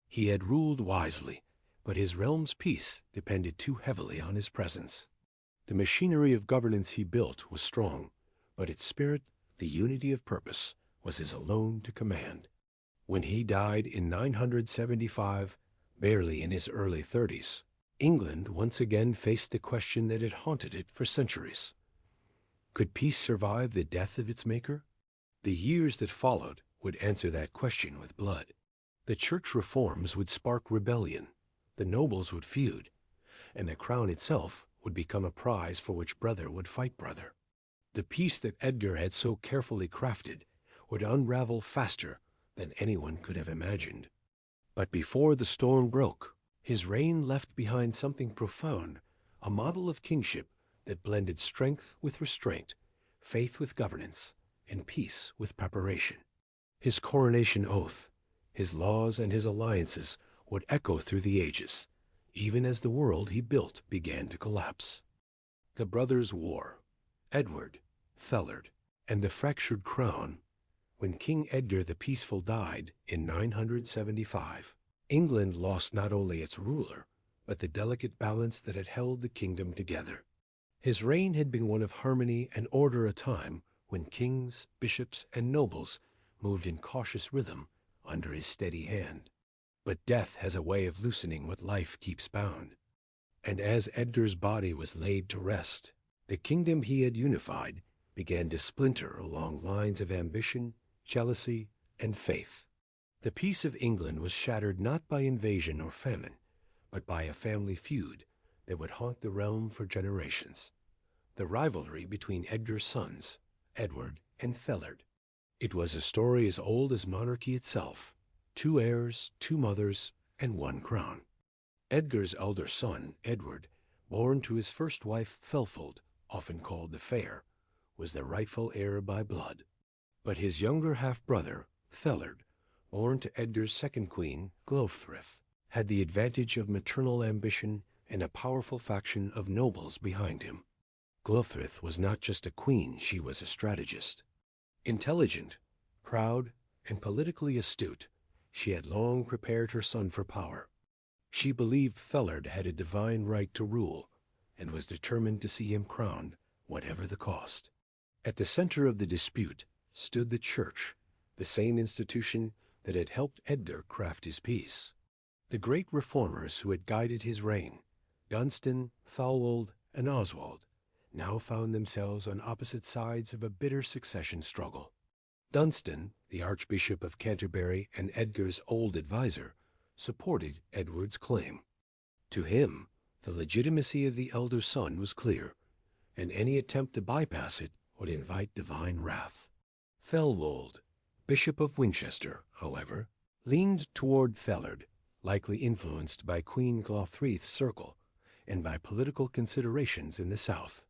He had ruled wisely, but his realm's peace depended too heavily on his presence. The machinery of governance he built was strong, but its spirit, the unity of purpose, was his alone to command. When he died in 975, barely in his early 30s, England once again faced the question that had haunted it for centuries. Could peace survive the death of its maker? The years that followed would answer that question with blood. The church reforms would spark rebellion, the nobles would feud, and the crown itself would become a prize for which brother would fight brother. The peace that Edgar had so carefully crafted would unravel faster than anyone could have imagined. But before the storm broke, his reign left behind something profound, a model of kingship that blended strength with restraint, faith with governance, and peace with preparation. His coronation oath, his laws and his alliances would echo through the ages, even as the world he built began to collapse. The brothers' war, Edward, Thellard, and the fractured crown. When King Edgar the Peaceful died in 975, England lost not only its ruler, but the delicate balance that had held the kingdom together. His reign had been one of harmony and order, a time when kings, bishops, and nobles moved in cautious rhythm under his steady hand. But death has a way of loosening what life keeps bound. And as Edgar's body was laid to rest, the kingdom he had unified began to splinter along lines of ambition, jealousy, and faith. The peace of England was shattered not by invasion or famine, but by a family feud that would haunt the realm for generations. The rivalry between Edgar's sons, Edward and Thellard. It was a story as old as monarchy itself. 2 heirs, 2 mothers, and 1 crown. Edgar's elder son, Edward, born to his first wife Thelfeld, often called the Fair, was the rightful heir by blood. But his younger half-brother, Thellard, born to Edgar's second queen, Glofthryth, had the advantage of maternal ambition and a powerful faction of nobles behind him. Glofthryth was not just a queen, she was a strategist. Intelligent, proud, and politically astute, she had long prepared her son for power. She believed Thellard had a divine right to rule, and was determined to see him crowned, whatever the cost. At the center of the dispute stood the church, the same institution that had helped Edgar craft his peace. The great reformers who had guided his reign, Dunstan, Thorwald, and Oswald, now found themselves on opposite sides of a bitter succession struggle. Dunstan, the Archbishop of Canterbury and Edgar's old adviser, supported Edward's claim. To him, the legitimacy of the elder son was clear, and any attempt to bypass it would invite divine wrath. Thorwald, Bishop of Winchester, however, leaned toward Thellard, likely influenced by Queen Glawthryth's circle and by political considerations in the south.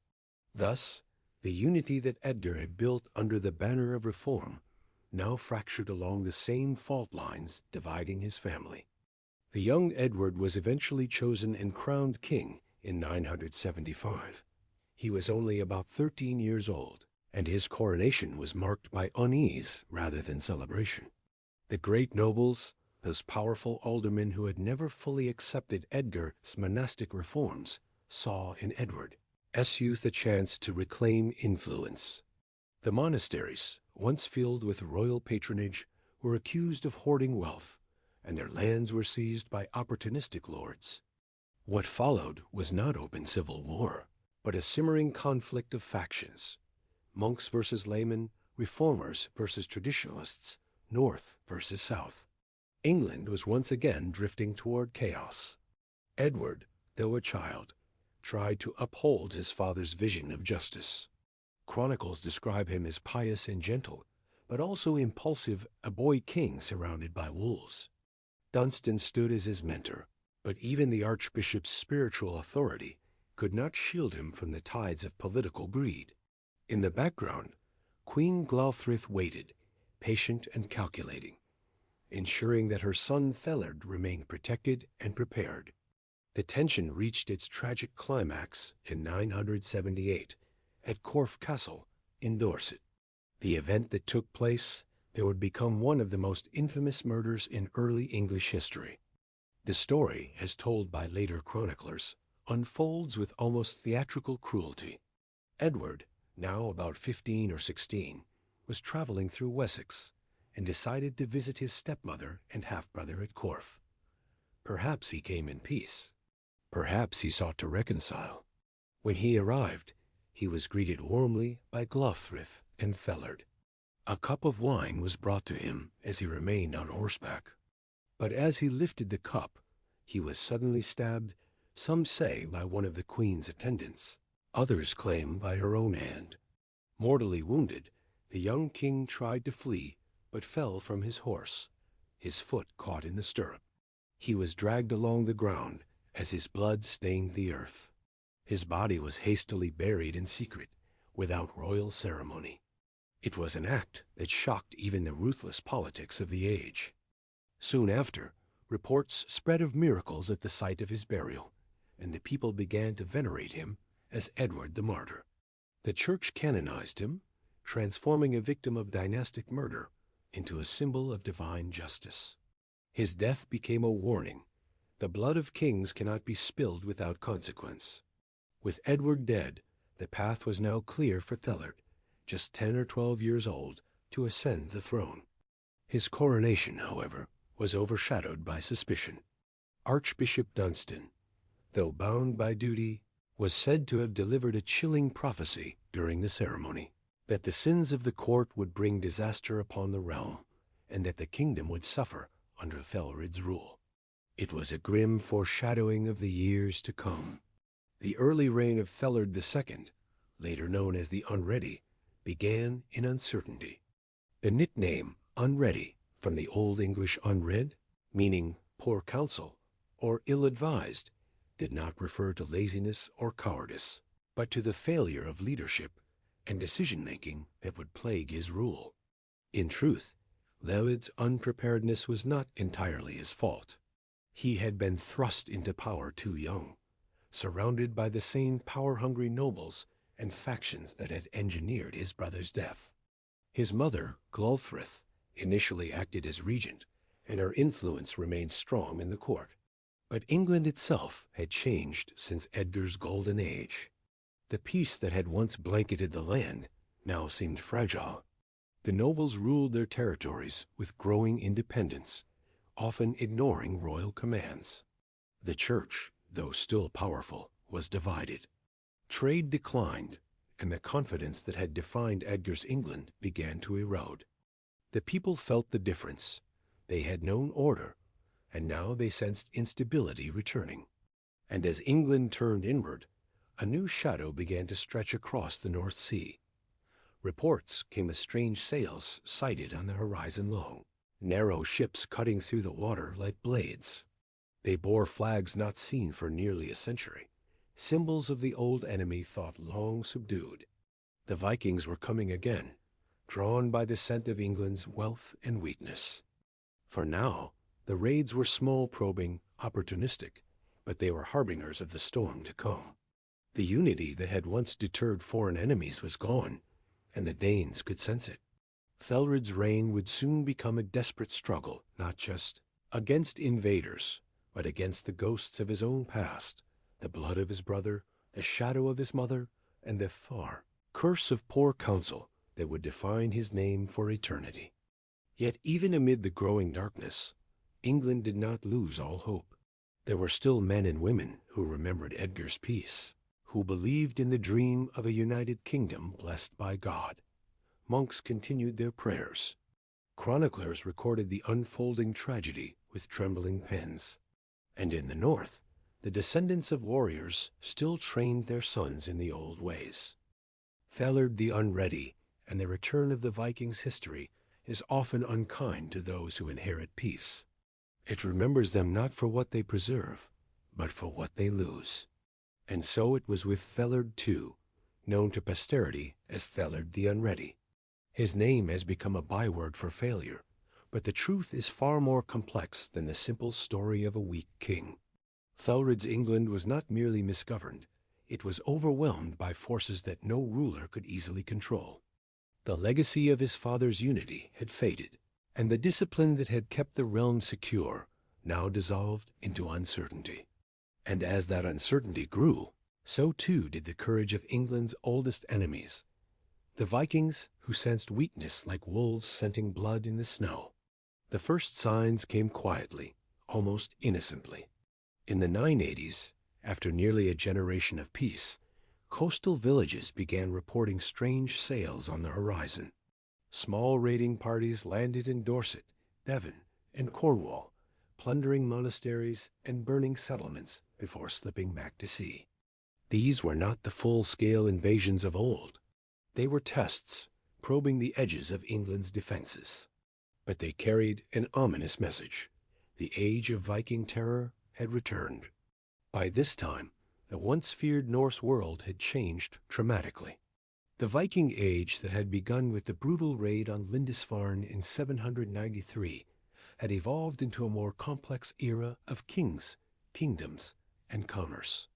Thus, the unity that Edgar had built under the banner of reform now fractured along the same fault lines dividing his family. The young Edward was eventually chosen and crowned king in 975. He was only about 13 years old, and his coronation was marked by unease rather than celebration. The great nobles, those powerful aldermen who had never fully accepted Edgar's monastic reforms, saw in Edward's youth a chance to reclaim influence. The monasteries, once filled with royal patronage, were accused of hoarding wealth, and their lands were seized by opportunistic lords. What followed was not open civil war, but a simmering conflict of factions: monks versus laymen, reformers versus traditionalists, north versus south. England was once again drifting toward chaos. Edward, though a child, tried to uphold his father's vision of justice. Chronicles describe him as pious and gentle, but also impulsive, a boy king surrounded by wolves. Dunstan stood as his mentor, but even the archbishop's spiritual authority could not shield him from the tides of political greed. In the background, Queen Glawthryth waited, patient and calculating, ensuring that her son Thellard remained protected and prepared. The tension reached its tragic climax in 978 at Corfe Castle in Dorset. The event that took place there would become one of the most infamous murders in early English history. The story, as told by later chroniclers, unfolds with almost theatrical cruelty. Edward, now about 15 or 16, was traveling through Wessex and decided to visit his stepmother and half-brother at Corfe. Perhaps he came in peace. Perhaps he sought to reconcile. When he arrived, he was greeted warmly by Glawthryth and Thellard. A cup of wine was brought to him as he remained on horseback. But as he lifted the cup, he was suddenly stabbed, some say by one of the queen's attendants, others claim by her own hand. Mortally wounded, the young king tried to flee, but fell from his horse, his foot caught in the stirrup. He was dragged along the ground as his blood stained the earth. His body was hastily buried in secret, without royal ceremony. It was an act that shocked even the ruthless politics of the age. Soon after, reports spread of miracles at the site of his burial, and the people began to venerate him as Edward the Martyr. The church canonized him, transforming a victim of dynastic murder into a symbol of divine justice. His death became a warning. The blood of kings cannot be spilled without consequence. With Edward dead, the path was now clear for Thellard, just 10 or 12 years old, to ascend the throne. His coronation, however, was overshadowed by suspicion. Archbishop Dunstan, though bound by duty, was said to have delivered a chilling prophecy during the ceremony, that the sins of the court would bring disaster upon the realm, and that the kingdom would suffer under Thellard's rule. It was a grim foreshadowing of the years to come. The early reign of Thellard II, later known as the Unready, began in uncertainty. The nickname Unready, from the Old English unread, meaning poor counsel or ill-advised, did not refer to laziness or cowardice, but to the failure of leadership and decision-making that would plague his rule. In truth, Thellard's unpreparedness was not entirely his fault. He had been thrust into power too young, surrounded by the same power-hungry nobles and factions that had engineered his brother's death. His mother, Glawthryth, initially acted as regent, and her influence remained strong in the court. But England itself had changed since Edgar's golden age. The peace that had once blanketed the land now seemed fragile. The nobles ruled their territories with growing independence, often ignoring royal commands. The church, though still powerful, was divided. Trade declined, and the confidence that had defined Edgar's England began to erode. The people felt the difference. They had known order, and now they sensed instability returning. And as England turned inward, a new shadow began to stretch across the North Sea. Reports came of strange sails sighted on the horizon long, narrow ships cutting through the water like blades. They bore flags not seen for nearly a century, symbols of the old enemy thought long subdued. The Vikings were coming again, drawn by the scent of England's wealth and weakness. For now, the raids were small, probing, opportunistic, but they were harbingers of the storm to come. The unity that had once deterred foreign enemies was gone, and the Danes could sense it. Thelred's reign would soon become a desperate struggle, not just against invaders, but against the ghosts of his own past, the blood of his brother, the shadow of his mother, and the far curse of poor counsel that would define his name for eternity. Yet even amid the growing darkness, England did not lose all hope. There were still men and women who remembered Edgar's peace, who believed in the dream of a united kingdom blessed by God. Monks continued their prayers. Chroniclers recorded the unfolding tragedy with trembling pens. And in the north, the descendants of warriors still trained their sons in the old ways. Thelred the Unready and the return of the Vikings' history is often unkind to those who inherit peace. It remembers them not for what they preserve, but for what they lose. And so it was with Thelred too, known to posterity as Thelred the Unready. His name has become a byword for failure, but the truth is far more complex than the simple story of a weak king. Thelred's England was not merely misgoverned, it was overwhelmed by forces that no ruler could easily control. The legacy of his father's unity had faded, and the discipline that had kept the realm secure now dissolved into uncertainty. And as that uncertainty grew, so too did the courage of England's oldest enemies, the Vikings who sensed weakness like wolves scenting blood in the snow. The first signs came quietly, almost innocently. In the 980s, after nearly a generation of peace, coastal villages began reporting strange sails on the horizon. Small raiding parties landed in Dorset, Devon, and Cornwall, plundering monasteries and burning settlements before slipping back to sea. These were not the full-scale invasions of old. They were tests, probing the edges of England's defenses. But they carried an ominous message. The age of Viking terror had returned. By this time, the once feared Norse world had changed dramatically. The Viking age that had begun with the brutal raid on Lindisfarne in 793 had evolved into a more complex era of kings, kingdoms, and commerce.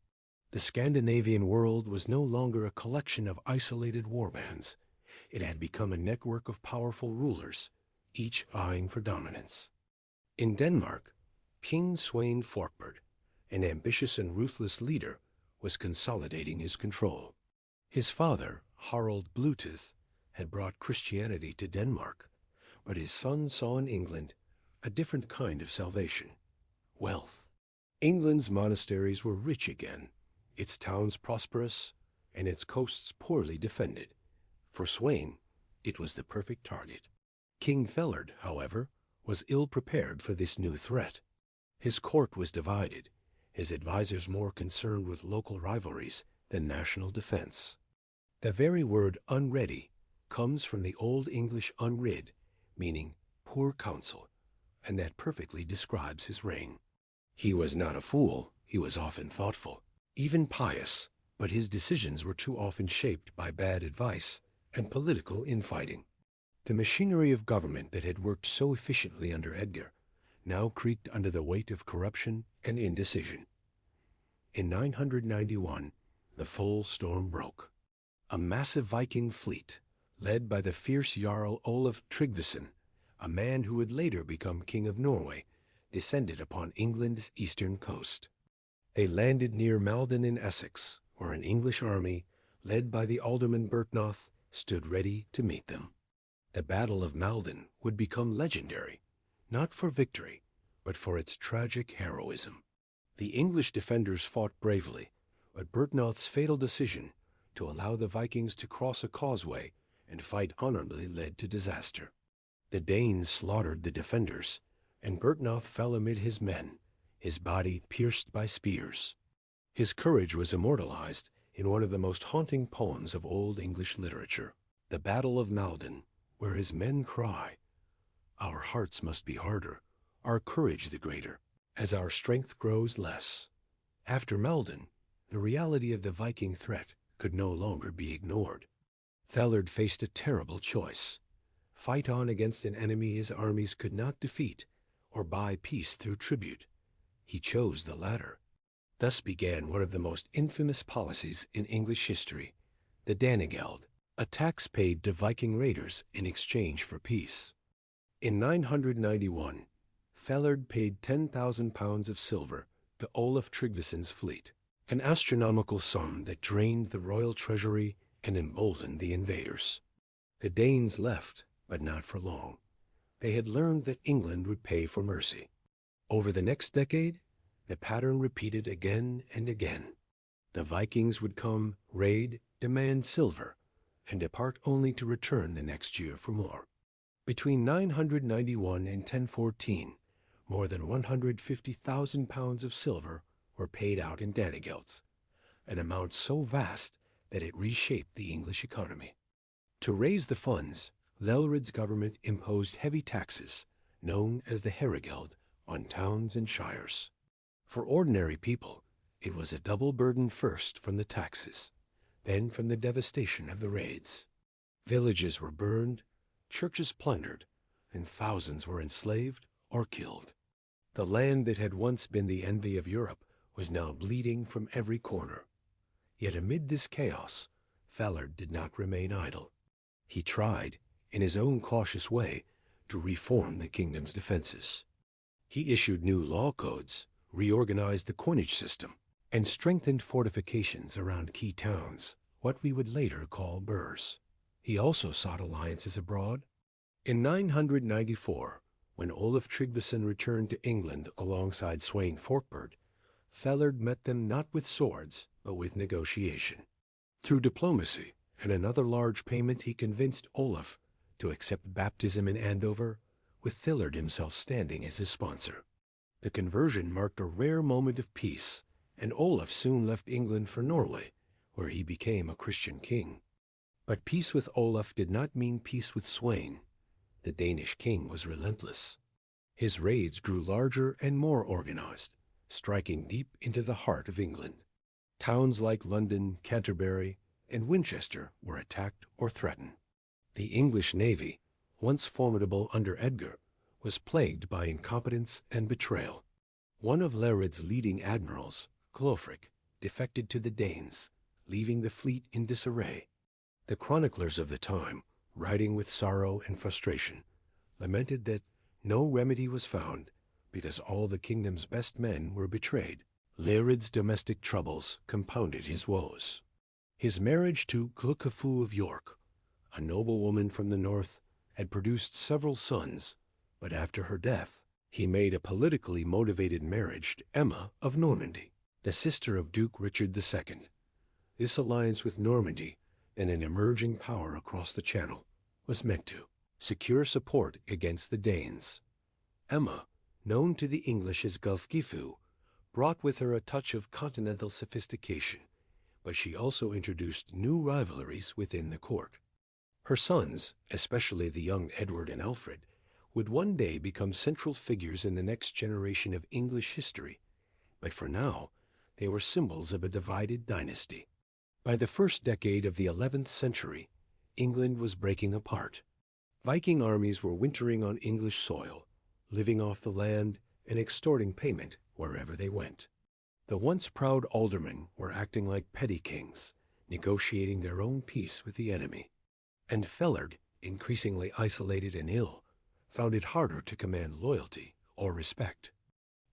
The Scandinavian world was no longer a collection of isolated warbands. It had become a network of powerful rulers, each vying for dominance. In Denmark, King Sweyn Forkbeard, an ambitious and ruthless leader, was consolidating his control. His father, Harald Bluetooth, had brought Christianity to Denmark, but his son saw in England a different kind of salvation: wealth. England's monasteries were rich again, its towns prosperous, and its coasts poorly defended. For Sweyn, it was the perfect target. King Thelred, however, was ill-prepared for this new threat. His court was divided, his advisers more concerned with local rivalries than national defense. The very word unready comes from the Old English unrid, meaning poor counsel, and that perfectly describes his reign. He was not a fool, he was often thoughtful, even pious, but his decisions were too often shaped by bad advice and political infighting. The machinery of government that had worked so efficiently under Edgar now creaked under the weight of corruption and indecision. In 991, the full storm broke. A massive Viking fleet, led by the fierce Jarl Olaf Tryggvason, a man who would later become King of Norway, descended upon England's eastern coast. They landed near Malden in Essex, where an English army, led by the alderman Bertnoth, stood ready to meet them. The Battle of Malden would become legendary, not for victory, but for its tragic heroism. The English defenders fought bravely, but Bertnoth's fatal decision to allow the Vikings to cross a causeway and fight honorably led to disaster. The Danes slaughtered the defenders, and Bertnoth fell amid his men, his body pierced by spears. His courage was immortalized in one of the most haunting poems of Old English literature, the Battle of Maldon, where his men cry, "Our hearts must be harder, our courage the greater, as our strength grows less." After Maldon, the reality of the Viking threat could no longer be ignored. Thellard faced a terrible choice: fight on against an enemy his armies could not defeat, or buy peace through tribute. He chose the latter. Thus began one of the most infamous policies in English history, the Danegeld, a tax paid to Viking raiders in exchange for peace. In 991, Thellard paid 10,000 pounds of silver to Olaf Tryggvason's fleet, an astronomical sum that drained the royal treasury and emboldened the invaders. The Danes left, but not for long. They had learned that England would pay for mercy. Over the next decade, the pattern repeated again and again. The Vikings would come, raid, demand silver, and depart only to return the next year for more. Between 991 and 1014, more than 150,000 pounds of silver were paid out in Danegelds, an amount so vast that it reshaped the English economy. To raise the funds, Lelred's government imposed heavy taxes, known as the herregeld, on towns and shires. For ordinary people, it was a double burden, first from the taxes, then from the devastation of the raids. Villages were burned, churches plundered, and thousands were enslaved or killed. The land that had once been the envy of Europe was now bleeding from every corner. Yet amid this chaos, Thellard did not remain idle. He tried, in his own cautious way, to reform the kingdom's defenses. He issued new law codes, reorganized the coinage system, and strengthened fortifications around key towns, what we would later call burhs. He also sought alliances abroad. In 994, when Olaf Tryggvason returned to England alongside Sweyn Forkbeard, Thellard met them not with swords, but with negotiation. Through diplomacy and another large payment, he convinced Olaf to accept baptism in Andover, with Thellard himself standing as his sponsor. The conversion marked a rare moment of peace, and Olaf soon left England for Norway, where he became a Christian king. But peace with Olaf did not mean peace with Sweyn. The Danish king was relentless. His raids grew larger and more organized, striking deep into the heart of England. Towns like London, Canterbury, and Winchester were attacked or threatened. The English navy, once formidable under Edgar, was plagued by incompetence and betrayal. One of Lelred's leading admirals, Glofric, defected to the Danes, leaving the fleet in disarray. The chroniclers of the time, writing with sorrow and frustration, lamented that no remedy was found because all the kingdom's best men were betrayed. Lelred's domestic troubles compounded his woes. His marriage to Glucafu of York, a noblewoman from the north, had produced several sons, but after her death, he made a politically motivated marriage to Emma of Normandy, the sister of Duke Richard II. This alliance with Normandy, then an emerging power across the Channel, was meant to secure support against the Danes. Emma, known to the English as Gulfgifu, brought with her a touch of continental sophistication, but she also introduced new rivalries within the court. Her sons, especially the young Edward and Alfred, would one day become central figures in the next generation of English history, but for now they were symbols of a divided dynasty. By the first decade of the 11th century, England was breaking apart. Viking armies were wintering on English soil, living off the land and extorting payment wherever they went. The once proud aldermen were acting like petty kings, negotiating their own peace with the enemy. And Thellard, increasingly isolated and ill, found it harder to command loyalty or respect.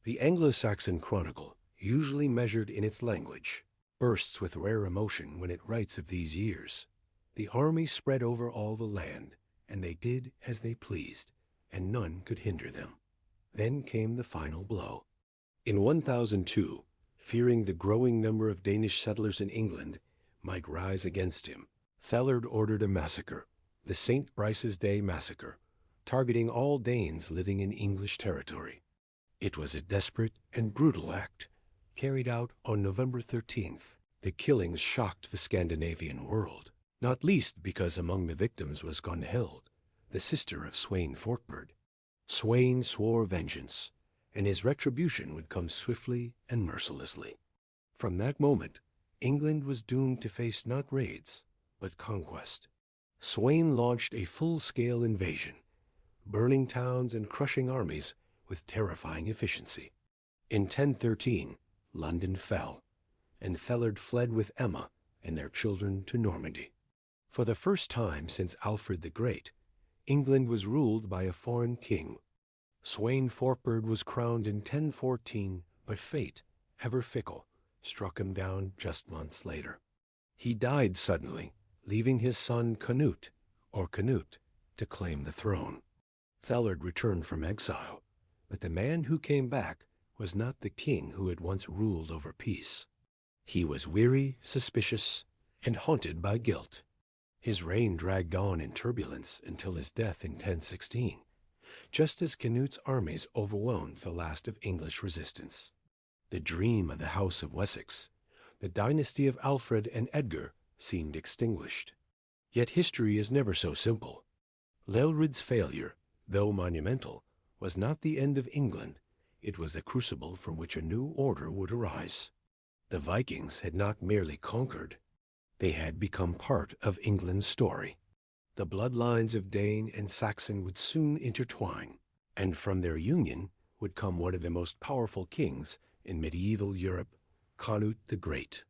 The Anglo-Saxon chronicle, usually measured in its language, bursts with rare emotion when it writes of these years. The army spread over all the land, and they did as they pleased, and none could hinder them. Then came the final blow. In 1002, fearing the growing number of Danish settlers in England might rise against him, Thellard ordered a massacre, the St. Brice's Day Massacre, targeting all Danes living in English territory. It was a desperate and brutal act, carried out on November 13th. The killings shocked the Scandinavian world, not least because among the victims was Gunhild, the sister of Sweyn Forkbeard. Sweyn swore vengeance, and his retribution would come swiftly and mercilessly. From that moment, England was doomed to face not raids, but conquest. Sweyn launched a full-scale invasion, burning towns and crushing armies with terrifying efficiency. In 1013, London fell, and Thellard fled with Emma and their children to Normandy. For the first time since Alfred the Great, England was ruled by a foreign king. Sweyn Forkbeard was crowned in 1014, but fate, ever fickle, struck him down just months later. He died suddenly, leaving his son Canute, to claim the throne. Thellard returned from exile, but the man who came back was not the king who had once ruled over peace. He was weary, suspicious, and haunted by guilt. His reign dragged on in turbulence until his death in 1016, just as Canute's armies overwhelmed the last of English resistance. The dream of the House of Wessex, the dynasty of Alfred and Edgar, seemed extinguished. Yet history is never so simple. Lelred's failure, though monumental, was not the end of England. It was the crucible from which a new order would arise. The Vikings had not merely conquered. They had become part of England's story. The bloodlines of Dane and Saxon would soon intertwine, and from their union would come one of the most powerful kings in medieval Europe, Canute the Great.